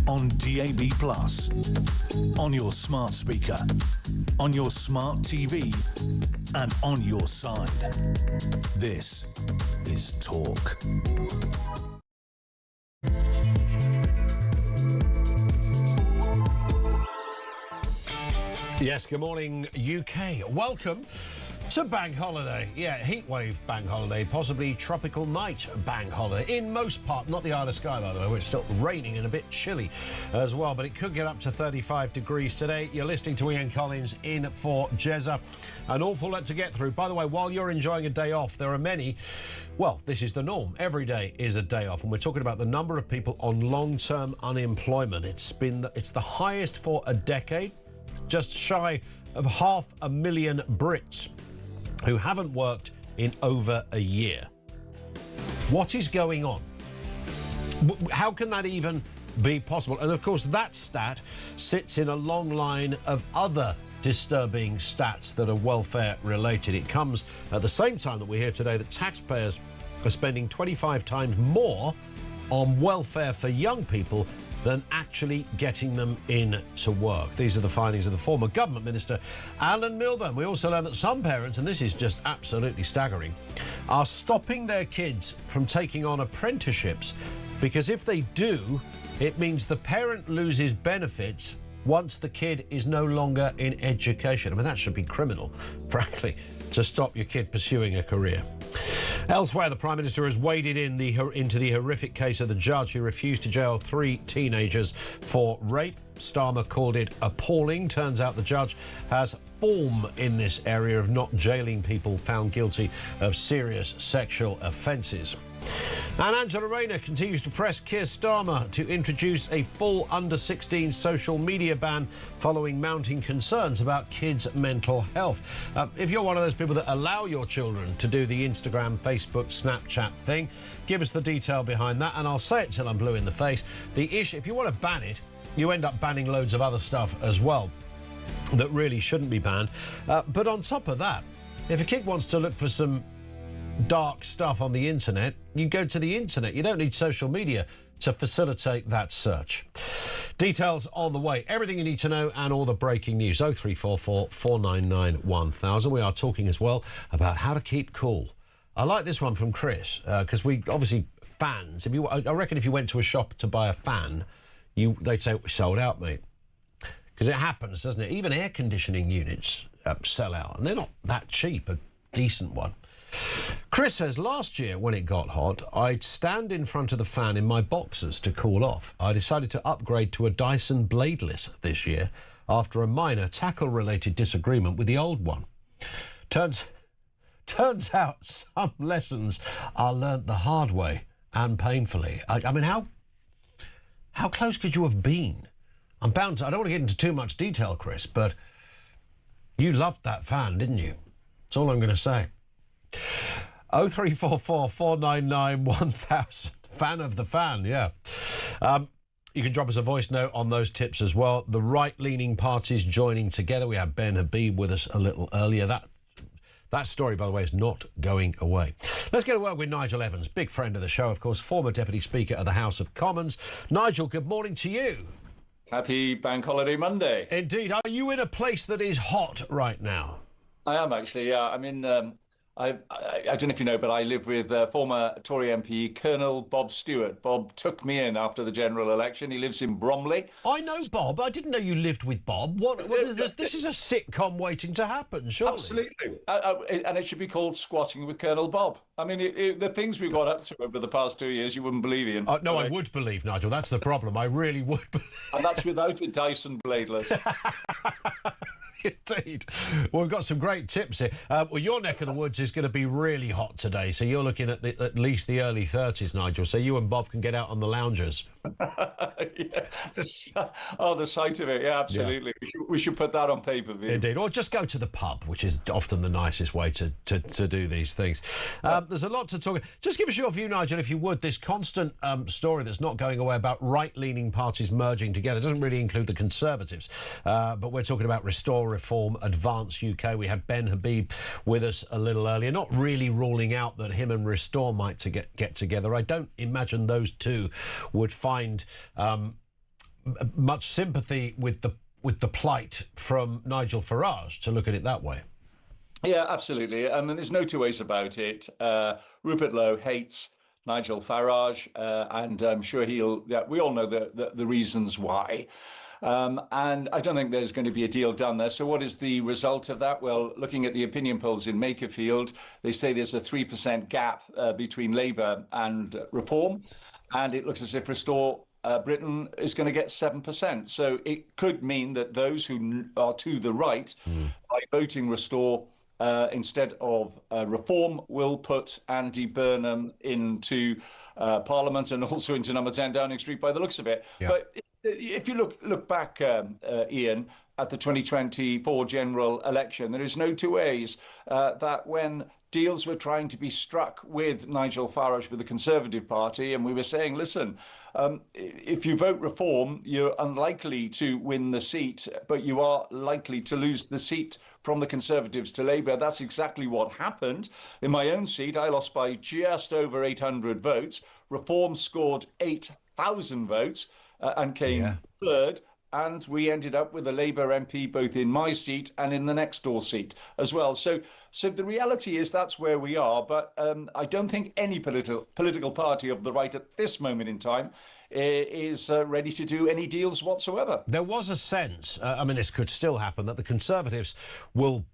on DAB+, on your smart speaker, on your smart TV, and on your side. This is Talk. Yes, good morning, UK. Welcome to Bank Holiday. Yeah, Heatwave Bank Holiday, possibly Tropical Night Bank Holiday. In most part, not the Isle of Skye, by the way, where it's still raining and a bit chilly as well, but it could get up to 35 degrees today. You're listening to Ian Collins in for Jezza. An awful lot to get through. By the way, while you're enjoying a day off, there are many... Well, this is the norm. Every day is a day off, and we're talking about the number of people on long-term unemployment. It's the highest for a decade, just shy of 500,000 Brits who haven't worked in over a year. What is going on? How can that even be possible? And of course, that stat sits in a long line of other disturbing stats that are welfare related. It comes at the same time that we hear today that taxpayers are spending 25 times more on welfare for young people than actually getting them in to work. These are the findings of the former government minister, Alan Milburn. We also learn that some parents, and this is just absolutely staggering, are stopping their kids from taking on apprenticeships because if they do, it means the parent loses benefits once the kid is no longer in education. I mean, that should be criminal, frankly, to stop your kid pursuing a career. Elsewhere, the Prime Minister has waded into the horrific case of the judge who refused to jail 3 teenagers for rape. Starmer called it appalling. Turns out the judge has form in this area of not jailing people found guilty of serious sexual offences. And Angela Rayner continues to press Keir Starmer to introduce a full under-16 social media ban following mounting concerns about kids' mental health. If you're one of those people that allow your children to do the Instagram, Facebook, Snapchat thing, give us the detail behind that, and I'll say it till I'm blue in the face. The issue, if you want to ban it, you end up banning loads of other stuff as well that really shouldn't be banned. But on top of that, if a kid wants to look for some dark stuff on the internet, you go to the internet. You don't need social media to facilitate that search. Details on the way. Everything you need to know and all the breaking news. 0344 499 1000. We are talking as well about how to keep cool. I like this one from Chris because we obviously fans. I reckon if you went to a shop to buy a fan, they'd say, sold out, mate. Because it happens, doesn't it? Even air conditioning units sell out, and they're not that cheap, a decent one. Chris says, last year when it got hot, I'd stand in front of the fan in my boxers to cool off. I decided to upgrade to a Dyson bladeless this year after a minor tackle-related disagreement with the old one. Turns out some lessons are learnt the hard way and painfully. I mean, how close could you have been? I don't want to get into too much detail, Chris, but you loved that fan, didn't you? That's all I'm going to say. 0344 499 1000. Fan of the fan, yeah. You can drop us a voice note on those tips as well. The right-leaning parties joining together. We had Ben Habib with us a little earlier. That story, by the way, is not going away. Let's get to work with Nigel Evans, big friend of the show, of course, former Deputy Speaker of the House of Commons. Nigel, good morning to you. Happy Bank Holiday Monday. Indeed. Are you in a place that is hot right now? I am actually, yeah. I'm in... I don't know if you know, but I live with former Tory MP Colonel Bob Stewart. Bob took me in after the general election. He lives in Bromley. I know Bob. I didn't know you lived with Bob. This is a sitcom waiting to happen, surely. Absolutely. And it should be called Squatting with Colonel Bob. I mean, the things we got up to over the past 2 years, you wouldn't believe, Ian. No, I would believe, Nigel. That's the problem. I really would believe. And that's without a Dyson bladeless. Indeed. Well, we've got some great tips here. Well, your neck of the woods is going to be really hot today, so you're looking at at least the early 30s, Nigel, so you and Bob can get out on the loungers. Yeah. The sight of it, yeah, absolutely. Yeah. We should put that on pay-per-view. Indeed, or just go to the pub, which is often the nicest way to do these things. There's a lot to talk about. Just give us your view, Nigel, if you would, this constant story that's not going away about right-leaning parties merging together. It doesn't really include the Conservatives, but we're talking about Restore, Reform, Advance UK. We had Ben Habib with us a little earlier, not really ruling out that him and Restore might get together. I don't imagine those two would find much sympathy with the plight from Nigel Farage, to look at it that way. Yeah, absolutely. I mean, there's no two ways about it. Rupert Lowe hates Nigel Farage, and I'm sure we all know the reasons why. And I don't think there's going to be a deal done there. So what is the result of that? Well, looking at the opinion polls in Makerfield, they say there's a 3% gap between Labour and Reform. And it looks as if Restore Britain is going to get 7%. So it could mean that those who are to the right, by voting Restore instead of Reform, will put Andy Burnham into Parliament and also into number 10 Downing Street by the looks of it. Yeah. But if you look back, Ian, at the 2024 general election, there is no two ways that when deals were trying to be struck with Nigel Farage, with the Conservative Party, and we were saying, listen, if you vote Reform, you're unlikely to win the seat, but you are likely to lose the seat from the Conservatives to Labour. That's exactly what happened. In my own seat, I lost by just over 800 votes. Reform scored 8,000 votes and came third. And we ended up with a Labour MP both in my seat and in the next door seat as well. So the reality is that's where we are. But I don't think any political party of the right at this moment in time is ready to do any deals whatsoever. There was a sense, I mean, this could still happen, that the Conservatives will,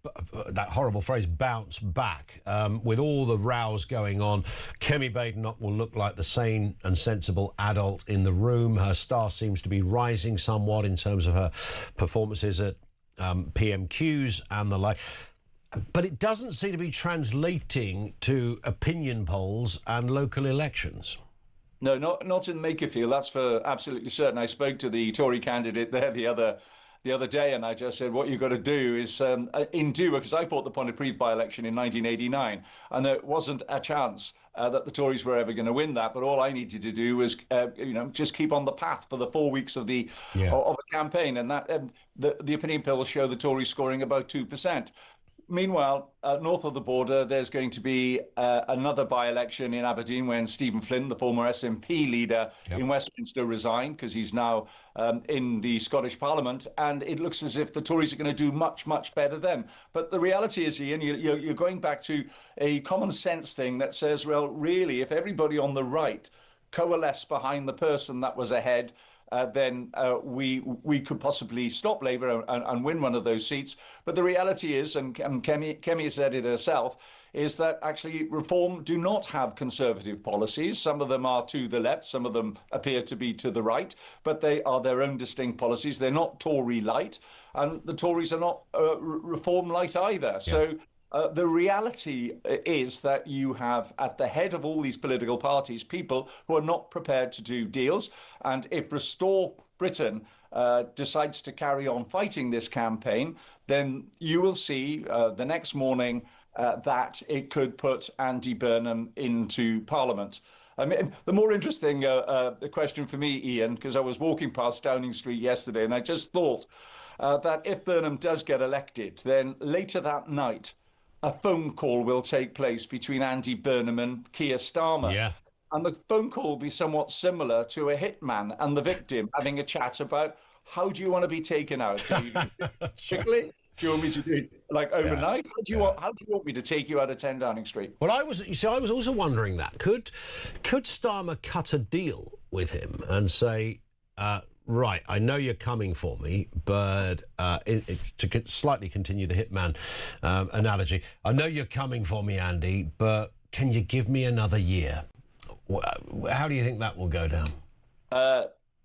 that horrible phrase, bounce back. With all the rows going on, Kemi Badenoch will look like the sane and sensible adult in the room. Her star seems to be rising somewhat in terms of her performances at PMQs and the like. But it doesn't seem to be translating to opinion polls and local elections. No, not in Makerfield. That's for absolutely certain. I spoke to the Tory candidate there the other day, and I just said, what you've got to do is endure, because I fought the Pontypridd by-election in 1989, and there wasn't a chance that the Tories were ever going to win that. But all I needed to do was, just keep on the path for the 4 weeks of the campaign, and that the opinion polls show the Tories scoring about 2%. Meanwhile, north of the border, there's going to be another by-election in Aberdeen when Stephen Flynn, the former SNP leader in Westminster, resigned because he's now in the Scottish Parliament, and it looks as if the Tories are going to do much, much better then. But the reality is, Ian, you're going back to a common sense thing that says, well, really, if everybody on the right coalesce behind the person that was ahead, then we could possibly stop Labour and win one of those seats. But the reality is, and Kemi said it herself, is that actually Reform do not have conservative policies. Some of them are to the left, some of them appear to be to the right, but they are their own distinct policies. They're not Tory light, and the Tories are not Reform light either. Yeah. So the reality is that you have at the head of all these political parties people who are not prepared to do deals. And if Restore Britain decides to carry on fighting this campaign, then you will see the next morning that it could put Andy Burnham into Parliament. I mean, the more interesting question for me, Ian, because I was walking past Downing Street yesterday and I just thought that if Burnham does get elected, then later that night, a phone call will take place between Andy Burnham and Keir Starmer. Yeah. And the phone call will be somewhat similar to a hitman and the victim having a chat about how do you want to be taken out? Do you quickly? Do you want me to do it like overnight? Yeah. How do you want me to take you out of 10 Downing Street? Well, I was also wondering that. Could Starmer cut a deal with him and say, right, I know you're coming for me, but to slightly continue the hitman analogy, I know you're coming for me, Andy, but can you give me another year? How do you think that will go down?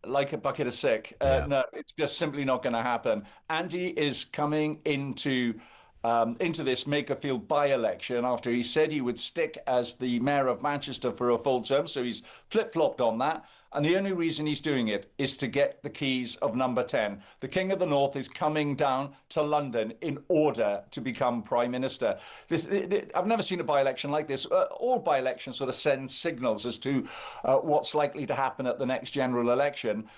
Like a bucket of sick. No, it's just simply not going to happen. Andy is coming into this Makerfield by-election after he said he would stick as the mayor of Manchester for a full term, so he's flip-flopped on that. And the only reason he's doing it is to get the keys of number 10. The King of the North is coming down to London in order to become Prime Minister. I've never seen a by-election like this. All by-elections sort of send signals as to what's likely to happen at the next general election.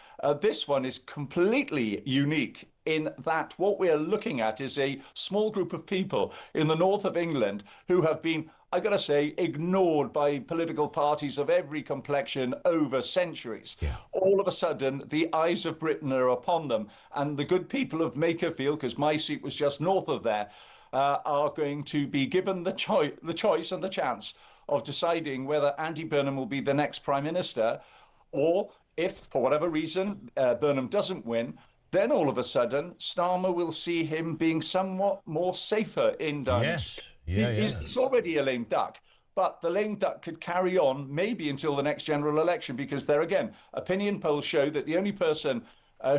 This one is completely unique in that what we're looking at is a small group of people in the north of England who have been, I got to say, ignored by political parties of every complexion over centuries. Yeah. All of a sudden, the eyes of Britain are upon them. And the good people of Makerfield, because my seat was just north of there, are going to be given the choice and the chance of deciding whether Andy Burnham will be the next Prime Minister, or if, for whatever reason, Burnham doesn't win, then all of a sudden, Starmer will see him being somewhat more safer in Downing Street. Yes. He's already a lame duck, but the lame duck could carry on maybe until the next general election, because there again, opinion polls show that the only person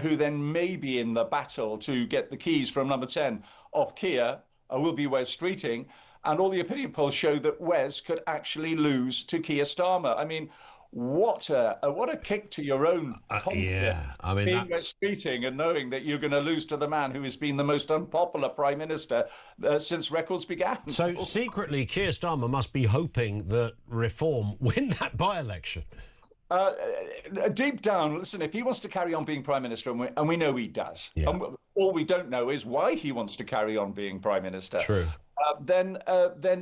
who then may be in the battle to get the keys from number 10 of Keir will be Wes Streeting, and all the opinion polls show that Wes could actually lose to Keir Starmer. I mean, what a kick to your own confidence. I mean, being Wes Streeting and knowing that you're going to lose to the man who has been the most unpopular Prime Minister since records began. So secretly, Keir Starmer must be hoping that Reform win that by-election. Deep down, listen, if he wants to carry on being Prime Minister, and we know he does, and all we don't know is why he wants to carry on being Prime Minister. True. Then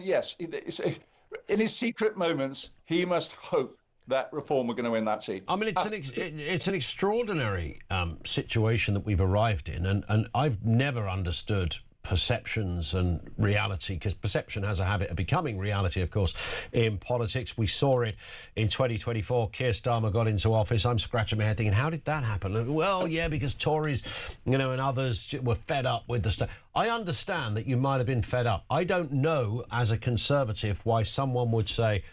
yes, in his secret moments, he must hope that Reform are going to win that seat. I mean, it's an extraordinary situation that we've arrived in, and I've never understood perceptions and reality, because perception has a habit of becoming reality, of course, in politics. We saw it in 2024. Keir Starmer got into office. I'm scratching my head thinking, how did that happen? Well, yeah, because Tories, and others were fed up with the stuff. I understand that you might have been fed up. I don't know, as a Conservative, why someone would say,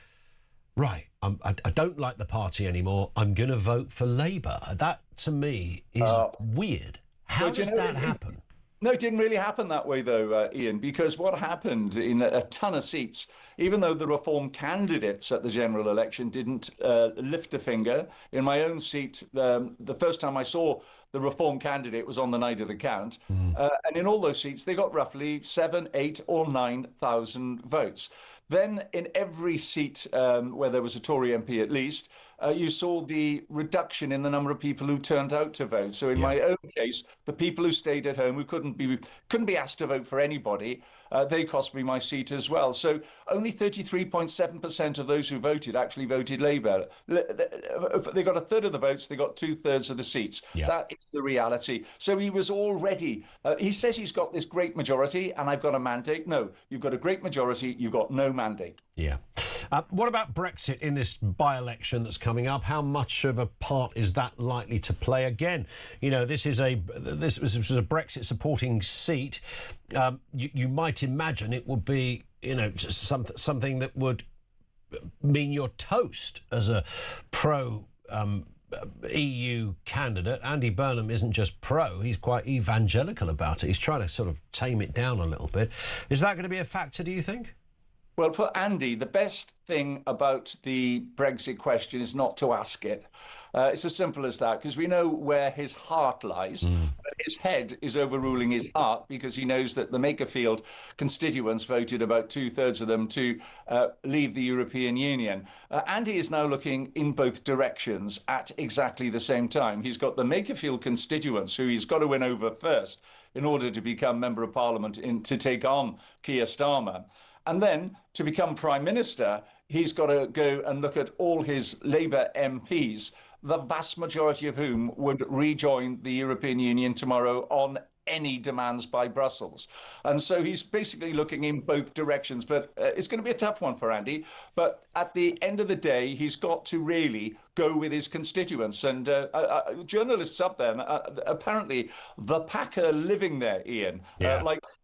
right, I don't like the party anymore, I'm going to vote for Labour. That, to me, is weird. How does that happen? No, it didn't really happen that way, though, Ian, because what happened in a ton of seats, even though the Reform candidates at the general election didn't lift a finger, in my own seat, the first time I saw the Reform candidate was on the night of the count. And in all those seats, they got roughly 7,000, 8,000 or 9,000 votes. Then in every seat where there was a Tory MP at least, you saw the reduction in the number of people who turned out to vote. So in my own case, the people who stayed at home, who couldn't be asked to vote for anybody, they cost me my seat as well. So only 33.7% of those who voted actually voted Labour. They got a third of the votes, they got 2/3 of the seats. That is the reality. So he was already, he says he's got this great majority and I've got a mandate. No, you've got a great majority, you've got no mandate. Yeah. What about Brexit in this by-election that's coming up? How much of a part is that likely to play? Again, you know, this was a Brexit supporting seat. You might imagine it would be, you know, just something that would mean you're toast as a pro EU candidate. Andy Burnham isn't just pro, he's quite evangelical about it. He's trying to sort of tame it down a little bit. Is that going to be a factor, do you think? Well, for Andy, the best thing about the Brexit question is not to ask it. It's as simple as that, because we know where his heart lies. But his head is overruling his heart because he knows that the Makerfield constituents voted about 2/3 of them to leave the European Union. Andy is now looking in both directions at exactly the same time. He's got the Makerfield constituents who he's got to win over first in order to become Member of Parliament to take on Keir Starmer. And then to become Prime Minister, he's got to go and look at all his Labour MPs, the vast majority of whom would rejoin the European Union tomorrow on any demands by Brussels. And so he's basically looking in both directions. But it's going to be a tough one for Andy. But at the end of the day, he's got to really go with his constituents. And journalists up there, apparently the pack are living there, Ian,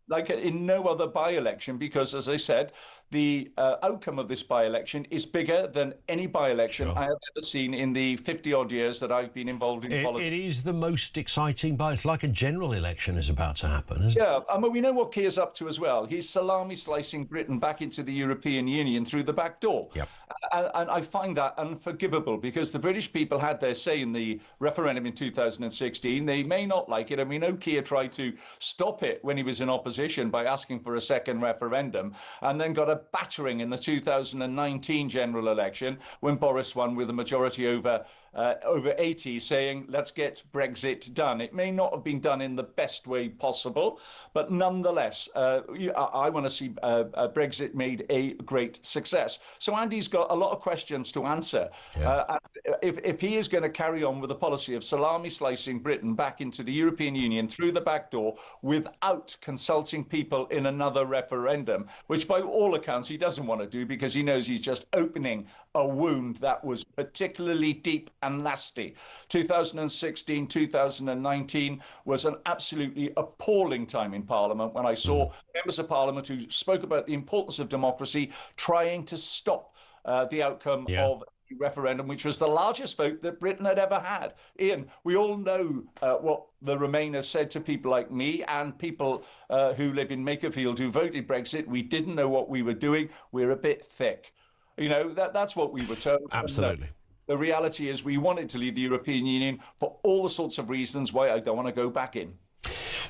like in no other by-election, because, as I said, the outcome of this by-election is bigger than any by-election I have ever seen in the 50-odd years that I've been involved in politics. It is the most exciting it's like a general election is about to happen, isn't it? Yeah, I mean, we know what Keir's up to as well. He's salami-slicing Britain back into the European Union through the back door. Yep. And I find that unforgivable, because the British people had their say in the referendum in 2016. They may not like it, and we know Keir tried to stop it when he was in opposition by asking for a second referendum, and then got a battering in the 2019 general election when Boris won with a majority over 80, saying, let's get Brexit done. It may not have been done in the best way possible, but nonetheless, I want to see Brexit made a great success. So Andy's got a lot of questions to answer. If he is going to carry on with the policy of salami slicing Britain back into the European Union through the back door without consulting people in another referendum, which by all accounts he doesn't want to do, because he knows he's just opening a wound that was particularly deep and nasty. 2016, 2019 was an absolutely appalling time in Parliament when I saw members of Parliament who spoke about the importance of democracy trying to stop the outcome of the referendum, which was the largest vote that Britain had ever had. Ian, we all know what the Remainers said to people like me and people who live in Makerfield who voted Brexit. We didn't know what we were doing. We're a bit thick. You know, that's what we were told. Absolutely. The reality is we wanted to leave the European Union for all the sorts of reasons why I don't want to go back in.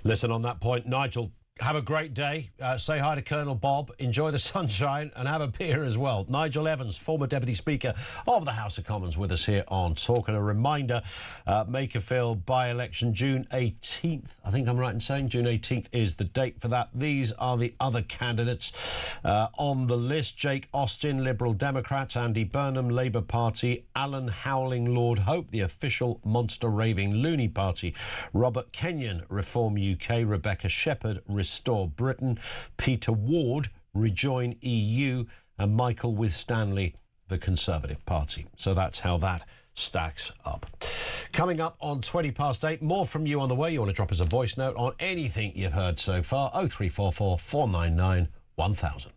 Listen, on that point, Nigel, have a great day. Say hi to Colonel Bob. Enjoy the sunshine and have a beer as well. Nigel Evans, former Deputy Speaker of the House of Commons, with us here on Talk. And a reminder, Makerfield by-election, June 18th. I think I'm right in saying June 18th is the date for that. These are the other candidates on the list. Jake Austin, Liberal Democrats. Andy Burnham, Labour Party. Alan Howling, Lord Hope, the official monster-raving loony party. Robert Kenyon, Reform UK. Rebecca Shepherd, Restore Britain. Peter Ward, Rejoin EU. And Michael Winstanley, the Conservative Party. So that's how that stacks up. Coming up on 8:20, more from you on the way. You want to drop us a voice note on anything you've heard so far. 0344 499 1000.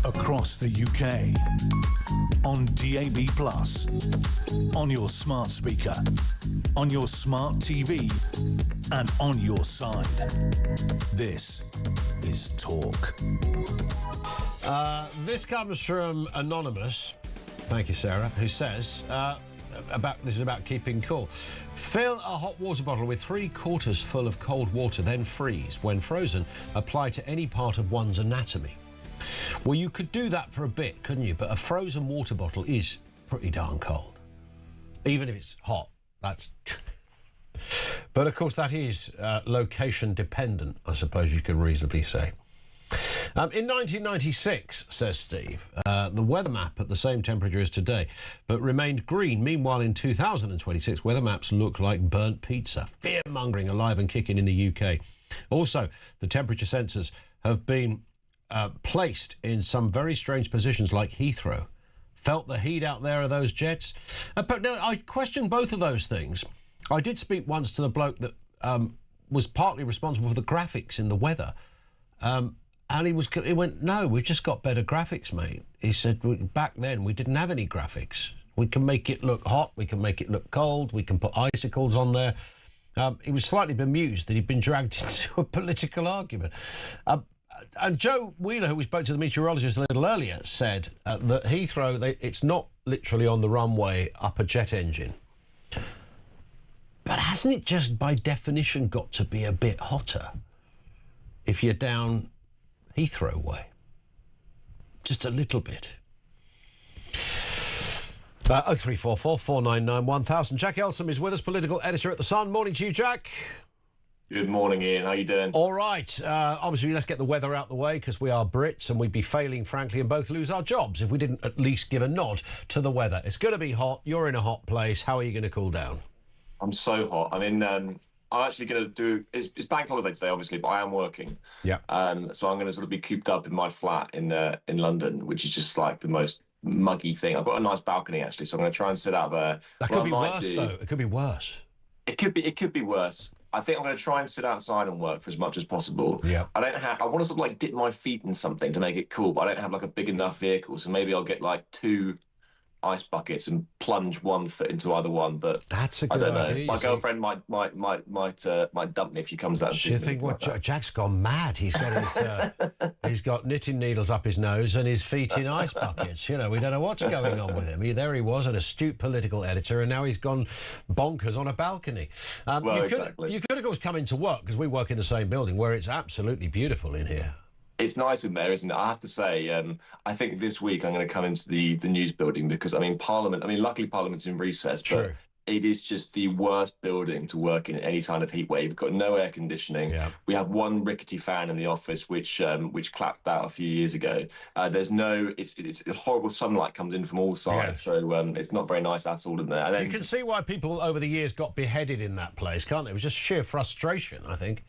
across the UK. On DAB+, on your smart speaker, on your smart TV, and on your side. This is Talk. This comes from Anonymous. Thank you, Sarah, who says, this is about keeping cool. Fill a hot water bottle with 3/4 full of cold water, then freeze. When frozen, apply to any part of one's anatomy. Well, you could do that for a bit, couldn't you? But a frozen water bottle is pretty darn cold. Even if it's hot, that's... But, of course, that is location dependent, I suppose you could reasonably say. In 1996, says Steve, the weather map at the same temperature as today, but remained green. Meanwhile, in 2026, weather maps look like burnt pizza. Fear-mongering alive and kicking in the UK. Also, the temperature sensors have been placed in some very strange positions like Heathrow. Felt the heat out there of those jets? But no, I question both of those things. I did speak once to the bloke that was partly responsible for the graphics in the weather. And he went, no, we've just got better graphics, mate. He said, back then we didn't have any graphics. We can make it look hot, we can make it look cold, we can put icicles on there. He was slightly bemused that he'd been dragged into a political argument. And Joe Wheeler, who we spoke to, the meteorologist a little earlier, said that Heathrow, it's not literally on the runway up a jet engine. But hasn't it just by definition got to be a bit hotter if you're down Heathrow way? Just a little bit. 0344 499 1000. Jack Elsom is with us, political editor at The Sun. Morning to you, Jack. Good morning, Ian. How you doing? All right. Obviously, let's get the weather out the way because we are Brits and we'd be failing, frankly, and both lose our jobs if we didn't at least give a nod to the weather. It's going to be hot. You're in a hot place. How are you going to cool down? I'm so hot. I mean, I'm actually going to do... It's bank holiday today, obviously, but I am working. Yeah. So I'm going to sort of be cooped up in my flat in London, which is just like the most muggy thing. I've got a nice balcony, actually, so I'm going to try and sit out there. That could be worse, though. It could be worse. It could be worse. I think I'm going to try and sit outside and work for as much as possible. Yeah. I want to sort of like dip my feet in something to make it cool, but I don't have like a big enough vehicle, so maybe I'll get like 2 ice buckets and plunge one foot into either one. But that's a good idea. I don't know. My girlfriend might dump me if she comes out. You think what Jack's gone mad? He's got his he's got knitting needles up his nose and his feet in ice buckets. You know, we don't know what's going on with him. There he was, an astute political editor, and now he's gone bonkers on a balcony. Exactly. You could of course come into work because we work in the same building where it's absolutely beautiful in here. It's nice in there, isn't it? I have to say, I think this week I'm going to come into the news building because, I mean, luckily Parliament's in recess, but it is just the worst building to work in any kind of heat wave. We've got no air conditioning. Yeah. We have one rickety fan in the office, which clapped out a few years ago. It's horrible sunlight comes in from all sides, so it's not very nice at all in there. And then, you can see why people over the years got beheaded in that place, can't they? It was just sheer frustration, I think.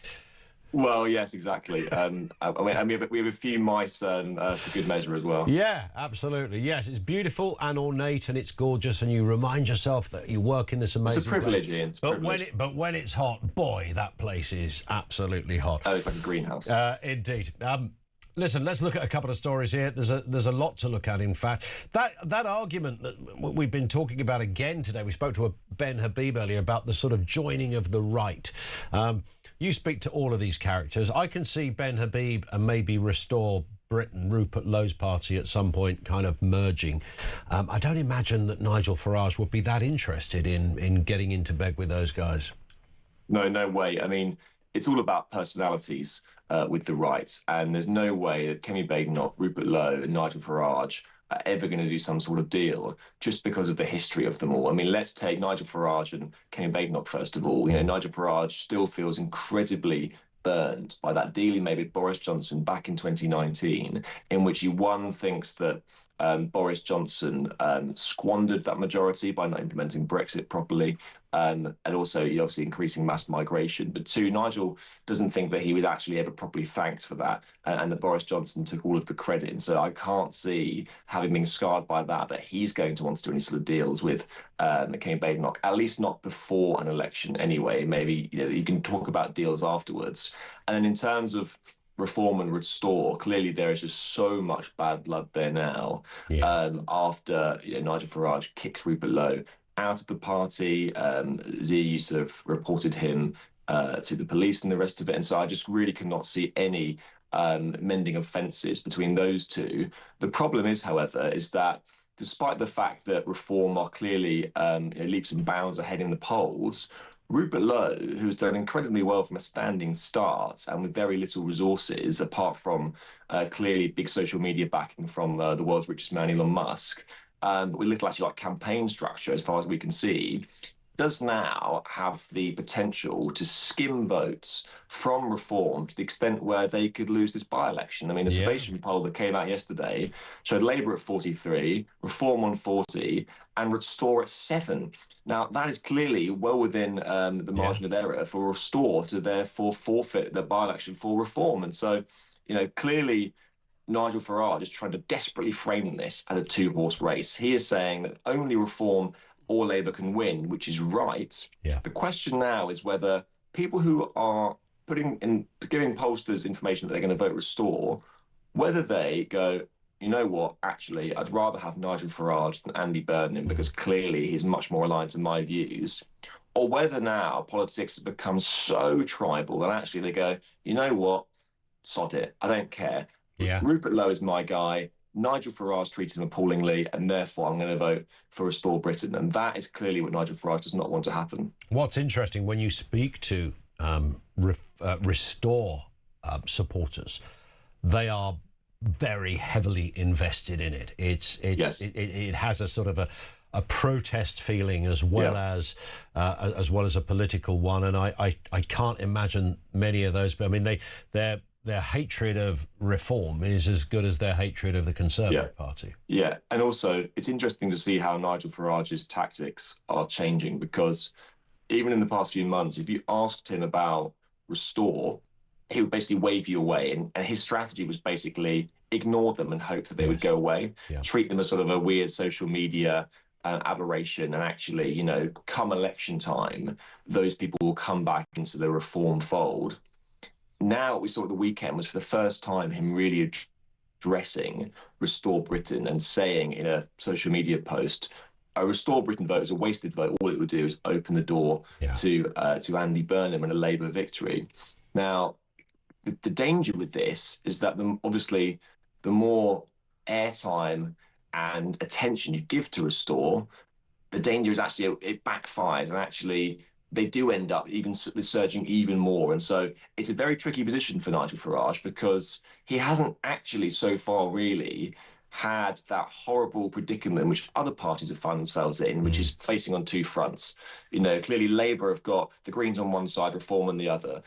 Well, yes, exactly. I mean, we have a few mice for good measure as well. Yeah, absolutely. Yes, it's beautiful and ornate and it's gorgeous, and you remind yourself that you work in this amazing. It's a privilege, place. Ian. But when it's hot, boy, that place is absolutely hot. Oh, it's like a greenhouse. Indeed. Listen, let's look at a couple of stories here. There's a lot to look at, in fact. That argument that we've been talking about again today, we spoke to Ben Habib earlier about the sort of joining of the right. You speak to all of these characters. I can see Ben Habib and maybe Restore Britain, Rupert Lowe's party at some point kind of merging. I don't imagine that Nigel Farage would be that interested in getting into bed with those guys. No way. I mean, it's all about personalities with the right, and there's no way that Kemi Badenoch, Rupert Lowe and Nigel Farage are ever going to do some sort of deal just because of the history of them all. I mean, let's take Nigel Farage and Kemi Badenoch first of all. You know, Nigel Farage still feels incredibly burned by that deal he made with Boris Johnson back in 2019, in which he, one, thinks that Boris Johnson squandered that majority by not implementing Brexit properly, and also obviously increasing mass migration. But two, Nigel doesn't think that he was actually ever properly thanked for that, and that Boris Johnson took all of the credit. And so I can't see, having been scarred by that he's going to want to do any sort of deals with Kemi Badenoch, at least not before an election anyway. Maybe you can talk about deals afterwards. And then in terms of reform and restore, clearly there is just so much bad blood there now. After Nigel Farage kicked Rupert Lowe out of the party, Zia Youssef reported him to the police and the rest of it, and so I just really cannot see any mending of fences between those two. The problem is, however, is that despite the fact that reform are clearly leaps and bounds ahead in the polls, Rupert Lowe, who's done incredibly well from a standing start and with very little resources, apart from clearly big social media backing from the world's richest man, Elon Musk, but with little actually like campaign structure as far as we can see, does now have the potential to skim votes from reform to the extent where they could lose this by-election. I mean, the Salvation poll that came out yesterday showed Labour at 43, Reform on 40, and Restore at 7. Now, that is clearly well within the margin of error for Restore to therefore forfeit the by-election for Reform. And so, clearly Nigel Farage is trying to desperately frame this as a two-horse race. He is saying that only Reform or Labour can win, which is right. The question now is whether people who are giving pollsters information that they're going to vote Restore, whether they go, you know what, actually, I'd rather have Nigel Farage than Andy Burnham because clearly he's much more aligned to my views, or whether now politics has become so tribal that actually they go, you know what, sod it, I don't care. Rupert Lowe is my guy. Nigel Farage treated him appallingly, and therefore I'm going to vote for Restore Britain. And that is clearly what Nigel Farage does not want to happen. What's interesting, when you speak to Restore supporters, they are very heavily invested in it. It has a sort of a protest feeling as well as a political one, and I can't imagine many of those. But I mean, their hatred of reform is as good as their hatred of the Conservative Party. Yeah, and also it's interesting to see how Nigel Farage's tactics are changing, because even in the past few months, if you asked him about Restore, he would basically wave you away, and his strategy was basically ignore them and hope that they would go away, treat them as sort of a weird social media aberration, and actually, come election time, those people will come back into the reform fold. Now what we saw at the weekend was, for the first time, him really addressing Restore Britain and saying in a social media post, a Restore Britain vote is a wasted vote. All it would do is open the door to Andy Burnham and a Labour victory. Now, the danger with this is that obviously the more airtime and attention you give to Restore, the danger is actually it backfires, and actually they do end up even surging even more. And so it's a very tricky position for Nigel Farage, because he hasn't actually so far really had that horrible predicament which other parties have found themselves in, which is facing on two fronts. Clearly Labour have got the Greens on one side, Reform on the other.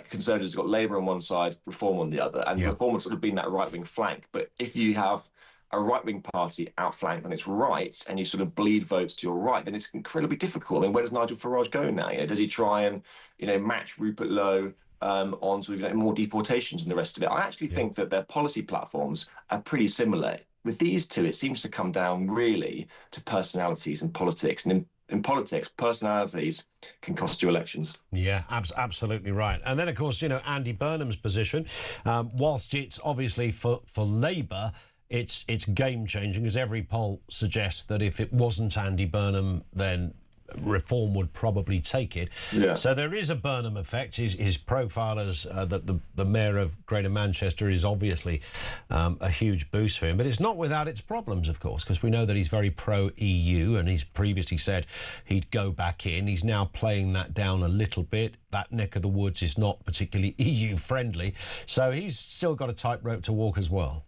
Conservatives have got Labour on one side, Reform on the other. And Reform has sort of been that right-wing flank. But if you have a right-wing party outflanked on its right, and you sort of bleed votes to your right, then it's incredibly difficult. I mean, where does Nigel Farage go now? Does he try and, match Rupert Lowe on sort of more deportations and the rest of it? I actually think that their policy platforms are pretty similar. With these two, it seems to come down really to personalities and politics. And in politics, personalities can cost you elections. Yeah, absolutely right. And then, of course, Andy Burnham's position, whilst it's obviously for Labour, it's game-changing, as every poll suggests that if it wasn't Andy Burnham, then Reform would probably take it. So there is a Burnham effect. His profile as the mayor of Greater Manchester is obviously a huge boost for him, but it's not without its problems, of course, because we know that he's very pro-EU, and he's previously said he'd go back in. He's now playing that down a little bit. That neck of the woods is not particularly EU-friendly, so he's still got a tightrope to walk as well.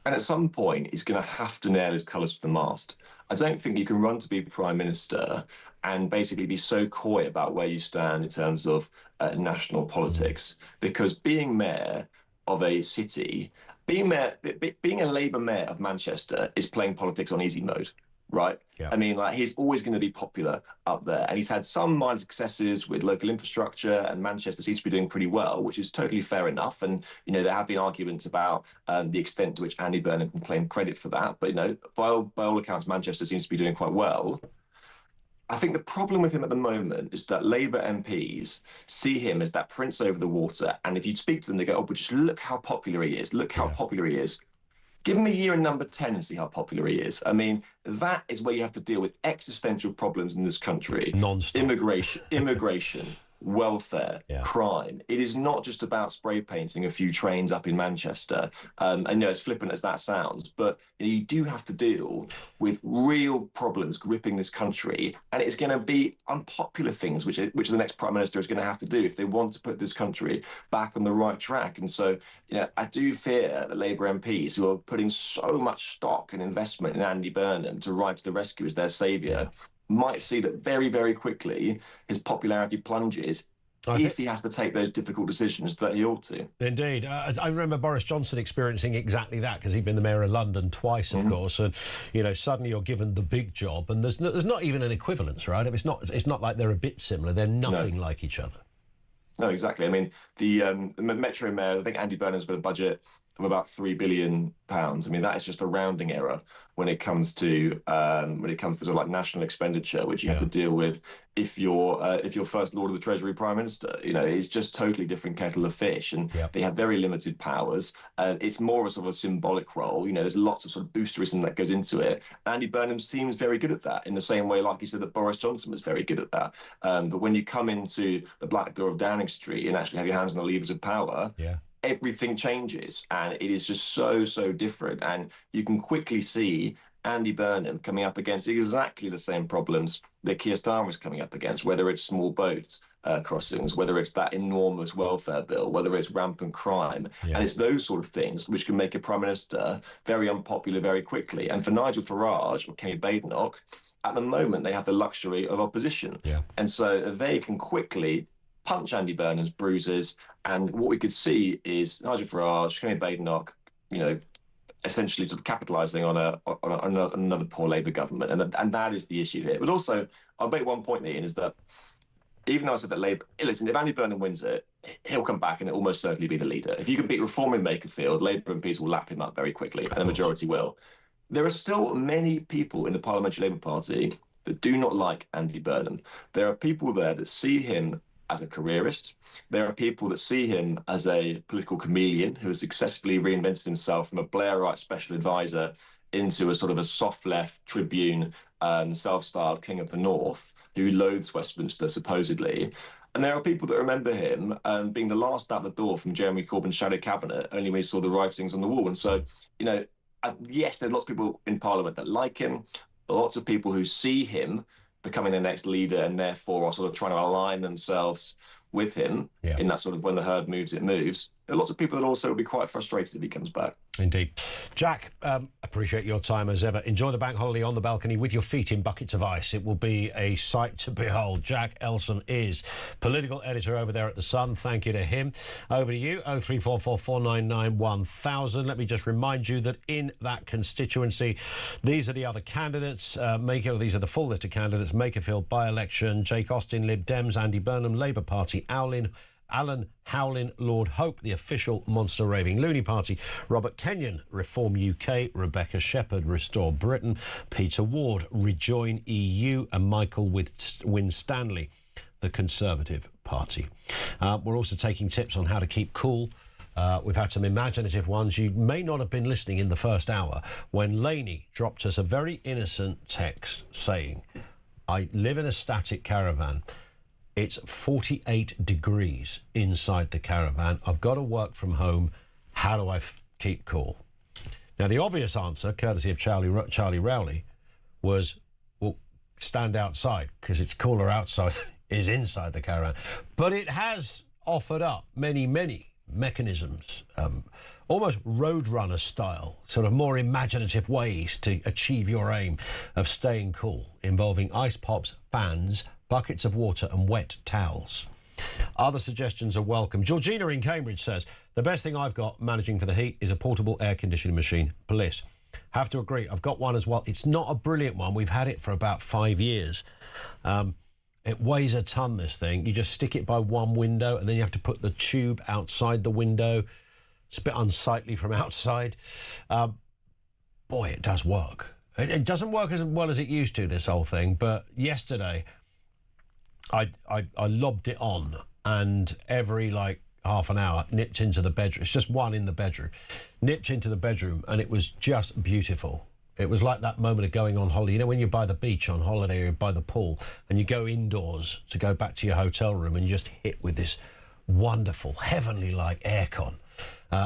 And at some point, he's going to have to nail his colours to the mast. I don't think you can run to be Prime Minister and basically be so coy about where you stand in terms of national politics, because being mayor of a city, being a Labour mayor of Manchester is playing politics on easy mode, right? I mean, he's always going to be popular up there, and he's had some minor successes with local infrastructure, and Manchester seems to be doing pretty well, which is totally fair enough. And there have been arguments about the extent to which Andy Burnham can claim credit for that, but by all accounts, Manchester seems to be doing quite well. I think the problem with him at the moment is that Labour MPs see him as that prince over the water. And if you speak to them, they go, oh, but just look how popular he is. Look how popular he is. Give him a year in number 10 and see how popular he is. I mean, that is where you have to deal with existential problems in this country. Non-stop. Immigration, welfare, crime. It is not just about spray painting a few trains up in Manchester. And as flippant as that sounds, but you do have to deal with real problems gripping this country. And it's going to be unpopular things, which the next Prime Minister is going to have to do if they want to put this country back on the right track. And so, I do fear that Labour MPs who are putting so much stock and investment in Andy Burnham to ride to the rescue as their saviour might see that very, very quickly his popularity plunges if he has to take those difficult decisions that he ought to. Indeed. I remember Boris Johnson experiencing exactly that, because he'd been the mayor of London twice, of course, and, suddenly you're given the big job, and there's not even an equivalence, right? It's not like they're a bit similar. They're nothing like each other. No, exactly. I mean, the Metro Mayor, I think Andy Burnham's got a budget of about £3 billion. I mean, that is just a rounding error when it comes to sort of like national expenditure, which you have to deal with if you're First Lord of the Treasury Prime Minister. It's just totally different kettle of fish, and they have very limited powers. It's more of a sort of a symbolic role. There's lots of sort of boosterism that goes into it. Andy Burnham seems very good at that, in the same way, like you said, that Boris Johnson was very good at that. But when you come into the black door of Downing Street and actually have your hands on the levers of power, everything changes, and it is just so different. And you can quickly see Andy Burnham coming up against exactly the same problems that Keir Starmer is coming up against, whether it's small boat crossings, whether it's that enormous welfare bill, whether it's rampant crime. And it's those sort of things which can make a Prime Minister very unpopular very quickly. And for Nigel Farage or Kenny Badenoch, at the moment, they have the luxury of opposition. And so they can quickly punch Andy Burnham's bruises, and what we could see is Nigel Farage, Kenny Badenoch, essentially sort of capitalising on another poor Labour government, and that is the issue here. But also, I'll make one point, Ian, is that even though I said that Labour, listen, if Andy Burnham wins it, he'll come back and it'll almost certainly be the leader. If you can beat Reform in Makerfield, Labour MPs will lap him up very quickly, and the majority will. There are still many people in the Parliamentary Labour Party that do not like Andy Burnham. There are people there that see him as a careerist. There are people that see him as a political chameleon who has successfully reinvented himself from a Blairite special advisor into a sort of a soft left tribune, self-styled king of the north who loathes Westminster, supposedly. And there are people that remember him being the last out the door from Jeremy Corbyn's shadow cabinet, only when he saw the writings on the wall. And so, yes, there's lots of people in Parliament that like him, lots of people who see him becoming the next leader and therefore are sort of trying to align themselves with him in that sort of when the herd moves, it moves. There are lots of people that also will be quite frustrated if he comes back. Indeed. Jack, appreciate your time as ever. Enjoy the bank holiday on the balcony with your feet in buckets of ice. It will be a sight to behold. Jack Elson is political editor over there at The Sun. Thank you to him. Over to you, 0344 499 1000. Let me just remind you that in that constituency, these are the other candidates. These are the full list of candidates. Makerfield by-election, Jake Austin, Lib Dems, Andy Burnham, Labour Party, Alan Howlin, Lord Hope, the official monster raving loony party, Robert Kenyon, Reform UK, Rebecca Shepherd, Restore Britain, Peter Ward, Rejoin EU, and Michael Winstanley, the Conservative Party. We're also taking tips on how to keep cool. We've had some imaginative ones. You may not have been listening in the first hour when Lainey dropped us a very innocent text saying, I live in a static caravan. It's 48 degrees inside the caravan. I've got to work from home. How do I keep cool? Now, the obvious answer, courtesy of Charlie Rowley, was, well, stand outside, because it's cooler outside is inside the caravan. But it has offered up many mechanisms, almost Roadrunner style, sort of more imaginative ways to achieve your aim of staying cool, involving ice pops, fans, buckets of water and wet towels. Other suggestions are welcome. Georgina in Cambridge says, the best thing I've got managing for the heat is a portable air conditioning machine. Bliss. Have to agree. I've got one as well. It's not a brilliant one. We've had it for about 5 years. It weighs a ton, this thing. You just stick it by one window and then you have to put the tube outside the window. It's a bit unsightly from outside. Boy, it does work. It doesn't work as well as it used to, this whole thing, but yesterday I lobbed it on, and every, like, half an hour, nipped into the bedroom. It's just one in the bedroom. Nipped into the bedroom, and it was just beautiful. It was like that moment of going on holiday. You know, when you're by the beach on holiday or by the pool, and you go indoors to go back to your hotel room, and you just hit with this wonderful, heavenly-like aircon.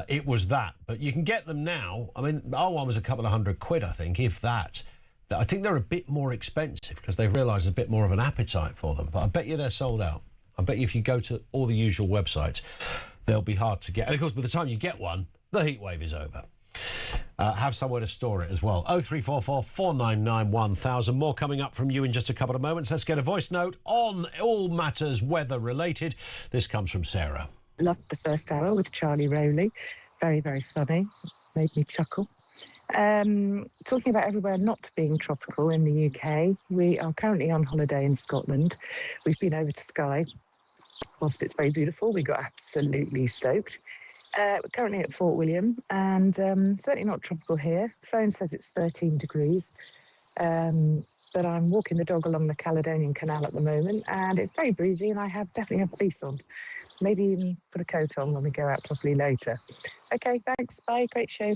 It was that. But you can get them now. I mean, our one was a couple of £100, I think, if that. I think they're a bit more expensive because they've realised a bit more of an appetite for them. But I bet you they're sold out. I bet you if you go to all the usual websites, they'll be hard to get. And, of course, by the time you get one, the heatwave is over. Have somewhere to store it as well. 0344 499 1000. More coming up from you in just a couple of moments. Let's get a voice note on all matters weather-related. This comes from Sarah. Loved the first hour with Charlie Rowley. Very, very funny. Made me chuckle. Talking about everywhere not being tropical in the UK, we are currently on holiday in Scotland. We've been over to Skye. Whilst it's very beautiful, we got absolutely soaked. We're currently at Fort William, and certainly not tropical here. Phone says it's 13 degrees. But I'm walking the dog along the Caledonian Canal at the moment, and it's very breezy, and I definitely have fleece on. Maybe even put a coat on when we go out properly later. Okay, thanks. Bye. Great show.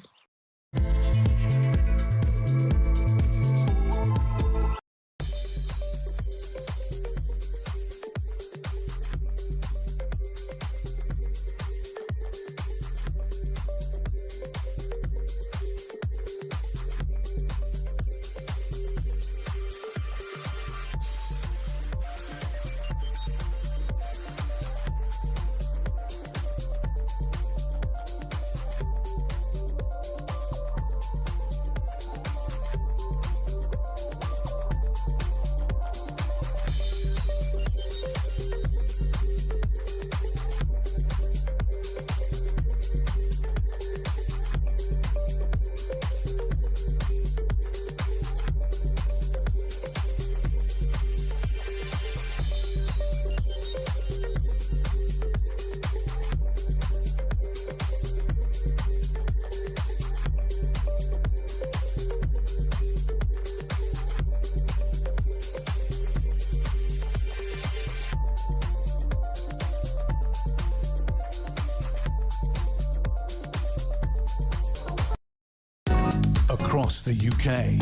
Across the UK,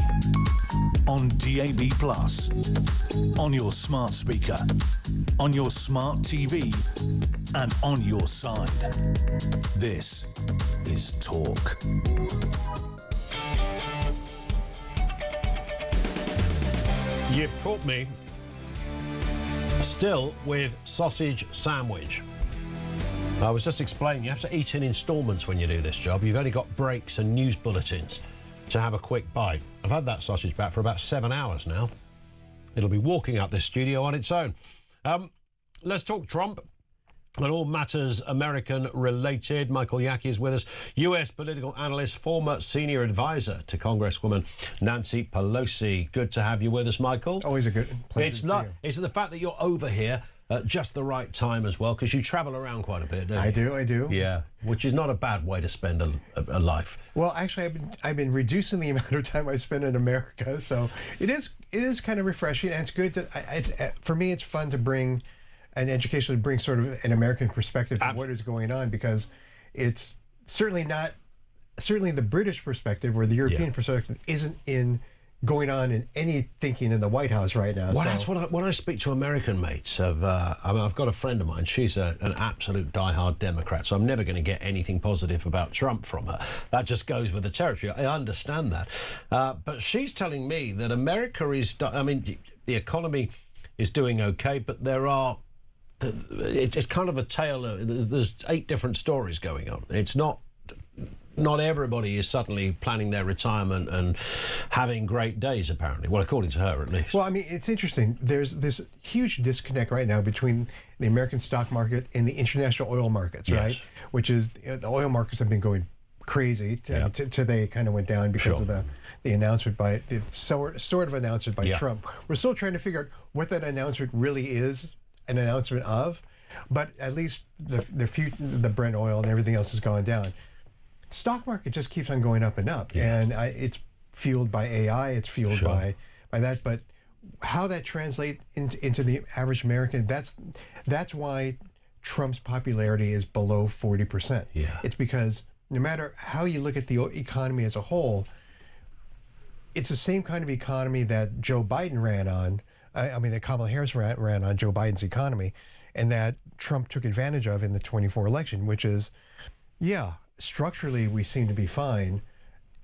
on DAB+, on your smart speaker, on your smart TV, and on your side. This is Talk. You've caught me still with sausage sandwich. I was just explaining, you have to eat in instalments when you do this job. You've only got breaks and news bulletins to have a quick bite. I've had that sausage back for about 7 hours now. It'll be walking up this studio on its own. Let's talk Trump and all matters American related. Michael Yaki is with us, US political analyst, former senior advisor to Congresswoman Nancy Pelosi. Good to have you with us, Michael. Always a good pleasure It's to not. see you. It's the fact that you're over here at just the right time as well, because you travel around quite a bit, don't you? I do. Yeah, which is not a bad way to spend a life. Well, actually, I've been reducing the amount of time I spend in America, so it is kind of refreshing, and it's good to. For me, it's fun to bring an education, to bring sort of an American perspective to what is going on, because it's certainly the British perspective or the European perspective isn't going on in any thinking in the White House right now. Well, that's when I speak to American mates. I've got a friend of mine. She's an absolute diehard Democrat, so I'm never going to get anything positive about Trump from her. That just goes with the territory. I understand that. But she's telling me that America is... I mean, the economy is doing okay, but there are... It's kind of a tale of... There's 8 different stories going on. It's not everybody is suddenly planning their retirement and having great days, apparently. Well, according to her, at least. Well, I mean, it's interesting. There's this huge disconnect right now between the American stock market and the international oil markets, right? Which is, the oil markets have been going crazy. Today kind of went down because of the announcement by, the sort of announcement by Trump. We're still trying to figure out what that announcement really is an announcement of, but at least the Brent oil and everything else has gone down. Stock market just keeps on going up and up, and fueled by AI. It's fueled by that. But how that translates into the average American, that's why Trump's popularity is below 40%. Yeah. It's because no matter how you look at the economy as a whole, it's the same kind of economy that Joe Biden ran on. I mean, that Kamala Harris ran on Joe Biden's economy, and that Trump took advantage of in the 24 election, which is, yeah, structurally we seem to be fine.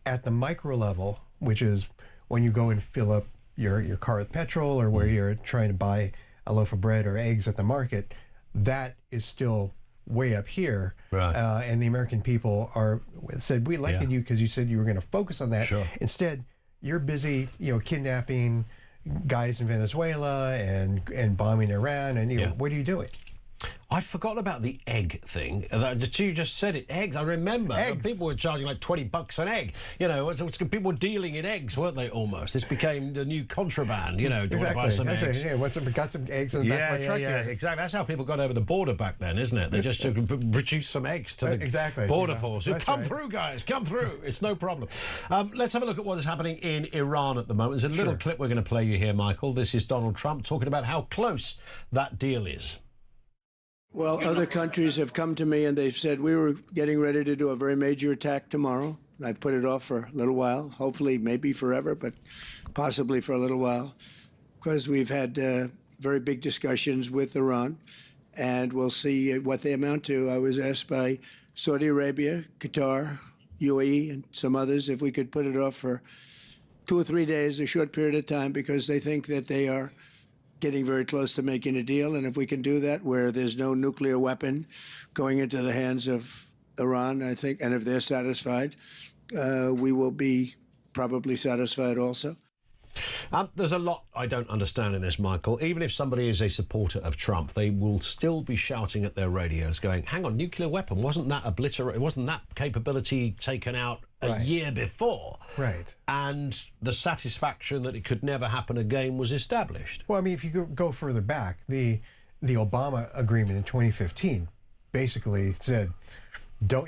At the micro level, which is when you go and fill up your car with petrol, or where you're trying to buy a loaf of bread or eggs at the market, that is still way up here. Right. And the American people said, we elected you because you said you were going to focus on that. Instead, you're busy, kidnapping guys in Venezuela and bombing Iran, and what are you doing? I'd forgotten about the egg thing. You just said it, eggs. I remember people were charging like $20 an egg. People were dealing in eggs, weren't they? Almost. This became the new contraband. Do you want to buy some eggs? Got some eggs in the back of my truck. Yeah, exactly. That's how people got over the border back then, isn't it? They just reduced some eggs to the border force. Come through, guys. Come through. It's no problem. Let's have a look at what is happening in Iran at the moment. There's a little clip we're going to play you here, Michael. This is Donald Trump talking about how close that deal is. Well, other countries have come to me and they've said we were getting ready to do a very major attack tomorrow. I've put it off for a little while, hopefully maybe forever, but possibly for a little while, because we've had very big discussions with Iran, and we'll see what they amount to. I was asked by Saudi Arabia, Qatar, UAE, and some others if we could put it off for 2 or 3 days, a short period of time, because they think that they are getting very close to making a deal. And if we can do that where there's no nuclear weapon going into the hands of Iran, I think, and if they're satisfied, we will be probably satisfied also. There's a lot I don't understand in this, Michael. Even if somebody is a supporter of Trump, they will still be shouting at their radios going, hang on, nuclear weapon, wasn't that obliterated? Wasn't that capability taken out a year before? Right. And the satisfaction that it could never happen again was established. Well, I mean, if you go further back, the Obama agreement in 2015 basically said,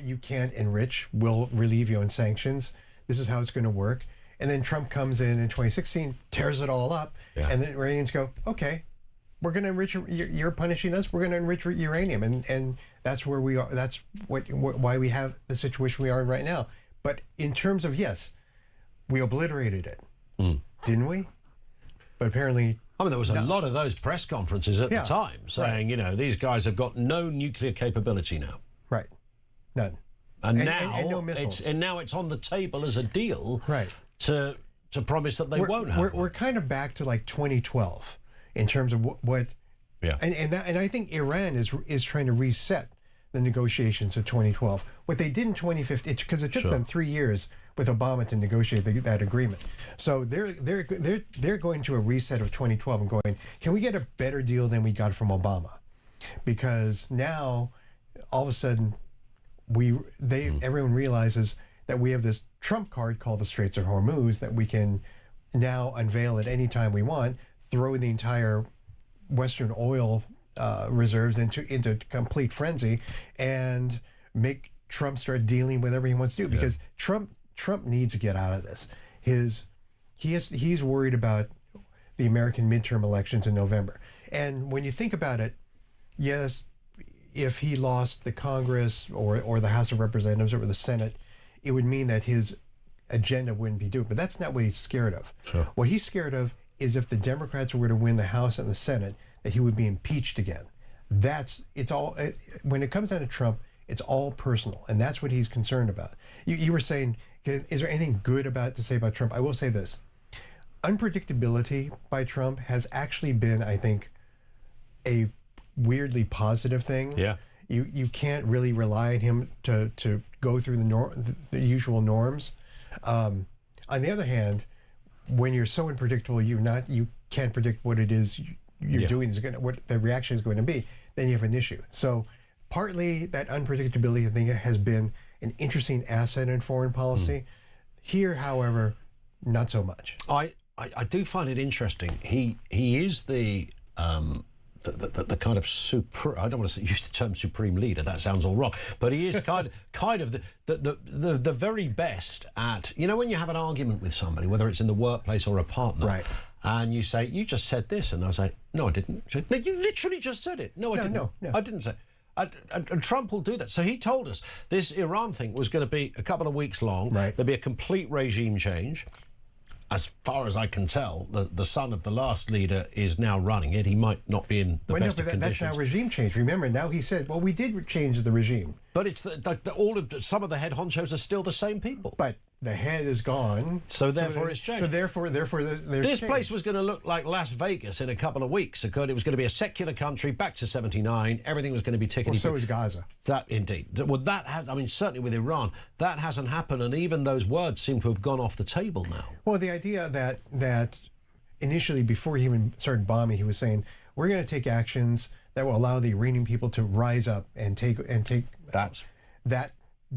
you can't enrich, we'll relieve you on sanctions. This is how it's going to work. And then Trump comes in 2016, tears it all up, and the Iranians go, okay, we're going to enrich, you're punishing us, we're going to enrich uranium. And that's where we are, that's why we have the situation we are in right now. But in terms of, yes, we obliterated it, didn't we? But apparently... I mean, there was a lot of those press conferences at the time saying, these guys have got no nuclear capability now. Right. None. And no missiles. Now it's on the table as a deal. Right. To promise that they won't have. We're kind of back to like 2012 in terms of what and I think Iran is trying to reset the negotiations of 2012. What they did in 2015, because it took them 3 years with Obama to negotiate that agreement. So they're going to a reset of 2012 and going, can we get a better deal than we got from Obama? Because now all of a sudden everyone realizes that we have this trump card called the Straits of Hormuz that we can now unveil at any time we want, throw the entire Western oil reserves into complete frenzy, and make Trump start dealing with whatever he wants to do. Because Trump needs to get out of this. He's worried about the American midterm elections in November. And when you think about it, yes, if he lost the Congress or the House of Representatives or the Senate, it would mean that his agenda wouldn't be due. But that's not what he's scared of. What he's scared of is if the Democrats were to win the House and the Senate, that he would be impeached again. When it comes down to Trump, it's all personal. And that's what he's concerned about. You were saying, is there anything good to say about Trump? I will say this. Unpredictability by Trump has actually been, I think, a weirdly positive thing. Yeah. You can't really rely on him to go through the usual norms. On the other hand, when you're so unpredictable, you can't predict what it is you're doing what the reaction is going to be. Then you have an issue. So partly that unpredictability, I think, has been an interesting asset in foreign policy. Here, however, not so much. I do find it interesting. He is the the kind of I don't want to use the term supreme leader. That sounds all wrong. But he is kind of the very best at, you know, when you have an argument with somebody, whether it's in the workplace or a partner, right? And you say, you just said this, and they'll say, no, I didn't. Say, no, you literally just said it. No, I didn't. No, I didn't say. And Trump will do that. So he told us this Iran thing was going to be a couple of weeks long. Right. There'd be a complete regime change. As far as I can tell, the son of the last leader is now running it. He might not be in the best of conditions. That's now regime change. Remember, now he said, well, we did change the regime. But it's some of the head honchos are still the same people. But the head is gone. So therefore it's changed. So therefore there's this place was going to look like Las Vegas in a couple of weeks. It was going to be a secular country, back to 79. Everything was going to be tickety. Well, so is Gaza. That indeed. Well, that has. I mean, certainly with Iran, that hasn't happened, and even those words seem to have gone off the table now. Well, the idea that initially, before he even started bombing, he was saying, we're going to take actions that will allow the Iranian people to rise up and take. That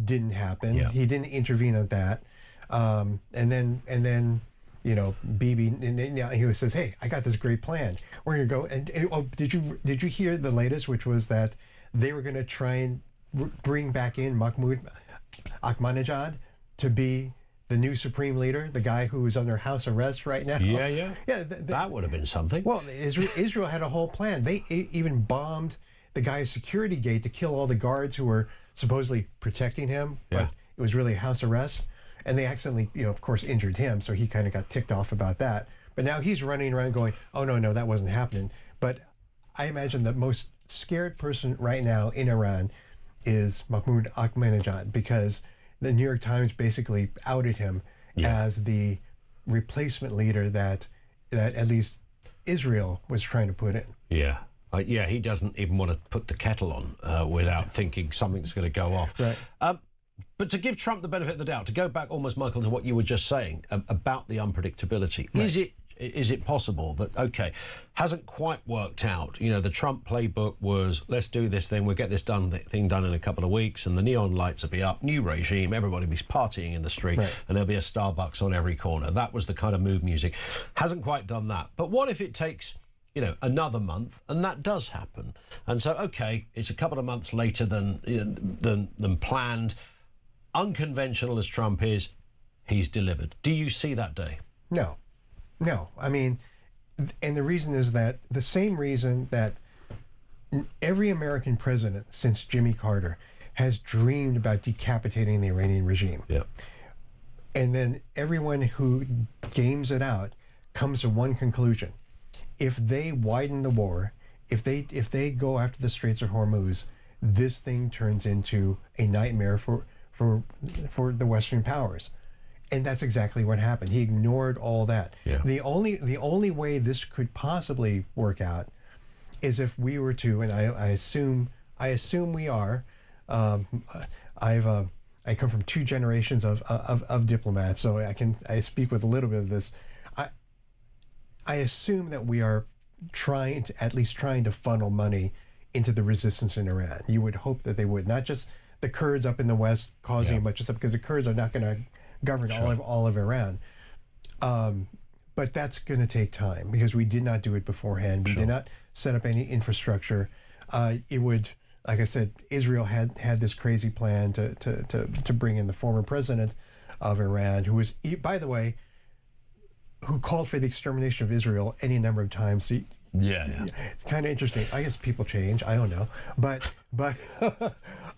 didn't happen. Yeah. He didn't intervene on that. And then, you know, Bibi, and he says, "Hey, I got this great plan. We're going to go." And did you hear the latest, which was that they were going to try and bring back in Mahmoud Ahmadinejad to be the new supreme leader, the guy who is under house arrest right now? Yeah. That would have been something. Well, Israel had a whole plan. They even bombed the guy's security gate to kill all the guards who were supposedly protecting him, but it was really house arrest. And they accidentally, you know, of course, injured him, so he kind of got ticked off about that. But now he's running around going, oh, no, that wasn't happening. But I imagine the most scared person right now in Iran is Mahmoud Ahmadinejad, because the New York Times basically outed him as the replacement leader that at least Israel was trying to put in. Yeah. He doesn't even want to put the kettle on without thinking something's going to go off. Right. But to give Trump the benefit of the doubt, to go back almost, Michael, to what you were just saying about the unpredictability, is it possible that, okay, hasn't quite worked out? You know, the Trump playbook was, let's do this thing, we'll get this thing done in a couple of weeks, and the neon lights will be up, new regime, everybody will be partying in the street, and there'll be a Starbucks on every corner. That was the kind of mood music. Hasn't quite done that. But what if it takes, you know, another month, and that does happen? And so, okay, it's a couple of months later than planned. Unconventional as Trump is, he's delivered. Do you see that day? No. I mean, and the reason is that the same reason that every American president since Jimmy Carter has dreamed about decapitating the Iranian regime. Yeah. And then everyone who games it out comes to one conclusion. If they widen the war, if they go after the Straits of Hormuz, this thing turns into a nightmare for the Western powers. And that's exactly what happened. He ignored all that. Yeah. The only way this could possibly work out is if we were to, and I assume we are. I come from two generations of diplomats, so I speak with a little bit of this. I assume that we are trying to funnel money into the resistance in Iran. You would hope that they would, not just the Kurds up in the West causing a bunch of stuff, because the Kurds are not going to govern all of Iran. But that's going to take time, because we did not do it beforehand. We did not set up any infrastructure. It would, like I said, Israel had this crazy plan to bring in the former president of Iran, who was, by the way, who called for the extermination of Israel any number of times. So it's kind of interesting. I guess people change. I don't know, but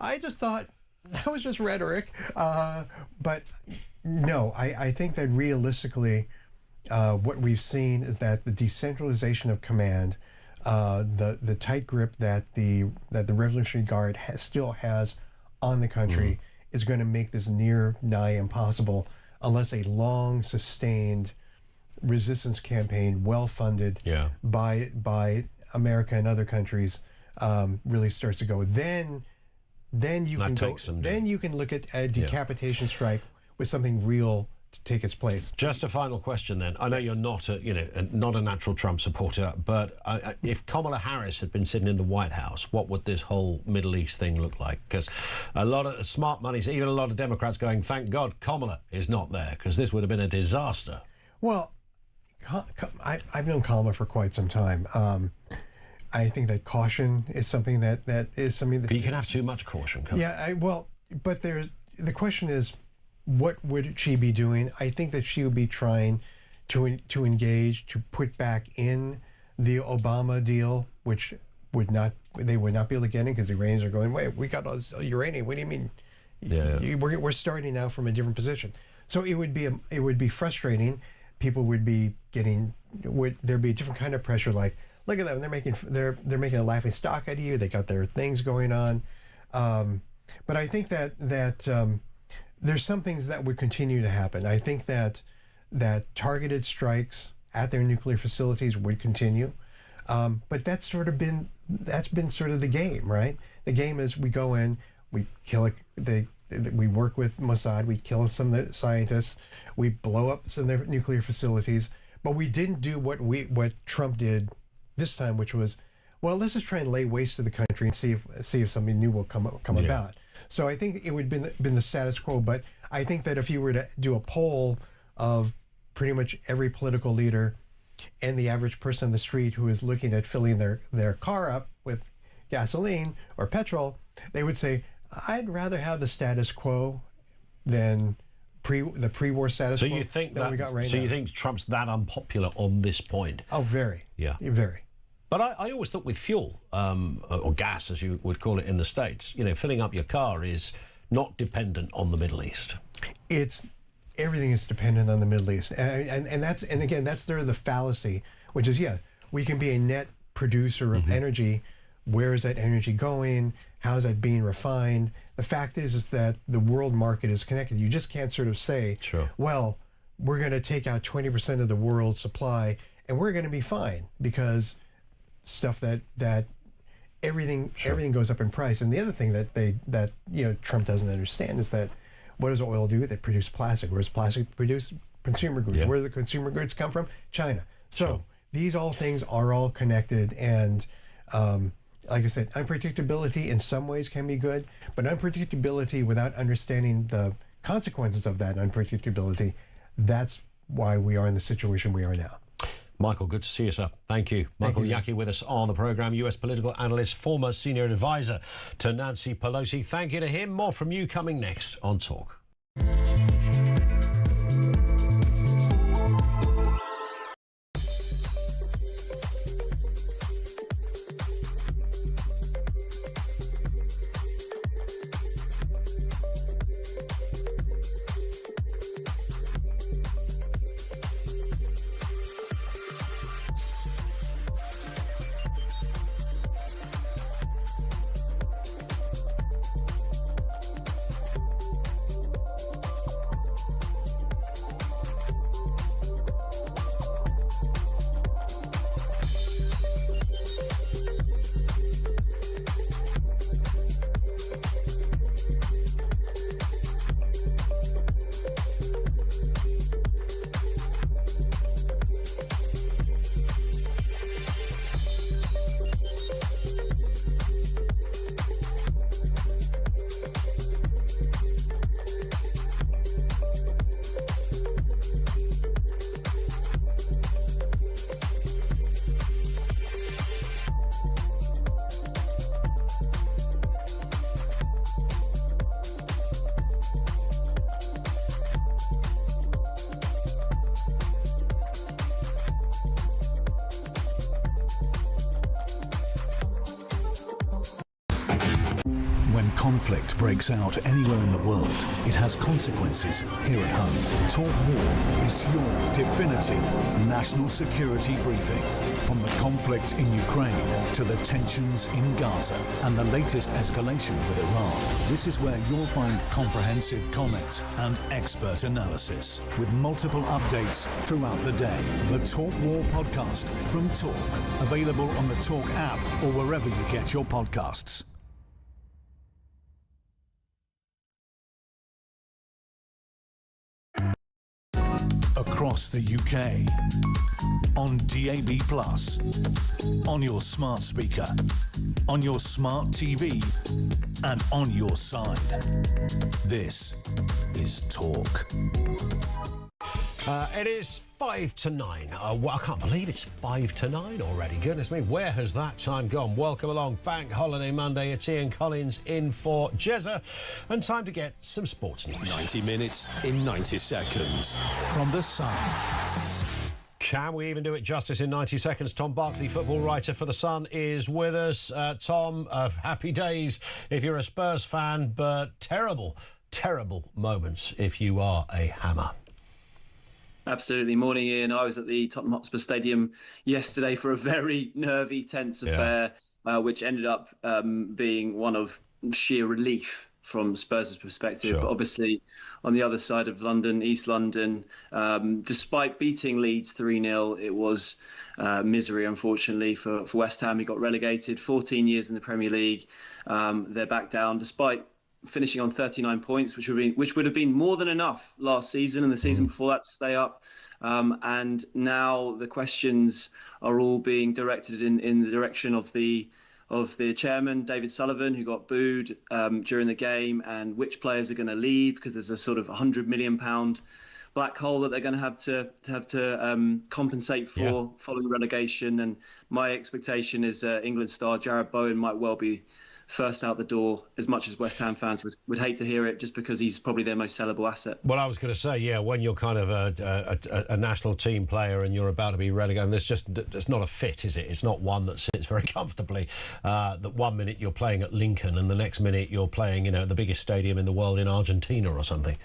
I just thought that was just rhetoric. But no, I think that realistically, what we've seen is that the decentralization of command, the tight grip that the Revolutionary Guard still has on the country, is going to make this nigh impossible unless a long, sustained resistance campaign, well funded by America and other countries, really starts to go. Then you can look at a decapitation strike with something real to take its place. Just a final question then. I know you're not not a natural Trump supporter, but if Kamala Harris had been sitting in the White House, what would this whole Middle East thing look like? Because a lot of smart money, even a lot of Democrats going, thank God Kamala is not there, because this would have been a disaster. Well, I've known Kamala for quite some time. I think that caution is something that is something that you can have too much caution. But the question is, what would she be doing? I think that she would be trying to engage, to put back in the Obama deal, which they would not be able to get in because the Iranians are going, wait, we got all this uranium. What do you mean? We're starting now from a different position. So it would be frustrating. People would be there'd be a different kind of pressure. Like, look at them, they're making a laughing stock out of you. They got their things going on. But I think that there's some things that would continue to happen. I think that targeted strikes at their nuclear facilities would continue. But that's been sort of the game, right? The game is we go in, we kill we work with Mossad, we kill some of the scientists, we blow up some of their nuclear facilities, but we didn't do what Trump did this time, which was, well, let's just try and lay waste to the country and see if something new will come about. So I think it would have been the status quo, but I think that if you were to do a poll of pretty much every political leader and the average person on the street who is looking at filling their car up with gasoline or petrol, they would say, I'd rather have the status quo than the pre-war status quo. So you think we got right now. So you think Trump's that unpopular on this point? Oh, very. Yeah. Very. But I always thought with fuel, or gas, as you would call it in the States, filling up your car is not dependent on the Middle East. Everything is dependent on the Middle East. And again, that's the fallacy, which is, we can be a net producer of energy. Where is that energy going? How is that being refined? The fact is that the world market is connected. You just can't sort of say, well, we're going to take out 20% of the world's supply and we're going to be fine, because stuff that everything goes up in price. And the other thing that Trump doesn't understand is that what does oil do? They produce plastic. Where does plastic produce consumer goods? Where do the consumer goods come from? China. So these things are all connected, and like I said, unpredictability in some ways can be good, but unpredictability without understanding the consequences of that unpredictability, that's why we are in the situation we are now. Michael, good to see you, sir. Thank you. Michael Yaki with us on the programme, US political analyst, former senior advisor to Nancy Pelosi. Thank you to him. More from you coming next on Talk. When conflict breaks out anywhere in the world, it has consequences here at home. Talk War is your definitive national security briefing. From the conflict in Ukraine to the tensions in Gaza and the latest escalation with Iran, this is where you'll find comprehensive comment and expert analysis with multiple updates throughout the day. The Talk War podcast from Talk, available on the Talk app or wherever you get your podcasts. Across the UK, on DAB+, on your smart speaker, on your smart TV, and on your side. This is Talk. It is 5 to 9. Well, I can't believe it's 5 to 9 already. Goodness me, where has that time gone? Welcome along. Bank Holiday Monday. It's Ian Collins in for Jezza. And time to get some sports news. 90 minutes in 90 seconds. From The Sun. Can we even do it justice in 90 seconds? Tom Barkley, football writer for The Sun, is with us. Tom, happy days if you're a Spurs fan, but terrible, terrible moments if you are a Hammer. Absolutely. Morning, Ian. I was at the Tottenham Hotspur Stadium yesterday for a very nervy, tense affair, which ended up being one of sheer relief from Spurs' perspective. Sure. But obviously, on the other side of London, East London, despite beating Leeds 3-0, it was misery, unfortunately, for West Ham, who got relegated 14 years in the Premier League. They're back down, despite finishing on 39 points, which would have been more than enough last season and the season before that to stay up. And now the questions are all being directed in the direction of the chairman, David Sullivan, who got booed during the game, and which players are going to leave, because there's a sort of £100 million black hole that they're going to have to compensate for following relegation. And my expectation is England star Jarrod Bowen might well be first out the door, as much as West Ham fans would hate to hear it, just because he's probably their most sellable asset. Well, I was going to say, when you're kind of a national team player and you're about to be relegated, and it's not a fit, is it? It's not one that sits very comfortably. That 1 minute you're playing at Lincoln and the next minute you're playing, at the biggest stadium in the world in Argentina or something.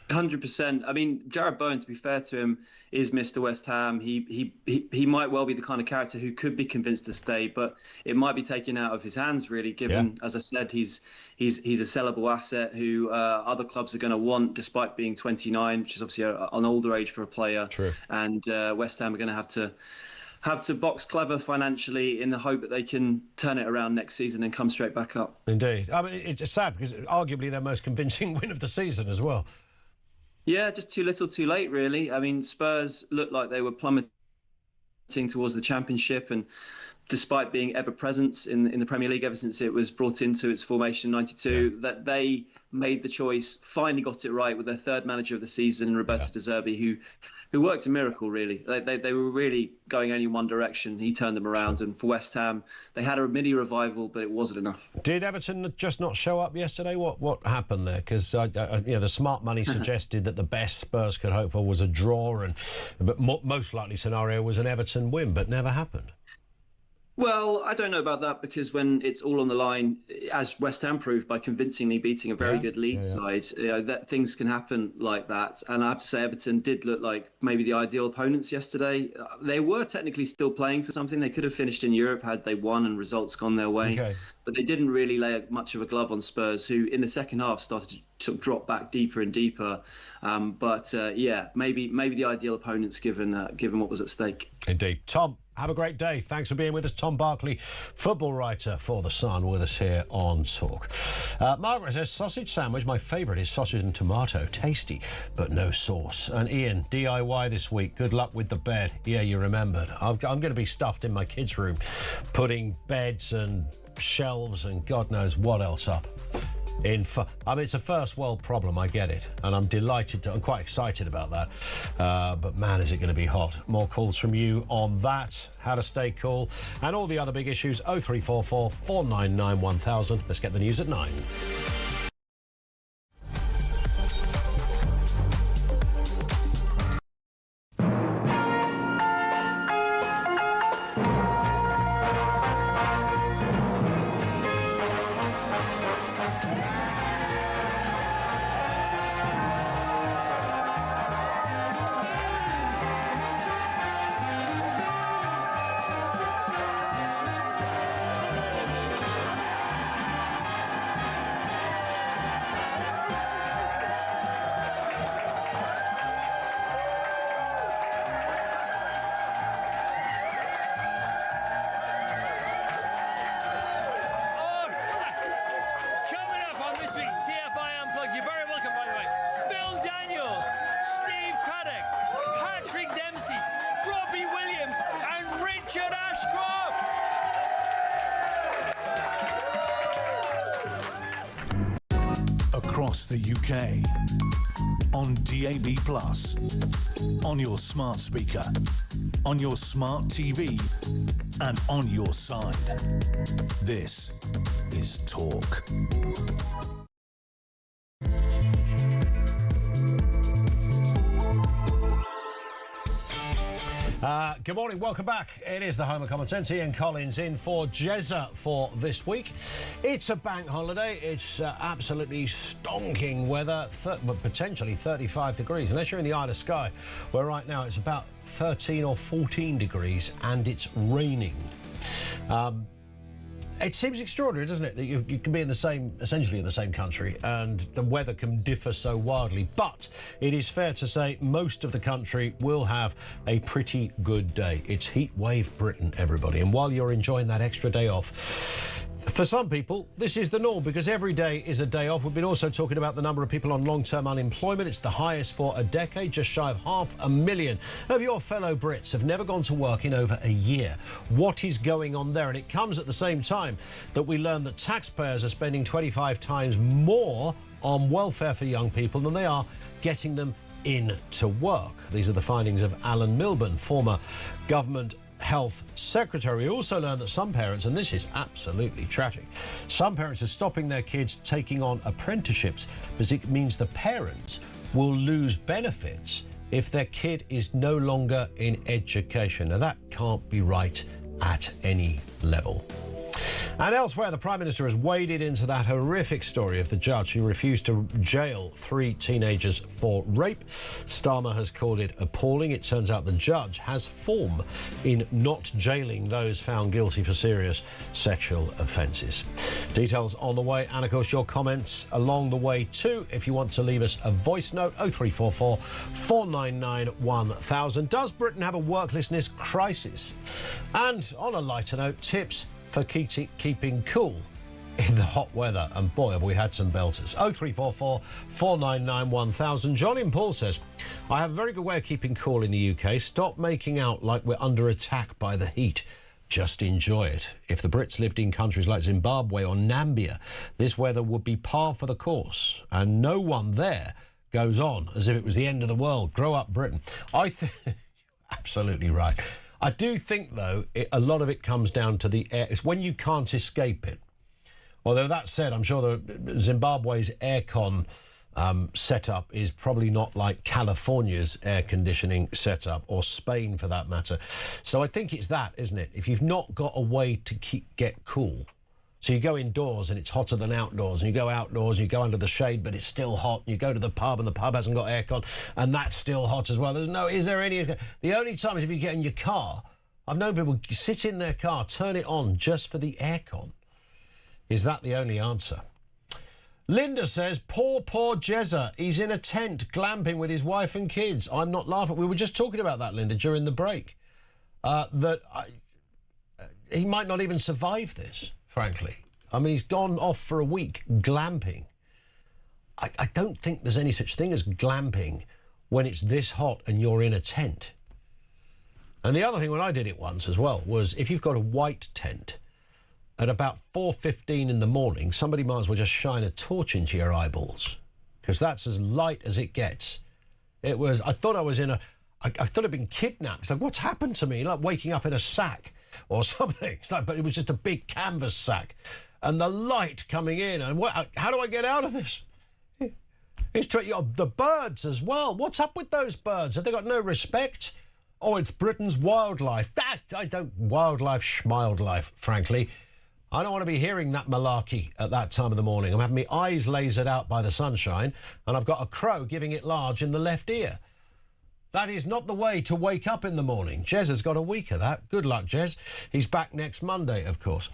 100%. I mean, Jarrod Bowen, to be fair to him, is Mr. West Ham. He might well be the kind of character who could be convinced to stay, but it might be taken out of his hands, really, given, as I said, he's a sellable asset who other clubs are going to want, despite being 29, which is obviously an older age for a player. True. And West Ham are going to have to box clever financially in the hope that they can turn it around next season and come straight back up. Indeed. I mean, it's sad because arguably their most convincing win of the season as well. Yeah, just too little, too late, really. I mean, Spurs looked like they were plummeting towards the Championship, and despite being ever present in the Premier League ever since it was brought into its formation in '92, that they made the choice, finally got it right with their third manager of the season, Roberto De Zerbi, who worked a miracle, really. They were really going only in one direction. He turned them around. And for West Ham, they had a mini revival, but it wasn't enough. Did Everton just not show up yesterday? What happened there? Because the smart money suggested that the best Spurs could hope for was a draw, but most likely scenario was an Everton win, but never happened. Well, I don't know about that, because when it's all on the line, as West Ham proved by convincingly beating a very good Leeds side, that things can happen like that. And I have to say, Everton did look like maybe the ideal opponents yesterday. They were technically still playing for something. They could have finished in Europe had they won and results gone their way. Okay. But they didn't really lay much of a glove on Spurs, who in the second half started to drop back deeper and deeper. Maybe the ideal opponents given what was at stake. Indeed. Tom, have a great day. Thanks for being with us. Tom Barkley, football writer for The Sun, with us here on Talk. Margaret says, sausage sandwich, my favourite is sausage and tomato. Tasty, but no sauce. And Ian, DIY this week. Good luck with the bed. Yeah, you remembered. I'm going to be stuffed in my kids' room, putting beds and shelves and God knows what else up. It's a first world problem, I get it, and I'm quite excited about that. But man, is it going to be hot. More calls from you on that, how to stay cool, and all the other big issues. 0344 499 1000. Let's get the news at 9. across the UK. On DAB+, on your smart speaker, on your smart TV, and on your side. This is Talk. Good morning, welcome back. It is the home of common sense. Ian Collins in for Jezza for this week. It's a bank holiday. It's absolutely stonking weather, potentially 35 degrees, unless you're in the Isle of Skye, where right now it's about 13 or 14 degrees and it's raining. It seems extraordinary, doesn't it, that you can be in the same, essentially in the same country, and the weather can differ so wildly. But it is fair to say most of the country will have a pretty good day. It's Heatwave Britain, everybody. And while you're enjoying that extra day off, for some people, this is the norm, because every day is a day off. We've been also talking about the number of people on long-term unemployment. It's the highest for a decade, just shy of 500,000 of your fellow Brits have never gone to work in over a year. What is going on there? And it comes at the same time that we learn that taxpayers are spending 25 times more on welfare for young people than they are getting them in to work. These are the findings of Alan Milburn, former government Health Secretary. We also learned that some parents, and this is absolutely tragic, some parents are stopping their kids taking on apprenticeships because it means the parents will lose benefits if their kid is no longer in education. Now, that can't be right at any level. And elsewhere, the Prime Minister has waded into that horrific story of the judge who refused to jail 3 teenagers for rape. Starmer has called it appalling. It turns out the judge has form in not jailing those found guilty for serious sexual offences. Details on the way, and of course your comments along the way too. If you want to leave us a voice note, 0344 499 1000. Does Britain have a worklessness crisis? And on a lighter note, tips for keeping cool in the hot weather. And boy, have we had some belters. 0344 499 1000. John in Paul says, I have a very good way of keeping cool in the UK. Stop making out like we're under attack by the heat. Just enjoy it. If the Brits lived in countries like Zimbabwe or Namibia, this weather would be par for the course. And no one there goes on as if it was the end of the world. Grow up, Britain. Absolutely right. I do think, though, a lot of it comes down to the air. It's when you can't escape it. Although that said, I'm sure Zimbabwe's aircon setup is probably not like California's air conditioning setup, or Spain for that matter. So I think it's that, isn't it? If you've not got a way to get cool, so you go indoors and it's hotter than outdoors, and you go outdoors and you go under the shade but it's still hot, and you go to the pub and the pub hasn't got aircon and that's still hot as well. Is there any... The only time is if you get in your car. I've known people sit in their car, turn it on just for the aircon. Is that the only answer? Linda says, poor Jezza. He's in a tent glamping with his wife and kids. I'm not laughing. We were just talking about that, Linda, during the break. He might not even survive this, frankly. I mean, he's gone off for a week glamping. I don't think there's any such thing as glamping when it's this hot and you're in a tent. And the other thing, when I did it once as well, was if you've got a white tent, at about 4:15 in the morning, somebody might as well just shine a torch into your eyeballs, because that's as light as it gets. It was, I thought I was in a, I thought I'd been kidnapped. It's like, what's happened to me? Like waking up in a sack or something. It's like, but it was just a big canvas sack. And the light coming in, and how do I get out of this? It's the birds as well. What's up with those birds? Have they got no respect? Oh, it's Britain's wildlife. Wildlife, schmildlife, frankly. I don't want to be hearing that malarkey at that time of the morning. I'm having my eyes lasered out by the sunshine, and I've got a crow giving it large in the left ear. That is not the way to wake up in the morning. Jez has got a week of that. Good luck, Jez. He's back next Monday, of course.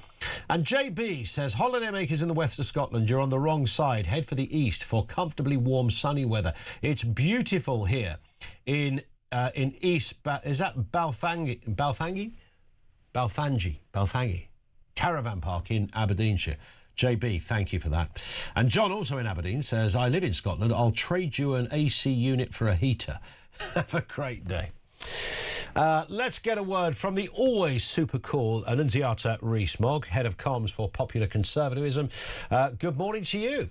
And JB says, holidaymakers in the west of Scotland, you're on the wrong side. Head for the east for comfortably warm, sunny weather. It's beautiful here in East... is that Balfangi? Caravan Park in Aberdeenshire. JB, thank you for that. And John, also in Aberdeen, says, I live in Scotland. I'll trade you an AC unit for a heater. Have a great day. Let's get a word from the always super cool Annunziata Rees-Mogg, Head of Comms for Popular Conservatism. Good morning to you.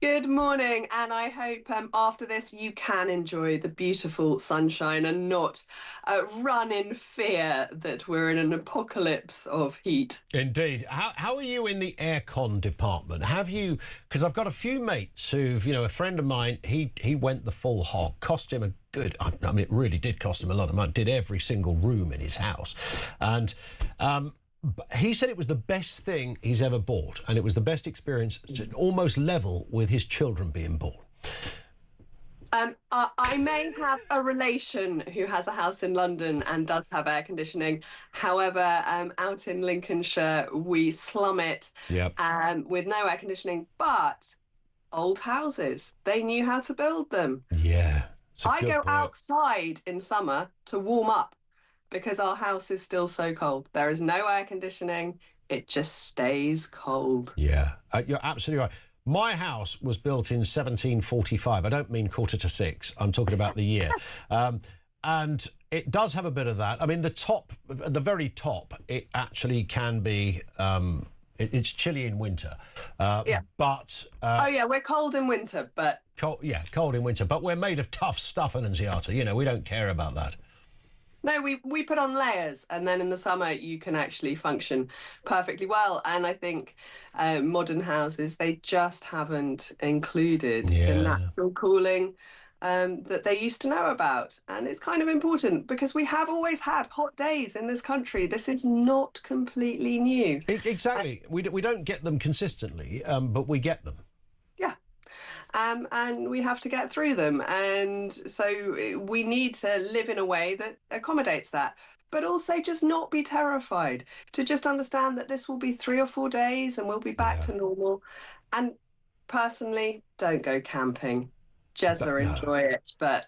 Good morning, and I hope after this you can enjoy the beautiful sunshine and not run in fear that we're in an apocalypse of heat. Indeed. How are you in the aircon department? Have you, because I've got a few mates who've, a friend of mine, he went the full hog, cost him a good, I mean, it really did cost him a lot of money, did every single room in his house. And he said it was the best thing he's ever bought, and it was the best experience, almost level with his children being born. I may have a relation who has a house in London and does have air conditioning. However, out in Lincolnshire, we slum it with no air conditioning, but old houses, they knew how to build them. Yeah. I go outside in summer to warm up because our house is still so cold. There is no air conditioning. It just stays cold. Yeah, you're absolutely right. My house was built in 1745. I don't mean 5:45. I'm talking about the year. And it does have a bit of that. I mean, the very top, it actually can be, it's chilly in winter. But... oh, yeah, we're cold in winter, but... Cold in winter. But we're made of tough stuff, Annunziata. We don't care about that. No, we put on layers, and then in the summer you can actually function perfectly well. And I think modern houses, they just haven't included the natural cooling that they used to know about. And it's kind of important because we have always had hot days in this country. This is not completely new. Exactly. We don't get them consistently, but we get them. And we have to get through them. And so we need to live in a way that accommodates that, but also just not be terrified, to just understand that this will be 3 or 4 days and we'll be back to normal. And personally, don't go camping. Jezza, enjoy it, but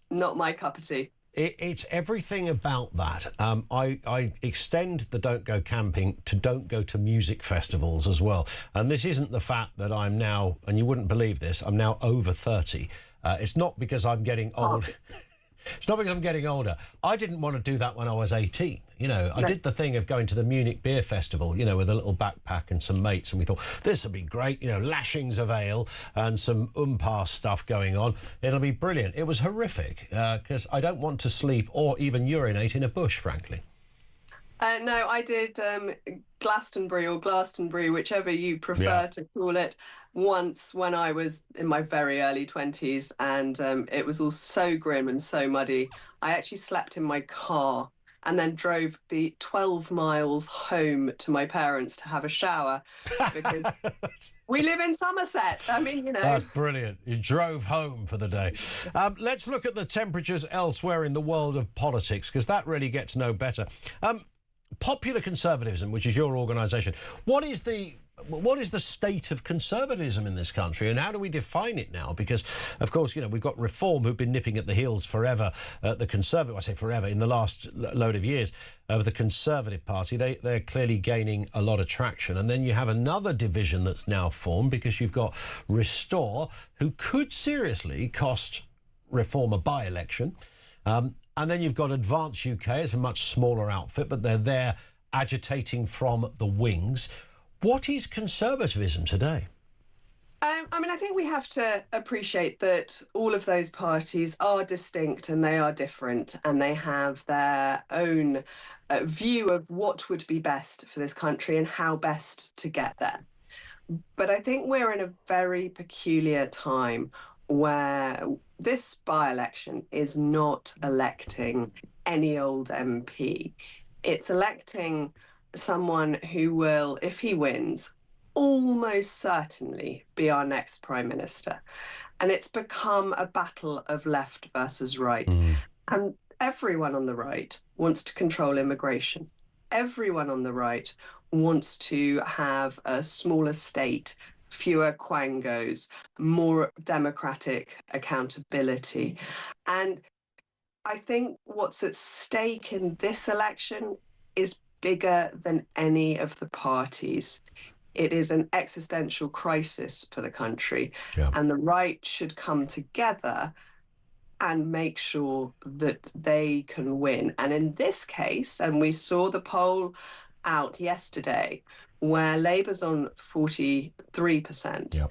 not my cup of tea. It's everything about that. I extend the don't go camping to don't go to music festivals as well. And this isn't the fact that I'm now, and you wouldn't believe this, I'm now over 30. It's not because I'm getting old. It's not because I'm getting older. I didn't want to do that when I was 18. I did the thing of going to the Munich Beer Festival, with a little backpack and some mates, and we thought, this will be great, lashings of ale and some stuff going on. It'll be brilliant. It was horrific, because I don't want to sleep or even urinate in a bush, frankly. No, I did Glastonbury or Glastonbury, whichever you prefer to call it, once when I was in my very early 20s, and it was all so grim and so muddy. I actually slept in my car and then drove the 12 miles home to my parents to have a shower because we live in Somerset. I mean, That's brilliant. You drove home for the day. Let's look at the temperatures elsewhere in the world of politics, because that really gets no better. Popular conservatism, which is your organisation, what is the state of conservatism in this country, and how do we define it now? Because, of course, we've got Reform, who've been nipping at the heels forever. The Conservative, I say forever, in the last load of years, of the Conservative Party. They're clearly gaining a lot of traction. And then you have another division that's now formed, because you've got Restore, who could seriously cost Reform a by-election. And then you've got Advance UK. It's a much smaller outfit, but they're there agitating from the wings. What is conservatism today? I think we have to appreciate that all of those parties are distinct and they are different, and they have their own view of what would be best for this country and how best to get there. But I think we're in a very peculiar time where this by-election is not electing any old MP. It's electing someone who will, if he wins, almost certainly be our next Prime Minister. And it's become a battle of left versus right. And everyone on the right wants to control immigration. Everyone on the right wants to have a smaller state, fewer quangos, more democratic accountability. And I think what's at stake in this election is bigger than any of the parties. It is an existential crisis for the country, and the right should come together and make sure that they can win. And in this case, and we saw the poll out yesterday, where Labour's on 43%,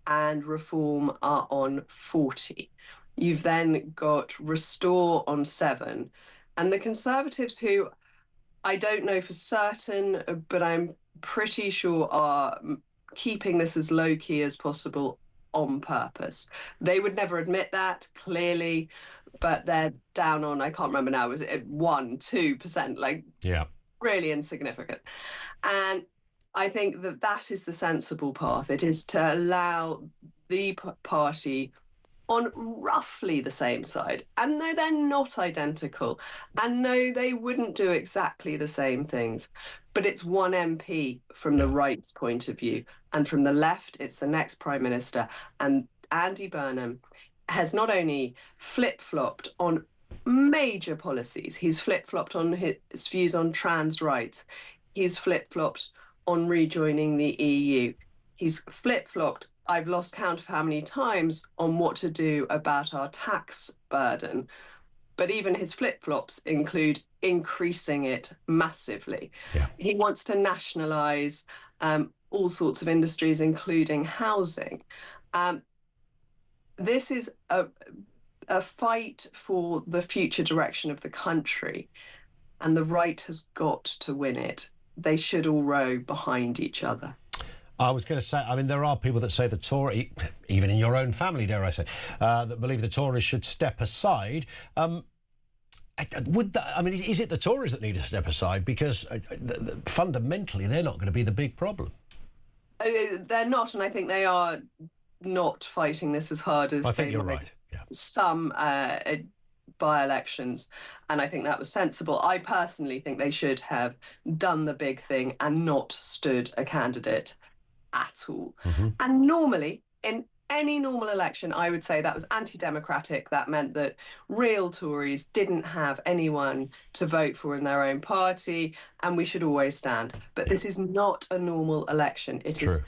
and Reform are on 40. You've then got Restore on 7. And the Conservatives, who I don't know for certain, but I'm pretty sure are keeping this as low-key as possible on purpose. They would never admit that, clearly, but they're down on, I can't remember now, was it 1-2%, like really insignificant. And I think that that is the sensible path. It is to allow the party on roughly the same side. And no, they're not identical. And no, they wouldn't do exactly the same things. But it's one MP from the right's point of view. And from the left, it's the next Prime Minister. And Andy Burnham has not only flip-flopped on major policies, he's flip-flopped on his views on trans rights. He's flip-flopped on rejoining the EU. He's flip-flopped, I've lost count of how many times, on what to do about our tax burden. But even his flip-flops include increasing it massively. He wants to nationalise all sorts of industries, including housing. This is a fight for the future direction of the country, and the right has got to win it. They should all row behind each other. I was going to say, I mean, there are people that say the Tory, even in your own family, dare I say, that believe the Tories should step aside. Would that, I mean, is it the Tories that need to step aside? Because fundamentally, they're not going to be the big problem. They're not, and I think they are not fighting this as hard as I think you're right. Some by-elections, and I think that was sensible. I personally think they should have done the big thing and not stood a candidate at all. And normally, in any normal election, I would say that was anti-democratic. That meant that real Tories didn't have anyone to vote for in their own party, and we should always stand. But this is not a normal election. It is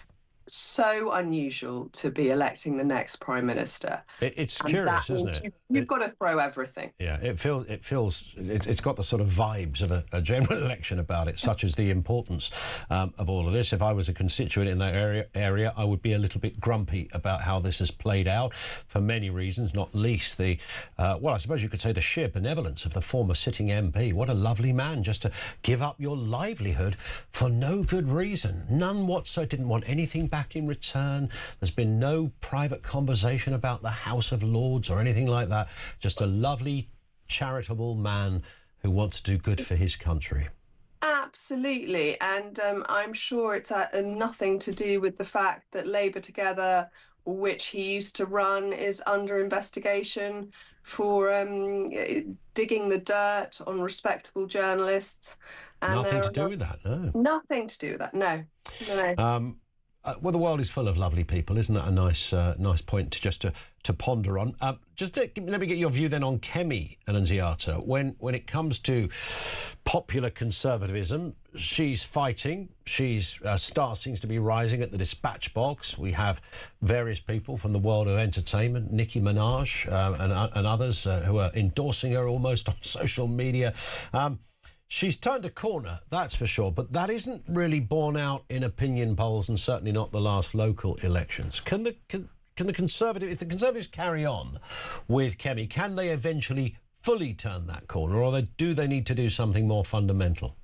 so unusual to be electing the next Prime Minister. It's curious, isn't it? You've got to throw everything. Yeah, it's got the sort of vibes of a general election about it, such as the importance of all of this. If I was a constituent in that area, I would be a little bit grumpy about how this has played out for many reasons, not least the, well, I suppose you could say the sheer benevolence of the former sitting MP. What a lovely man, just to give up your livelihood for no good reason. None whatsoever, didn't want anything back in return. There's been no private conversation about the House of Lords or anything like that. Just a lovely, charitable man who wants to do good for his country. Absolutely, and I'm sure it's nothing to do with the fact that Labour Together, which he used to run, is under investigation for digging the dirt on respectable journalists. And nothing to do with that, no. Nothing to do with that, no. Well, the world is full of lovely people, isn't that a nice point to ponder on? Just let me get your view then on Kemi Annunziata. When it comes to popular conservatism, she's fighting. Star seems to be rising at the dispatch box. We have various people from the world of entertainment, Nicki Minaj and others who are endorsing her almost on social media. She's turned a corner, that's for sure, but that isn't really borne out in opinion polls, and certainly not the last local elections. Can the Conservatives, if the Conservatives carry on with Kemi, can they eventually fully turn that corner, or do they need to do something more fundamental?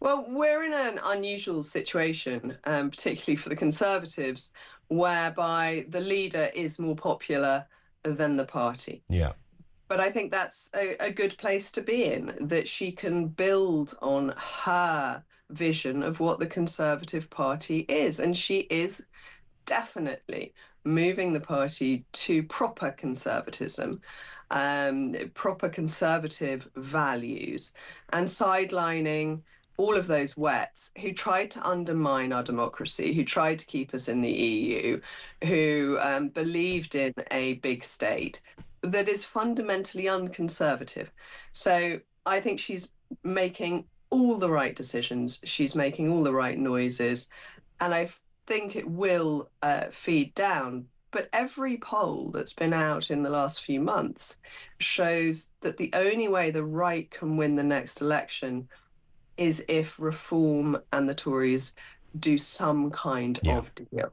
Well, we're in an unusual situation, particularly for the Conservatives, whereby the leader is more popular than the party. Yeah. But I think that's a good place to be in, that she can build on her vision of what the Conservative Party is. And she is definitely moving the party to proper conservatism, proper conservative values, and sidelining all of those wets who tried to undermine our democracy, who tried to keep us in the EU, who believed in a big state that is fundamentally unconservative. So I think she's making all the right decisions. She's making all the right noises. And I think it will feed down. But every poll that's been out in the last few months shows that the only way the right can win the next election is if Reform and the Tories do some kind of deal.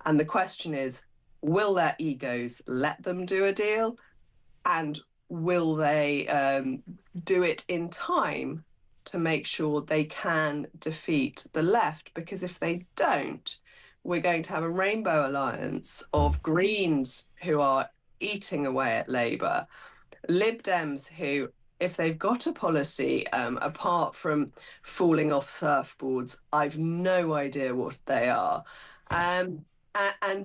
And the question is, will their egos let them do a deal? And will they do it in time to make sure they can defeat the left? Because if they don't, we're going to have a rainbow alliance of Greens who are eating away at Labour, Lib Dems who, if they've got a policy apart from falling off surfboards, I've no idea what they are, and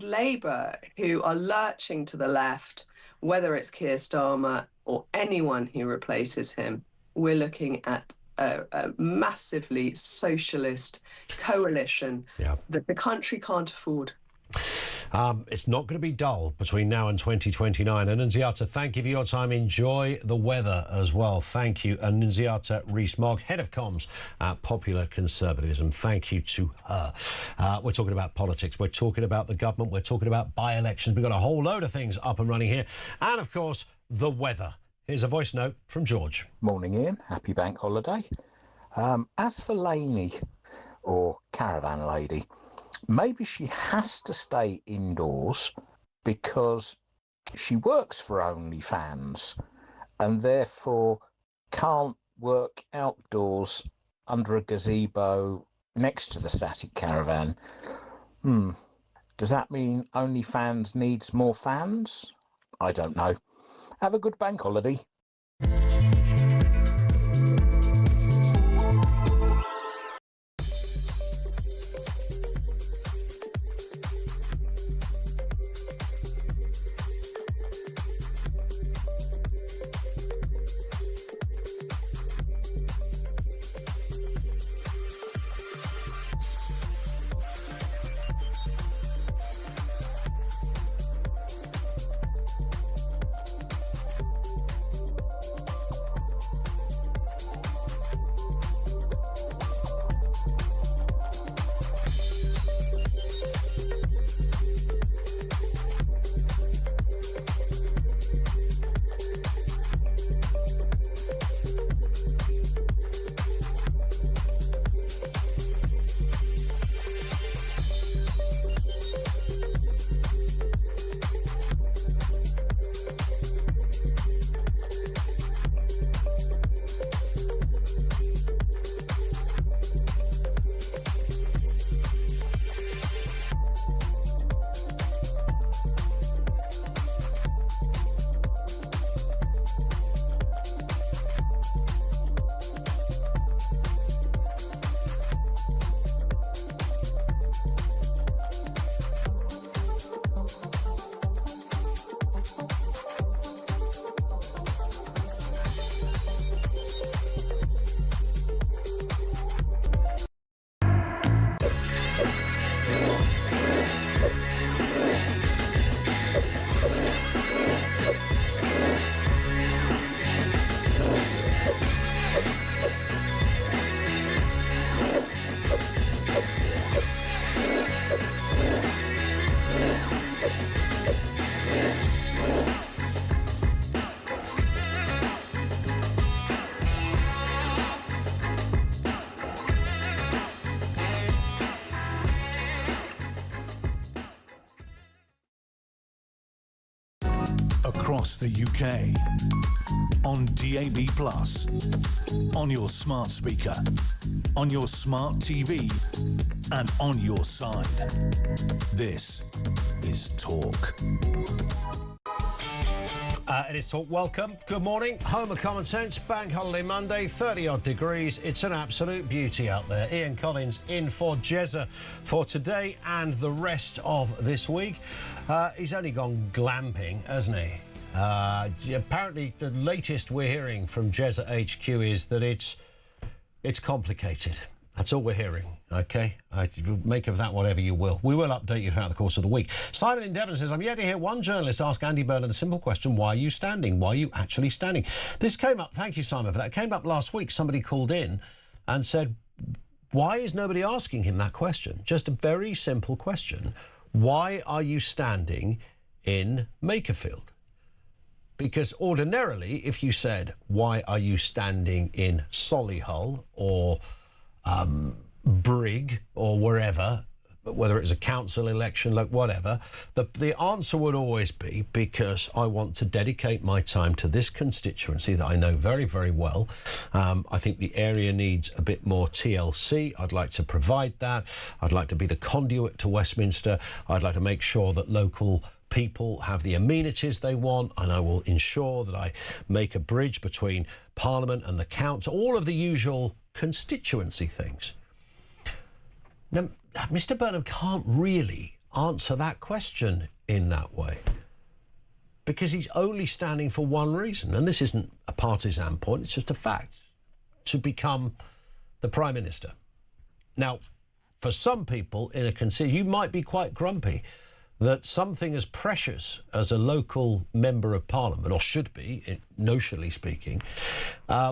Labour who are lurching to the left, whether it's Keir Starmer or anyone who replaces him. We're looking at a massively socialist coalition that the country can't afford. It's not going to be dull between now and 2029. And Nunziata, thank you for your time. Enjoy the weather as well. Thank you. And Nunziata Rees-Mogg, Head of Comms at Popular Conservatism. Thank you to her. We're talking about politics. We're talking about the government. We're talking about by-elections. We've got a whole load of things up and running here. And, of course, the weather. Here's a voice note from George. Morning, Ian. Happy bank holiday. As for Lainey, or Caravan Lady, maybe she has to stay indoors because she works for OnlyFans and therefore can't work outdoors under a gazebo next to the static caravan. Does that mean OnlyFans needs more fans? I don't know. Have a good bank holiday. Across the UK, on DAB+, on your smart speaker, on your smart TV, and on your side. This is Talk. It is Talk. Welcome. Good morning. Home of Common Sense. Bank Holiday Monday. 30-odd degrees. It's an absolute beauty out there. Ian Collins in for Jezza for today and the rest of this week. He's only gone glamping, hasn't he? Apparently, the latest we're hearing from Jezza HQ is that it's complicated. That's all we're hearing, OK? Make of that whatever you will. We will update you throughout the course of the week. Simon in Devon says, I'm yet to hear one journalist ask Andy Burnham the simple question, why are you standing? Why are you actually standing? This came up, thank you, Simon, for that. It came up last week. Somebody called in and said, why is nobody asking him that question? Just a very simple question. Why are you standing in Makerfield? Because ordinarily, if you said, why are you standing in Solihull or Brig or wherever, whether it's a council election, like whatever, the answer would always be because I want to dedicate my time to this constituency that I know very, very well. I think the area needs a bit more TLC. I'd like to provide that. I'd like to be the conduit to Westminster. I'd like to make sure that local people have the amenities they want, and I will ensure that I make a bridge between Parliament and the Council, all of the usual constituency things. Now, Mr. Burnham can't really answer that question in that way because he's only standing for one reason, and this isn't a partisan point, it's just a fact, to become the Prime Minister. Now, for some people in a constituency, you might be quite grumpy that something as precious as a local member of Parliament, or should be, notionally speaking,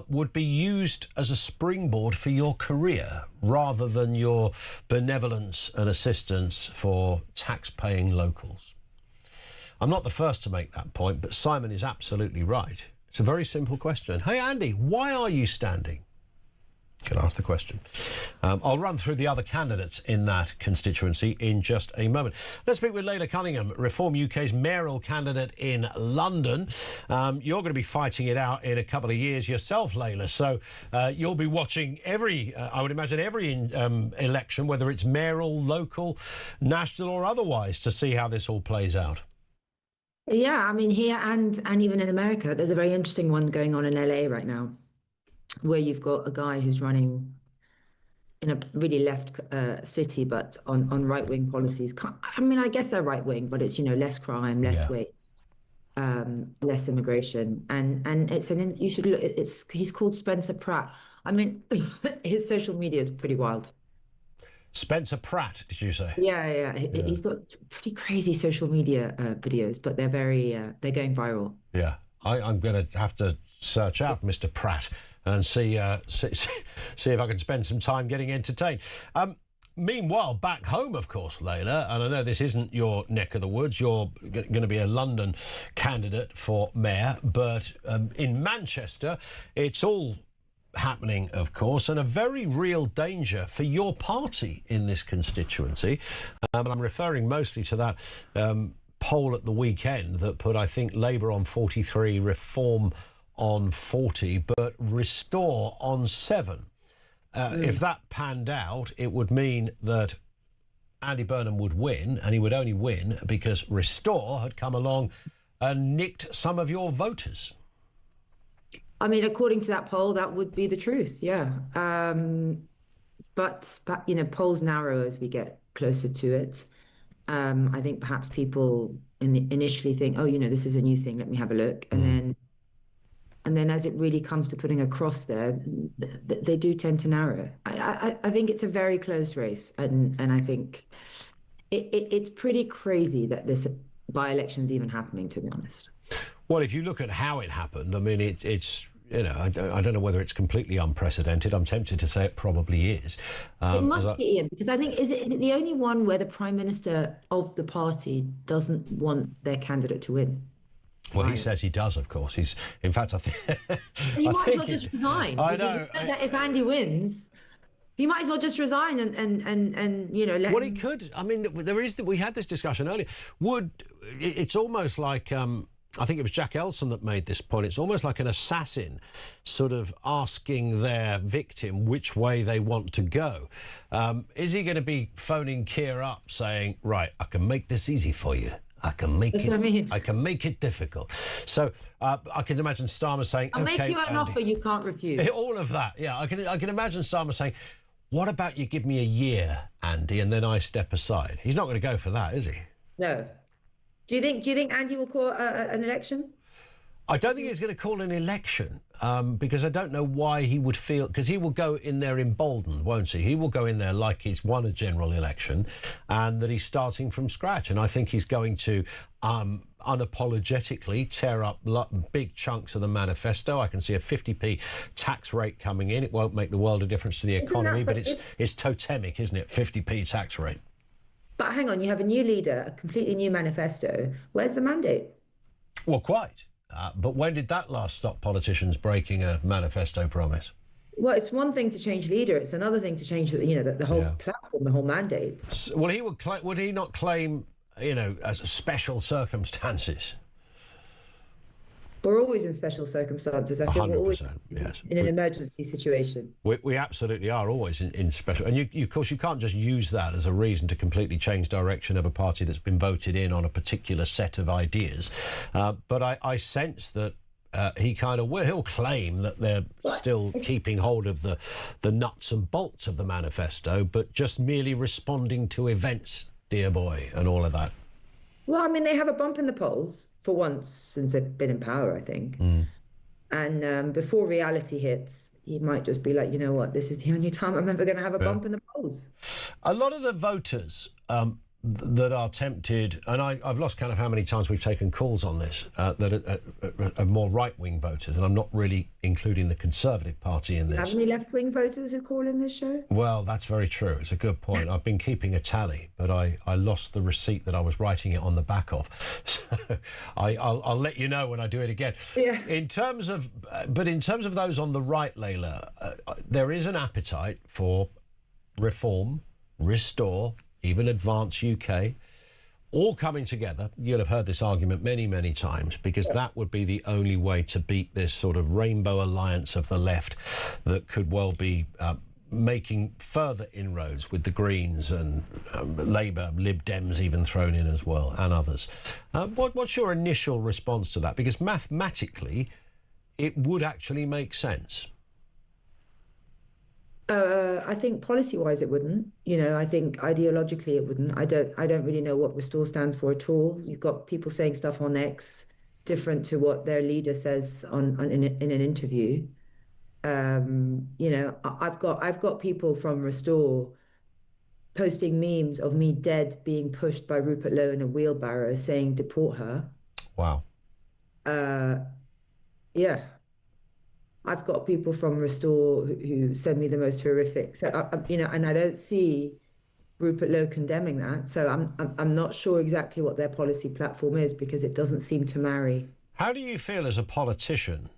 would be used as a springboard for your career rather than your benevolence and assistance for tax-paying locals. I'm not the first to make that point, but Simon is absolutely right. It's a very simple question. Hey, Andy, why are you standing? Can ask the question. I'll run through the other candidates in that constituency in just a moment. Let's speak with Layla Cunningham, Reform UK's mayoral candidate in London. You're going to be fighting it out in a couple of years yourself, Layla, so you'll be watching every, I would imagine, every election, whether it's mayoral, local, national or otherwise, to see how this all plays out. Yeah, I mean, here and even in America, there's a very interesting one going on in LA right now, where you've got a guy who's running in a really left city, but on right-wing policies. I mean, I guess they're right-wing, but it's, you know, less crime, less waste, less immigration. And it's you should look, he's called Spencer Pratt. I mean, his social media is pretty wild. Spencer Pratt, did you say? Yeah. He's got pretty crazy social media videos, but they're they're going viral. Yeah, I'm going to have to search out Mr. Pratt and see if I can spend some time getting entertained. Meanwhile, back home, of course, Layla, and I know this isn't your neck of the woods, you're going to be a London candidate for mayor, but in Manchester, it's all happening, of course, and a very real danger for your party in this constituency. And I'm referring mostly to that poll at the weekend that put, I think, Labour on 43, Reform on 40, but Restore on 7. If that panned out, it would mean that Andy Burnham would win, and he would only win because Restore had come along and nicked some of your voters. I mean, according to that poll, that would be the truth, yeah. But you know, polls narrow as we get closer to it. I think perhaps people initially think, oh, you know, this is a new thing, let me have a look. And then as it really comes to putting a cross there, they do tend to narrow. I think it's a very close race. And I think it's pretty crazy that this by-election's even happening, to be honest. Well, if you look at how it happened, I mean, it's you know, I don't know whether it's completely unprecedented. I'm tempted to say it probably is. It must be, Ian, because I think, is it the only one where the Prime Minister of the party doesn't want their candidate to win? Well, he says he does, of course. In fact, I think... You might as well just resign. I know. That if Andy wins, he might as well just resign and you know, let Well, he could. I mean, we had this discussion earlier. It's almost like... I think it was Jack Elson that made this point. It's almost like an assassin sort of asking their victim which way they want to go. Is he going to be phoning Keir up saying, right, I can make this easy for you. I can make I can make it difficult. So I can imagine Starmer saying, I'll okay, make you an offer you can't refuse. All of that, yeah. I can imagine Starmer saying, what about you give me a year, Andy, and then I step aside? He's not going to go for that, is he? No. Do you think Andy will call an election? I don't think he's going to call an election because I don't know why he would feel... Because he will go in there emboldened, won't he? He will go in there like he's won a general election and that he's starting from scratch. And I think he's going to unapologetically tear up big chunks of the manifesto. I can see a 50p tax rate coming in. It won't make the world of difference to the economy, but it's totemic, isn't it? 50p tax rate. But hang on, you have a new leader, a completely new manifesto. Where's the mandate? Well, quite. But when did that last stop politicians breaking a manifesto promise? Well, it's one thing to change leader. It's another thing to change the whole platform, the whole mandate. Well, would he not claim, as special circumstances? We're always in special circumstances. I think we're always in an emergency situation. We absolutely are always in special. And you, of course, you can't just use that as a reason to completely change direction of a party that's been voted in on a particular set of ideas. But I sense that he kind of will. He'll claim that they're still keeping hold of the nuts and bolts of the manifesto, but just merely responding to events, dear boy, and all of that. Well, I mean, they have a bump in the polls for once since they've been in power, I think. And before reality hits, he might just be like, you know what, this is the only time I'm ever going to have a bump in the polls. A lot of the voters that are tempted, and I've lost count of how many times we've taken calls on this, that are more right-wing voters, and I'm not really including the Conservative Party in this. Have any left-wing voters who call in this show? Well, that's very true. It's a good point. I've been keeping a tally, but I lost the receipt that I was writing it on the back of. So I'll let you know when I do it again. Yeah. In terms of those on the right, Layla, there is an appetite for reform, restore, even Advance UK, all coming together. You'll have heard this argument many, many times, because that would be the only way to beat this sort of rainbow alliance of the left that could well be making further inroads with the Greens and Labour, Lib Dems even thrown in as well, and others. What's your initial response to that? Because mathematically, it would actually make sense. I think policy-wise it wouldn't. I think ideologically it wouldn't. I don't really know what Restore stands for at all. You've got people saying stuff on X different to what their leader says in an interview. I've got people from Restore posting memes of me dead being pushed by Rupert Lowe in a wheelbarrow saying deport her. Wow. Yeah. I've got people from Restore who send me the most horrific. So, and I don't see Rupert Lowe condemning that. So I'm not sure exactly what their policy platform is, because it doesn't seem to marry. How do you feel as a politician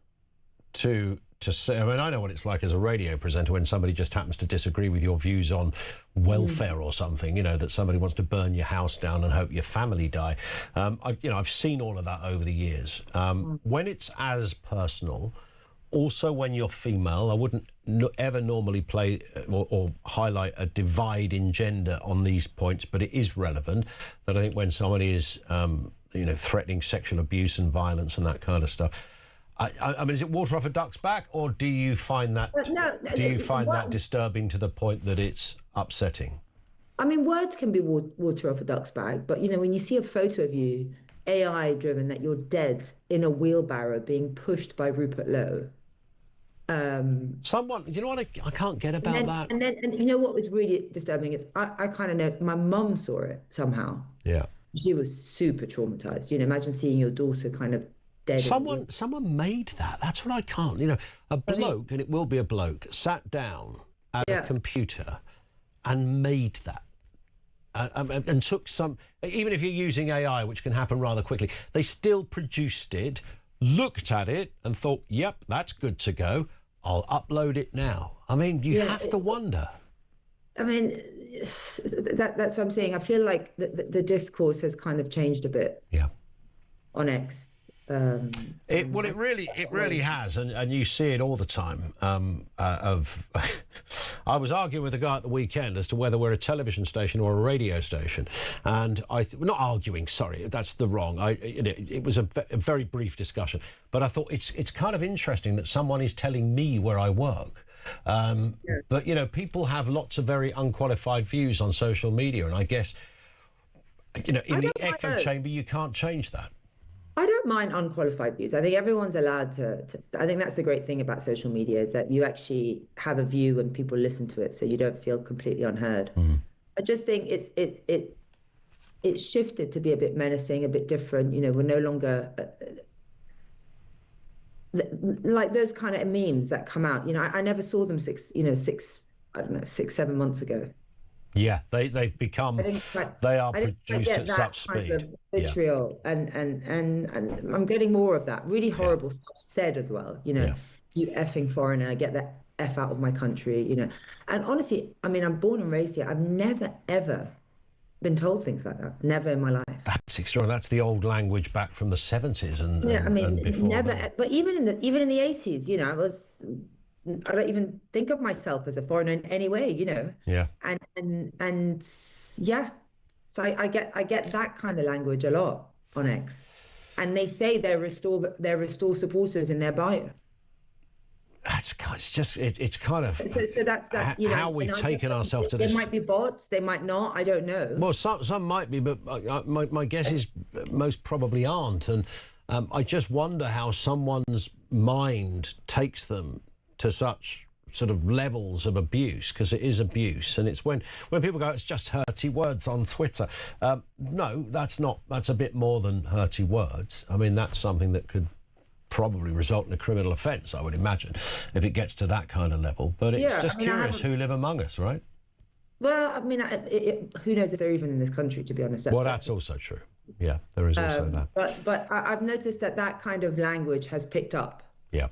to say, I mean, I know what it's like as a radio presenter when somebody just happens to disagree with your views on welfare or something, that somebody wants to burn your house down and hope your family die. I've seen all of that over the years. When it's as personal, also when you're female, I wouldn't ever normally play or highlight a divide in gender on these points, but it is relevant that I think when somebody is, threatening sexual abuse and violence and that kind of stuff, I mean, is it water off a duck's back, or do you find that that disturbing to the point that it's upsetting? I mean, words can be water off a duck's back, but when you see a photo of you, AI driven, that you're dead in a wheelbarrow being pushed by Rupert Lowe. Someone, you know what I can't get about that? And you know what was really disturbing is I kind of know my mum saw it somehow. Yeah. She was super traumatized. Imagine seeing your daughter kind of dead. Someone made that. That's what I can't. A bloke, and it will be a bloke, sat down at a computer and made that. And took some, even if you're using AI, which can happen rather quickly, they still produced it, looked at it and thought, yep, that's good to go. I'll upload it now. I mean, you have to wonder. I mean, that's what I'm saying. I feel like the discourse has kind of changed a bit. Yeah. On X. It really has, and you see it all the time. I was arguing with a guy at the weekend as to whether we're a television station or a radio station, and not arguing. Sorry, that's the wrong. It was a very brief discussion, but I thought it's kind of interesting that someone is telling me where I work. But people have lots of very unqualified views on social media, and I guess in the echo chamber you can't change that. I don't mind unqualified views. I think everyone's allowed to. I think that's the great thing about social media, is that you actually have a view and people listen to it, so you don't feel completely unheard. I just think it's shifted to be a bit menacing, a bit different. We're no longer like those kind of memes that come out. I never saw them 6-7 months ago. Yeah, they've become. They are produced at such speed. Kind of vitriol, and I'm getting more of that really horrible stuff said as well. You effing foreigner, get that F out of my country, you know. And honestly, I mean, I'm born and raised here. I've never, ever been told things like that. Never in my life. That's extraordinary. That's the old language back from the 70s and, Yeah, I mean, and before never. that. But even in the 80s, you know, I don't even think of myself as a foreigner in any way, you know. Yeah. And yeah, so I get that kind of language a lot on X, and they say they're Restore supporters in their bio. It's kind of So that's you know, how we've taken ourselves to this. They might be bots, they might not. I don't know. Well, some might be, but my guess is most probably aren't. And I just wonder how someone's mind takes them to such sort of levels of abuse, because it is abuse. And it's when people go, it's just hurty words on Twitter. No, that's not. That's a bit more than hurty words. I mean, that's something that could probably result in a criminal offence, I would imagine, if it gets to that kind of level. But it's just curious who live among us, right? Well, I mean, who knows if they're even in this country, to be honest. Well, that's also true. Yeah, there is also that. But I've noticed that kind of language has picked up. Yeah.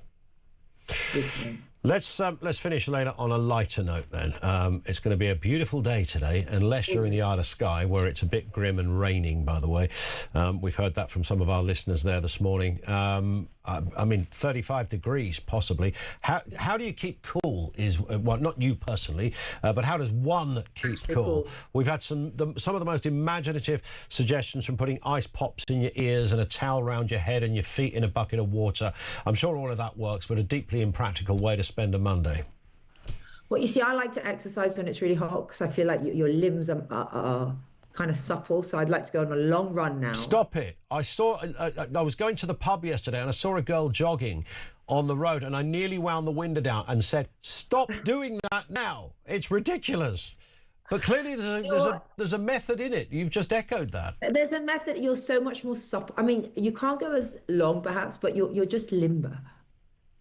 Let's finish, Layla, on a lighter note then. It's going to be a beautiful day today, unless you're in the Isle of Skye, where it's a bit grim and raining, by the way. We've heard that from some of our listeners there this morning. I mean, 35 degrees, possibly. How do you keep cool is, well, not you personally, but how does one keep cool? We've had some of the most imaginative suggestions, from putting ice pops in your ears and a towel around your head and your feet in a bucket of water. I'm sure all of that works, but a deeply impractical way to spend a Monday. Well, you see, I like to exercise when it's really hot, because I feel like your limbs are kind of supple, so I'd like to go on a long run now. Stop it. I was going to the pub yesterday and I saw a girl jogging on the road, and I nearly wound the window down and said, stop doing that now. It's ridiculous. But clearly there's a method in it. You've just echoed that. There's a method. You're so much more supple. I mean, you can't go as long perhaps, but you're just limber.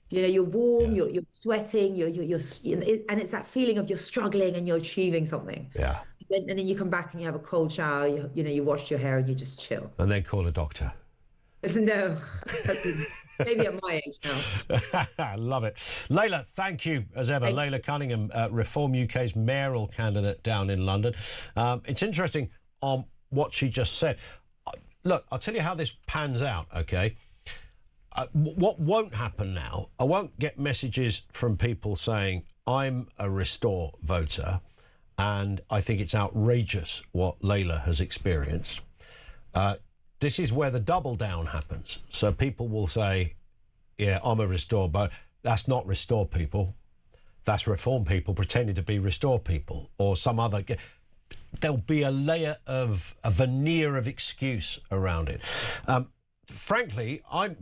You know, you're warm, you're sweating, you're and it's that feeling of you're struggling and you're achieving something. Yeah. And then you come back and you have a cold shower, you wash your hair and you just chill. And then call a doctor. No, maybe at my age now. Love it. Layla, thank you as ever. Layla Cunningham, Reform UK's mayoral candidate down in London. It's interesting on what she just said. Look, I'll tell you how this pans out, okay? What won't happen now, I won't get messages from people saying, I'm a Restore voter and I think it's outrageous what Layla has experienced. This is where the double down happens. So people will say, yeah, I'm a Restore, but that's not Restore people. That's Reform people pretending to be Restore people, or some other. There'll be a layer of a veneer of excuse around it. Frankly, I'm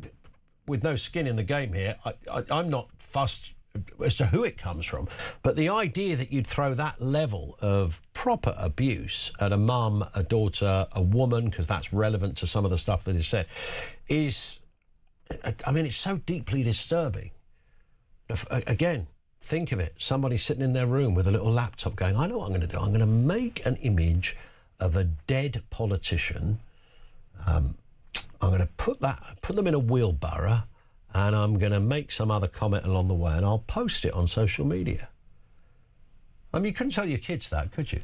with no skin in the game here. I'm not fussed as to who it comes from, but the idea that you'd throw that level of proper abuse at a mum, a daughter, a woman, because that's relevant to some of the stuff that is said, is, I mean, it's so deeply disturbing. Again, think of it, somebody sitting in their room with a little laptop going, I know what I'm going to do. I'm going to make an image of a dead politician. I'm going to put them in a wheelbarrow, and I'm going to make some other comment along the way, and I'll post it on social media. I mean, you couldn't tell your kids that, could you?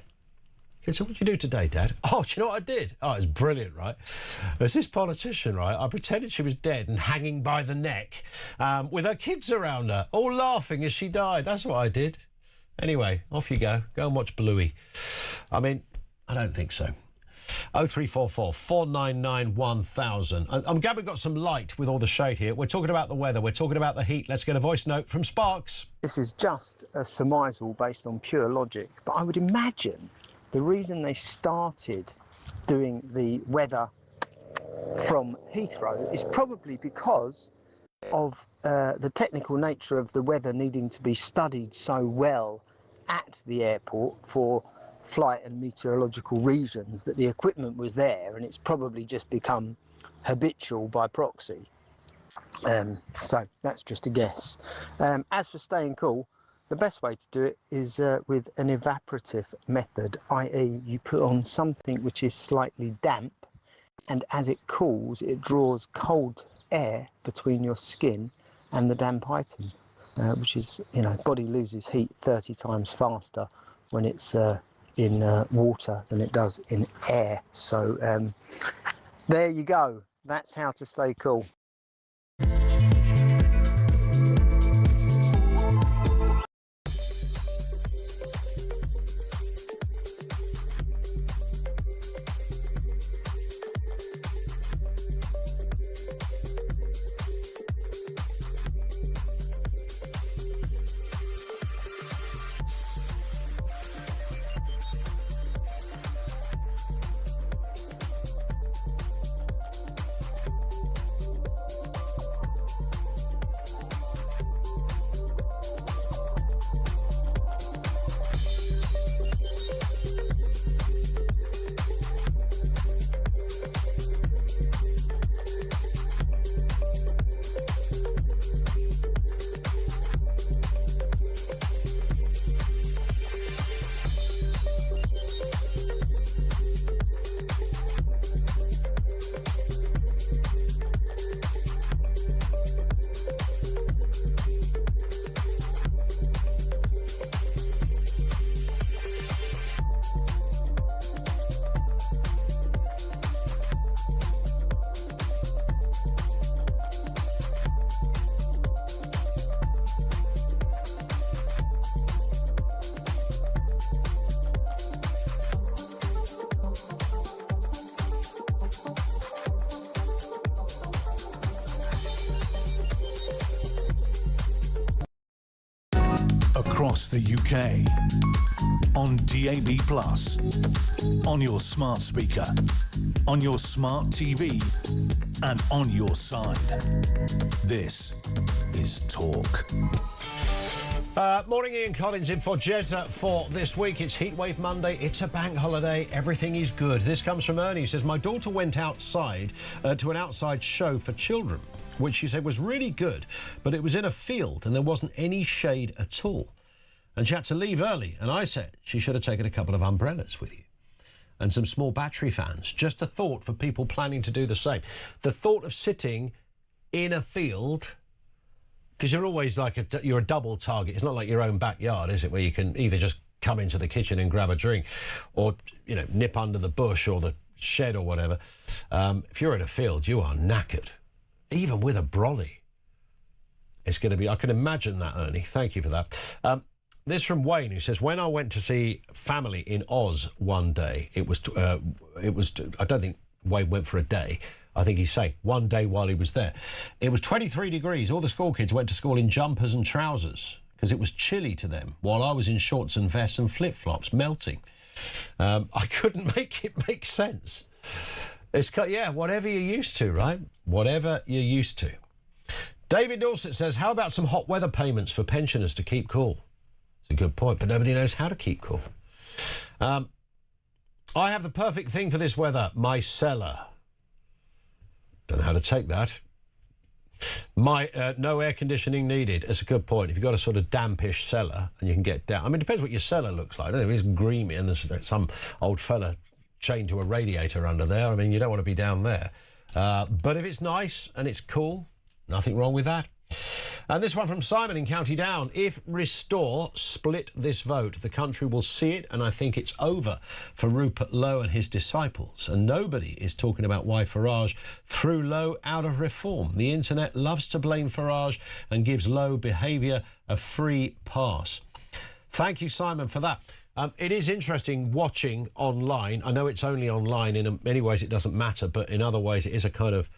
Kids said, what'd you do today, Dad? Oh, do you know what I did? Oh, it's brilliant, right? There's this politician, right? I pretended she was dead and hanging by the neck with her kids around her, all laughing as she died. That's what I did. Anyway, off you go. Go and watch Bluey. I mean, I don't think so. 0344 499 1000. I'm glad we've got some light with all the shade here. We're talking about the weather. We're talking about the heat. Let's get a voice note from Sparks. This is just a surmisal based on pure logic, but I would imagine the reason they started doing the weather from Heathrow is probably because of the technical nature of the weather needing to be studied so well at the airport for flight and meteorological reasons, that the equipment was there and it's probably just become habitual by proxy. So that's just a guess. As for staying cool, the best way to do it is with an evaporative method, i.e. you put on something which is slightly damp, and as it cools it draws cold air between your skin and the damp item. which is, body loses heat 30 times faster when it's in water than it does in air. So there you go. That's how to stay cool. Across the UK, on DAB+, on your smart speaker, on your smart TV, and on your side. This is Talk. Morning, Ian Collins in for Jezza for this week. It's Heatwave Monday. It's a bank holiday. Everything is good. This comes from Ernie, who says, my daughter went outside to an outside show for children, which she said was really good, but it was in a field and there wasn't any shade at all. And she had to leave early. And I said she should have taken a couple of umbrellas with you and some small battery fans. Just a thought for people planning to do the same. The thought of sitting in a field, because you're always you're a double target. It's not like your own backyard, is it, where you can either just come into the kitchen and grab a drink or, nip under the bush or the shed or whatever. If you're in a field, you are knackered, even with a brolly. It's going to be, I can imagine that, Ernie. Thank you for that. This from Wayne, who says, when I went to see family in Oz one day, it was, I don't think Wayne went for a day. I think he's saying one day while he was there. It was 23 degrees. All the school kids went to school in jumpers and trousers because it was chilly to them, while I was in shorts and vests and flip-flops, melting. I couldn't make it make sense. Yeah, whatever you're used to, right? Whatever you're used to. David Dorset says, how about some hot weather payments for pensioners to keep cool? It's a good point, but nobody knows how to keep cool. I have the perfect thing for this weather, my cellar. Don't know how to take that. No air conditioning needed. It's a good point. If you've got a sort of dampish cellar and you can get down. I mean, it depends what your cellar looks like. I don't know, if it's grimy and there's some old fella chained to a radiator under there, I mean, you don't want to be down there. But if it's nice and it's cool, nothing wrong with that. And this one from Simon in County Down. If Restore split this vote, the country will see it, and I think it's over for Rupert Lowe and his disciples. And nobody is talking about why Farage threw Lowe out of Reform. The internet loves to blame Farage and gives Lowe behaviour a free pass. Thank you, Simon, for that. It is interesting watching online. I know it's only online. In many ways it doesn't matter, but in other ways it is a kind of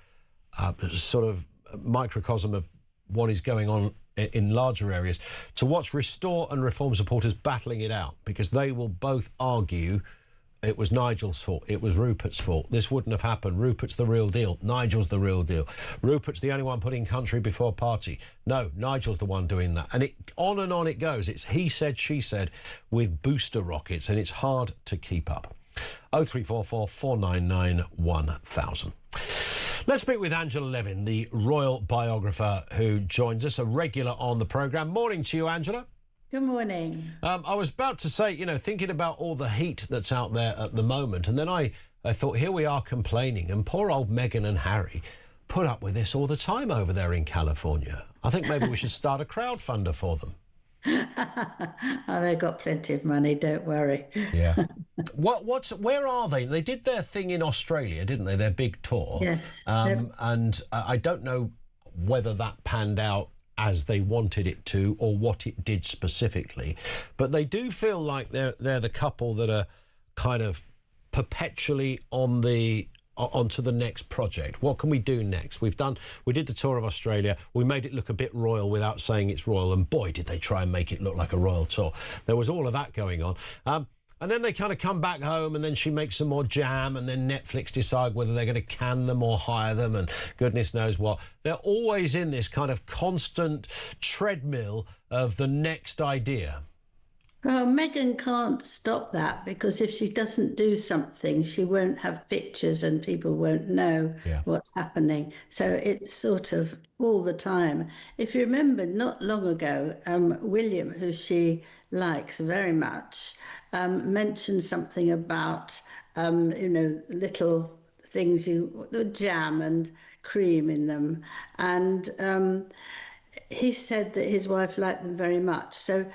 sort of microcosm of what is going on in larger areas, to watch Restore and Reform supporters battling it out, because they will both argue it was Nigel's fault, it was Rupert's fault, this wouldn't have happened, Rupert's the real deal, Nigel's the real deal, Rupert's the only one putting country before party, no, Nigel's the one doing that. And on it goes. It's he said, she said, with booster rockets, and it's hard to keep up. 0344 499 1000. Let's speak with Angela Levin, the royal biographer who joins us, a regular on the programme. Morning to you, Angela. Good morning. I was about to say, thinking about all the heat that's out there at the moment, and then I thought, here we are complaining, and poor old Meghan and Harry put up with this all the time over there in California. I think maybe we should start a crowdfunder for them. Oh, they've got plenty of money, don't worry. Yeah. Where are they? They did their thing in Australia, didn't they? Their big tour. Yes. And I don't know whether that panned out as they wanted it to or what it did specifically, but they do feel like they're the couple that are kind of perpetually onto the next project. What can we do next? We did the tour of Australia. We made it look a bit royal without saying it's royal, and boy, did they try and make it look like a royal tour. There was all of that going on. And then they kind of come back home, and then she makes some more jam, and then Netflix decide whether they're going to can them or hire them, and goodness knows what. They're always in this kind of constant treadmill of the next idea. Well, Meghan can't stop that, because if she doesn't do something, she won't have pictures and people won't know what's happening. So it's sort of all the time. If you remember, not long ago, William, who she likes very much, mentioned something about, little things, jam and cream in them. And he said that his wife liked them very much. So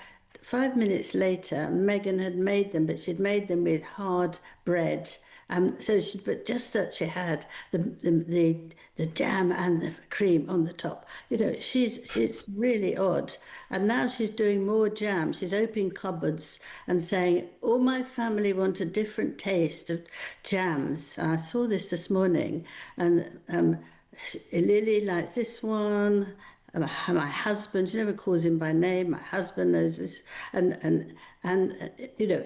5 minutes later, Meghan had made them, but she'd made them with hard bread. But just that she had the jam and the cream on the top. She's really odd. And now she's doing more jam. She's opening cupboards and saying, all my family want a different taste of jams. I saw this morning, and Lily likes this one. My husband, she never calls him by name. My husband knows this, and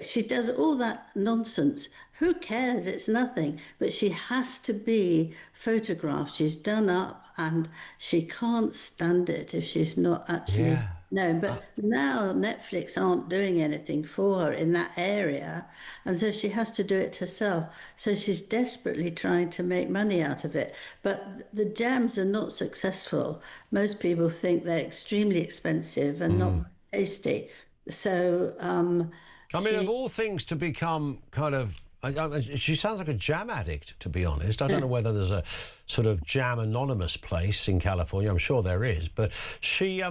she does all that nonsense. Who cares? It's nothing. But she has to be photographed. She's done up, and she can't stand it if she's not actually known. But now Netflix aren't doing anything for her in that area, and so she has to do it herself. So she's desperately trying to make money out of it. But the jams are not successful. Most people think they're extremely expensive and not tasty. So, of all things to become kind of... she sounds like a jam addict, to be honest. I don't know whether there's a sort of jam anonymous place in California. I'm sure there is. But she...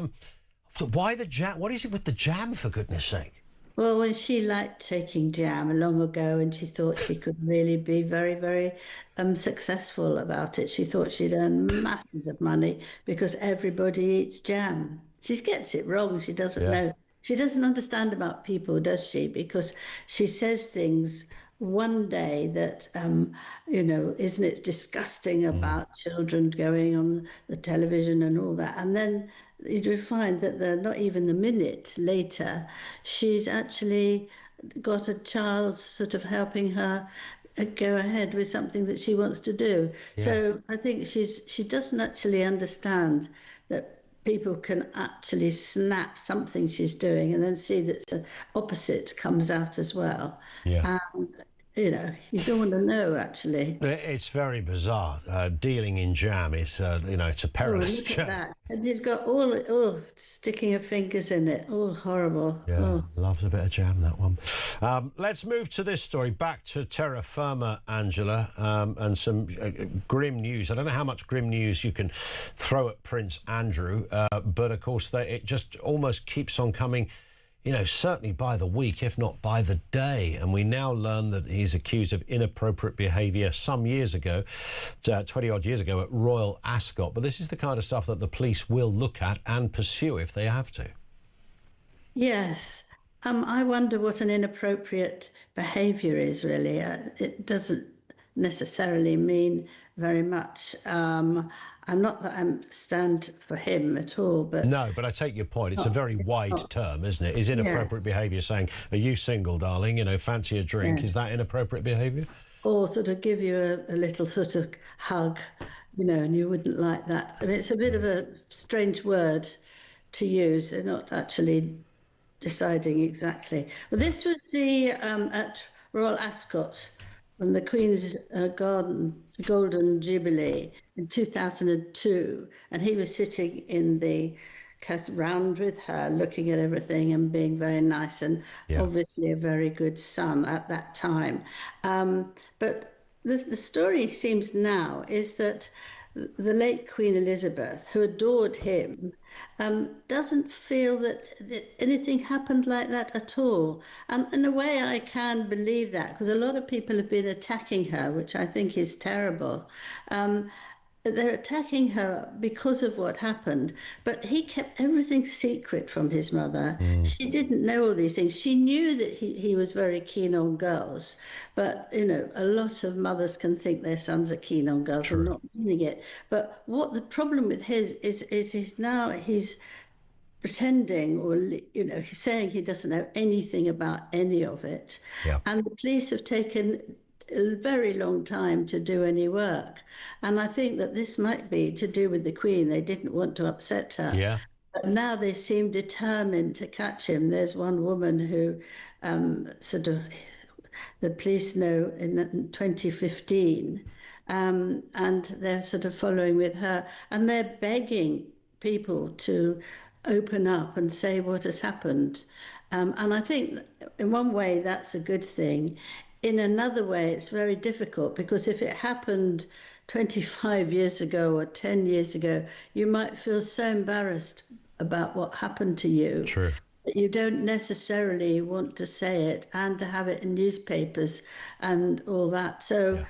why the jam? What is it with the jam, for goodness sake? Well, when she liked taking jam long ago, and she thought she could really be very, very successful about it. She thought she'd earn masses of money because everybody eats jam. She gets it wrong. She doesn't know. She doesn't understand about people, does she? Because she says things one day that, isn't it disgusting about children going on the television and all that? And then you find that they're not even a minute later, she's actually got a child sort of helping her go ahead with something that she wants to do. Yeah. So I think she doesn't actually understand that people can actually snap something she's doing and then see that the opposite comes out as well. Yeah. You don't want to know, actually. It's very bizarre. Dealing in jam is, it's a perilous jam. That. And she's got all sticking her fingers in it. All horrible. Yeah, loves a bit of jam, that one. Let's move to this story. Back to terra firma, Angela, and some grim news. I don't know how much grim news you can throw at Prince Andrew, but, of course, it just almost keeps on coming, certainly by the week, if not by the day. And we now learn that he's accused of inappropriate behaviour some years ago, 20-odd years ago, at Royal Ascot. But this is the kind of stuff that the police will look at and pursue if they have to. Yes. I wonder what an inappropriate behaviour is, really. It doesn't necessarily mean very much. I'm not that I stand for him at all, but... No, but I take your point. It's a very wide term, isn't it? Is inappropriate behaviour saying, are you single, darling? Fancy a drink. Yes. Is that inappropriate behaviour? Or sort of give you a little sort of hug, and you wouldn't like that. I mean, it's a bit of a strange word to use. They're not actually deciding exactly. But this was at Royal Ascot, on the Queen's Golden Jubilee in 2002, and he was sitting in the round with her, looking at everything and being very nice, and obviously a very good son at that time. But the story seems now is that the late Queen Elizabeth, who adored him, doesn't feel that anything happened like that at all. And in a way, I can believe that, because a lot of people have been attacking her, which I think is terrible. They're attacking her because of what happened, but he kept everything secret from his mother. She didn't know all these things. She knew that he was very keen on girls, but, you know, a lot of mothers can think their sons are keen on girls and not meaning it. But what the problem with his is he's pretending, or, you know, he's saying he doesn't know anything about any of it. And the police have taken a very long time to do any work. And I think that this might be to do with the Queen. They didn't want to upset her. But now they seem determined to catch him. There's one woman who the police know in 2015, and they're sort of following with her, and they're begging people to open up and say what has happened. And I think in one way that's a good thing. In another way, it's very difficult, because if it happened 25 years ago or 10 years ago, you might feel so embarrassed about what happened to you. That you don't necessarily want to say it and to have it in newspapers and all that. So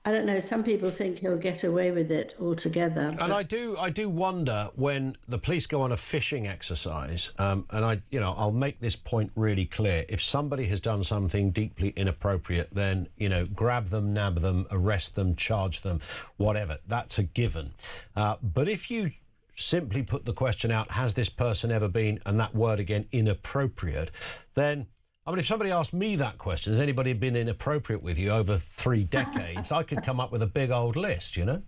I don't know, some people think he'll get away with it altogether. And I do wonder, when the police go on a fishing exercise, and I'll make this point really clear: if somebody has done something deeply inappropriate, then, you know, grab them, nab them, arrest them, charge them, whatever. That's a given. But if you simply put the question out, has this person ever been, and that word again, inappropriate, then, I mean, if somebody asked me that question, has anybody been inappropriate with you over 3 decades, I could come up with a big old list, you know?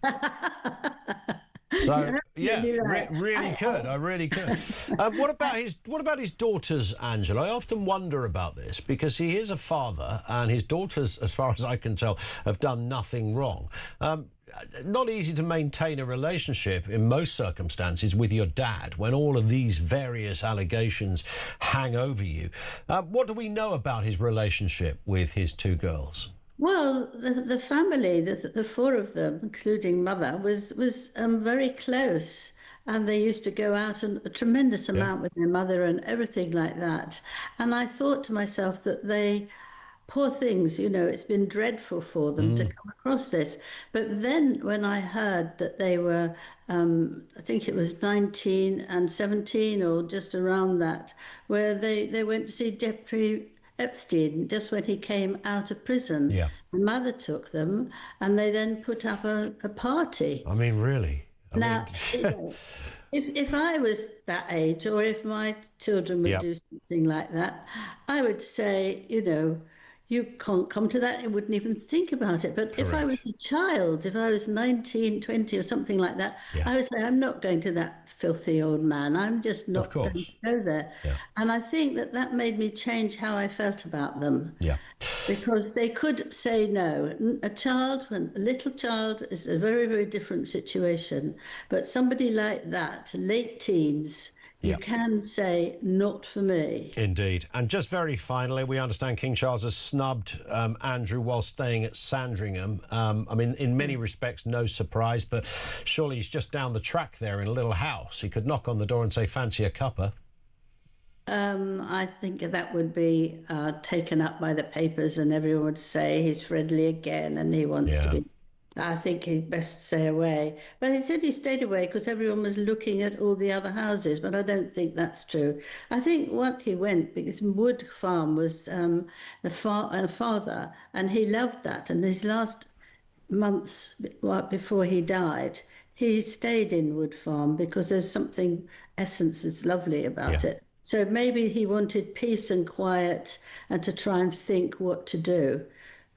So really could. I really could. What about his daughters, Angela? I often wonder about this, because he is a father, and his daughters, as far as I can tell, have done nothing wrong. Not easy to maintain a relationship in most circumstances with your dad when all of these various allegations hang over you. What do we know about his relationship with his 2 girls? Well, the family, the 4 of them, including mother, was very close, and they used to go out a tremendous amount with their mother and everything like that. And I thought to myself that they, poor things, you know, it's been dreadful for them to come across this. But then when I heard that they were, I think it was 19 and 17 or just around that, where they went to see Jeffrey Epstein just when he came out of prison. The mother took them, and they then put up a party. I mean, really? If I was that age, or if my children would do something like that, I would say, you know, you can't come to that. I wouldn't even think about it. But if I was a child, if I was 19, 20 or something like that, I would say, I'm not going to that filthy old man. I'm just not going to go there. And I think that made me change how I felt about them. Because they could say no. A little child is a very, very different situation. But somebody like that, late teens, you can say, not for me. Indeed. And just very finally, we understand King Charles has snubbed Andrew while staying at Sandringham. I mean, in many respects, no surprise, but surely he's just down the track there in a little house. He could knock on the door and say, fancy a cuppa. I think that would be taken up by the papers, and everyone would say he's friendly again and he wants to be. I think he'd best stay away. But he said he stayed away because everyone was looking at all the other houses, but I don't think that's true. I think what he went, because Wood Farm was the father, and he loved that. And his last months before he died, he stayed in Wood Farm because there's something essence that's lovely about it. So maybe he wanted peace and quiet, and to try and think what to do.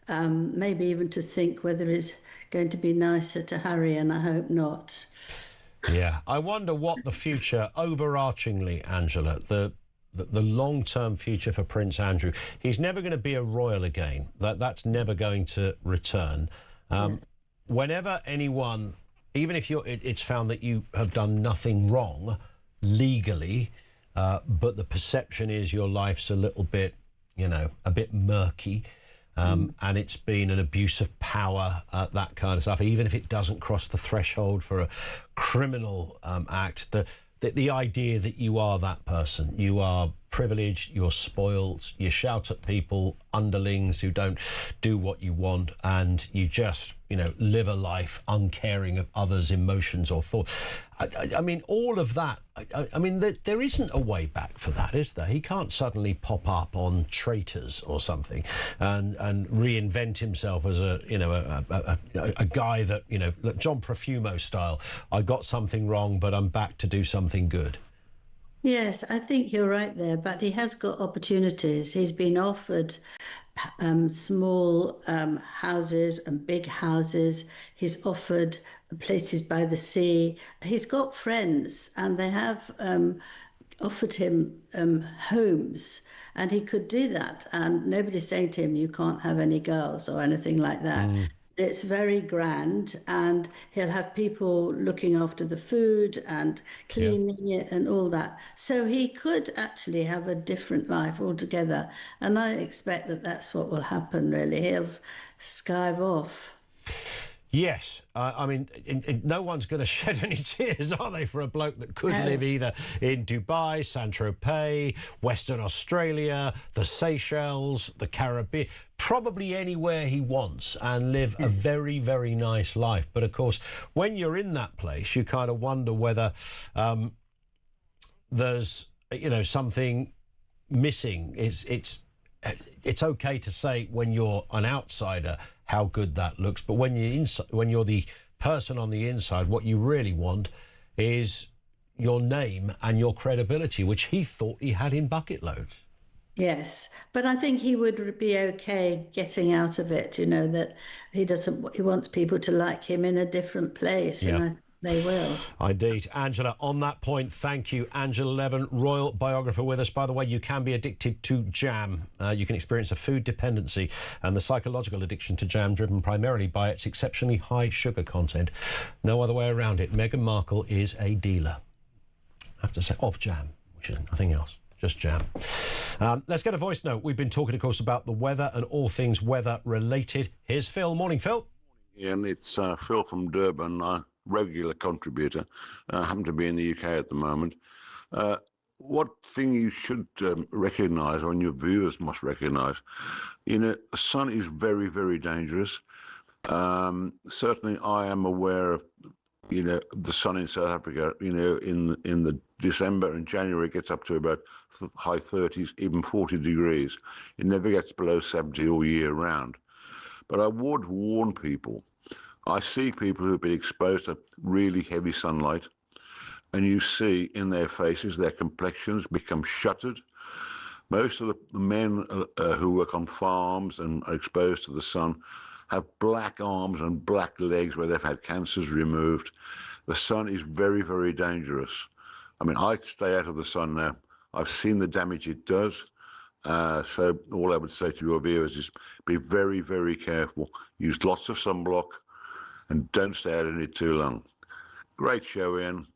Maybe even to think whether it's going to be nicer to Harry, and I hope not. Yeah, I wonder what the future, overarchingly, Angela, the long-term future for Prince Andrew. He's never going to be a royal again. That's never going to return. Whenever anyone, even if it's found that you have done nothing wrong legally, but the perception is your life's a little bit, you know, a bit murky, and it's been an abuse of power, that kind of stuff, even if it doesn't cross the threshold for a criminal act. The idea that you are that person, you are privileged, you're spoiled, you shout at people, underlings who don't do what you want, and you just, live a life uncaring of others' emotions or thoughts. I mean, all of that, I mean, there isn't a way back for that, is there? He can't suddenly pop up on Traitors or something and reinvent himself as a guy that, John Profumo style. I got something wrong, but I'm back to do something good. Yes, I think you're right there, but he has got opportunities. He's been offered small houses and big houses. He's offered places by the sea. He's got friends, and they have offered him homes, and he could do that. And nobody's saying to him, you can't have any girls or anything like that. It's very grand, and he'll have people looking after the food and cleaning it and all that. So he could actually have a different life altogether. And I expect that that's what will happen, really. He'll skive off. Yes, I mean, no one's going to shed any tears, are they, for a bloke that could live either in Dubai, Saint-Tropez, Western Australia, the Seychelles, the Caribbean, probably anywhere he wants, and live a very, very nice life. But of course, when you're in that place, you kind of wonder whether there's, something missing. It's okay to say when you're an outsider how good that looks, but when you're the person on the inside, what you really want is your name and your credibility, which he thought he had in bucket loads. Yes, but I think he would be okay getting out of it, that he wants people to like him in a different place, and they will. Indeed. Angela, on that point, thank you. Angela Levin, royal biographer with us. By the way, you can be addicted to jam. You can experience a food dependency and the psychological addiction to jam driven primarily by its exceptionally high sugar content. No other way around it. Meghan Markle is a dealer, I have to say, of jam, which is nothing else. Just jam. Let's get a voice note. We've been talking, of course, about the weather and all things weather related. Here's Phil. Morning, Phil. And it's Phil from Durban, regular contributor. I happen to be in the UK at the moment. What thing you should recognise, or your viewers must recognise, the sun is very, very dangerous. Certainly I am aware of, the sun in South Africa, in the December and January, it gets up to about high 30s, even 40 degrees. It never gets below 70 all year round. But I would warn people. I see people who've been exposed to really heavy sunlight, and you see in their faces their complexions become shuttered. Most of the men who work on farms and are exposed to the sun have black arms and black legs where they've had cancers removed. The sun is very, very dangerous. I mean, I stay out of the sun now. I've seen the damage it does. So all I would say to your viewers is be very, very careful. Use lots of sunblock and don't stay out in it too long. Great show, Ian.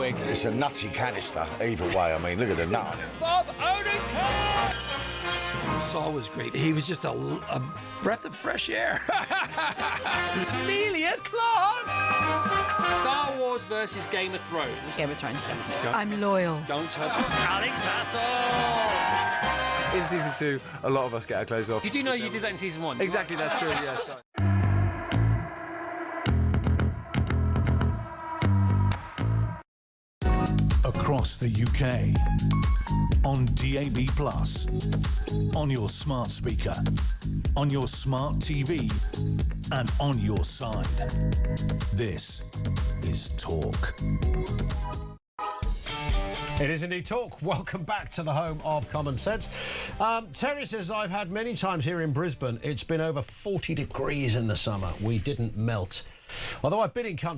wig. It's a nutty canister, either way. I mean, look at the nut on it. Bob Odenkirk! Saul was great. He was just a breath of fresh air. Amelia Clark! Star Wars versus Game of Thrones. Game of Thrones, definitely. I'm loyal. Don't tell Alex Hassel! In season 2, a lot of us get our clothes off. You do know you did that in season 1. Exactly, that's true, yes. Across the UK, on DAB+, on your smart speaker, on your smart TV, and on your side. This is Talk. It is indeed Talk. Welcome back to the home of common sense. Terry says, I've had many times here in Brisbane, it's been over 40 degrees in the summer. We didn't melt. Although I've been in country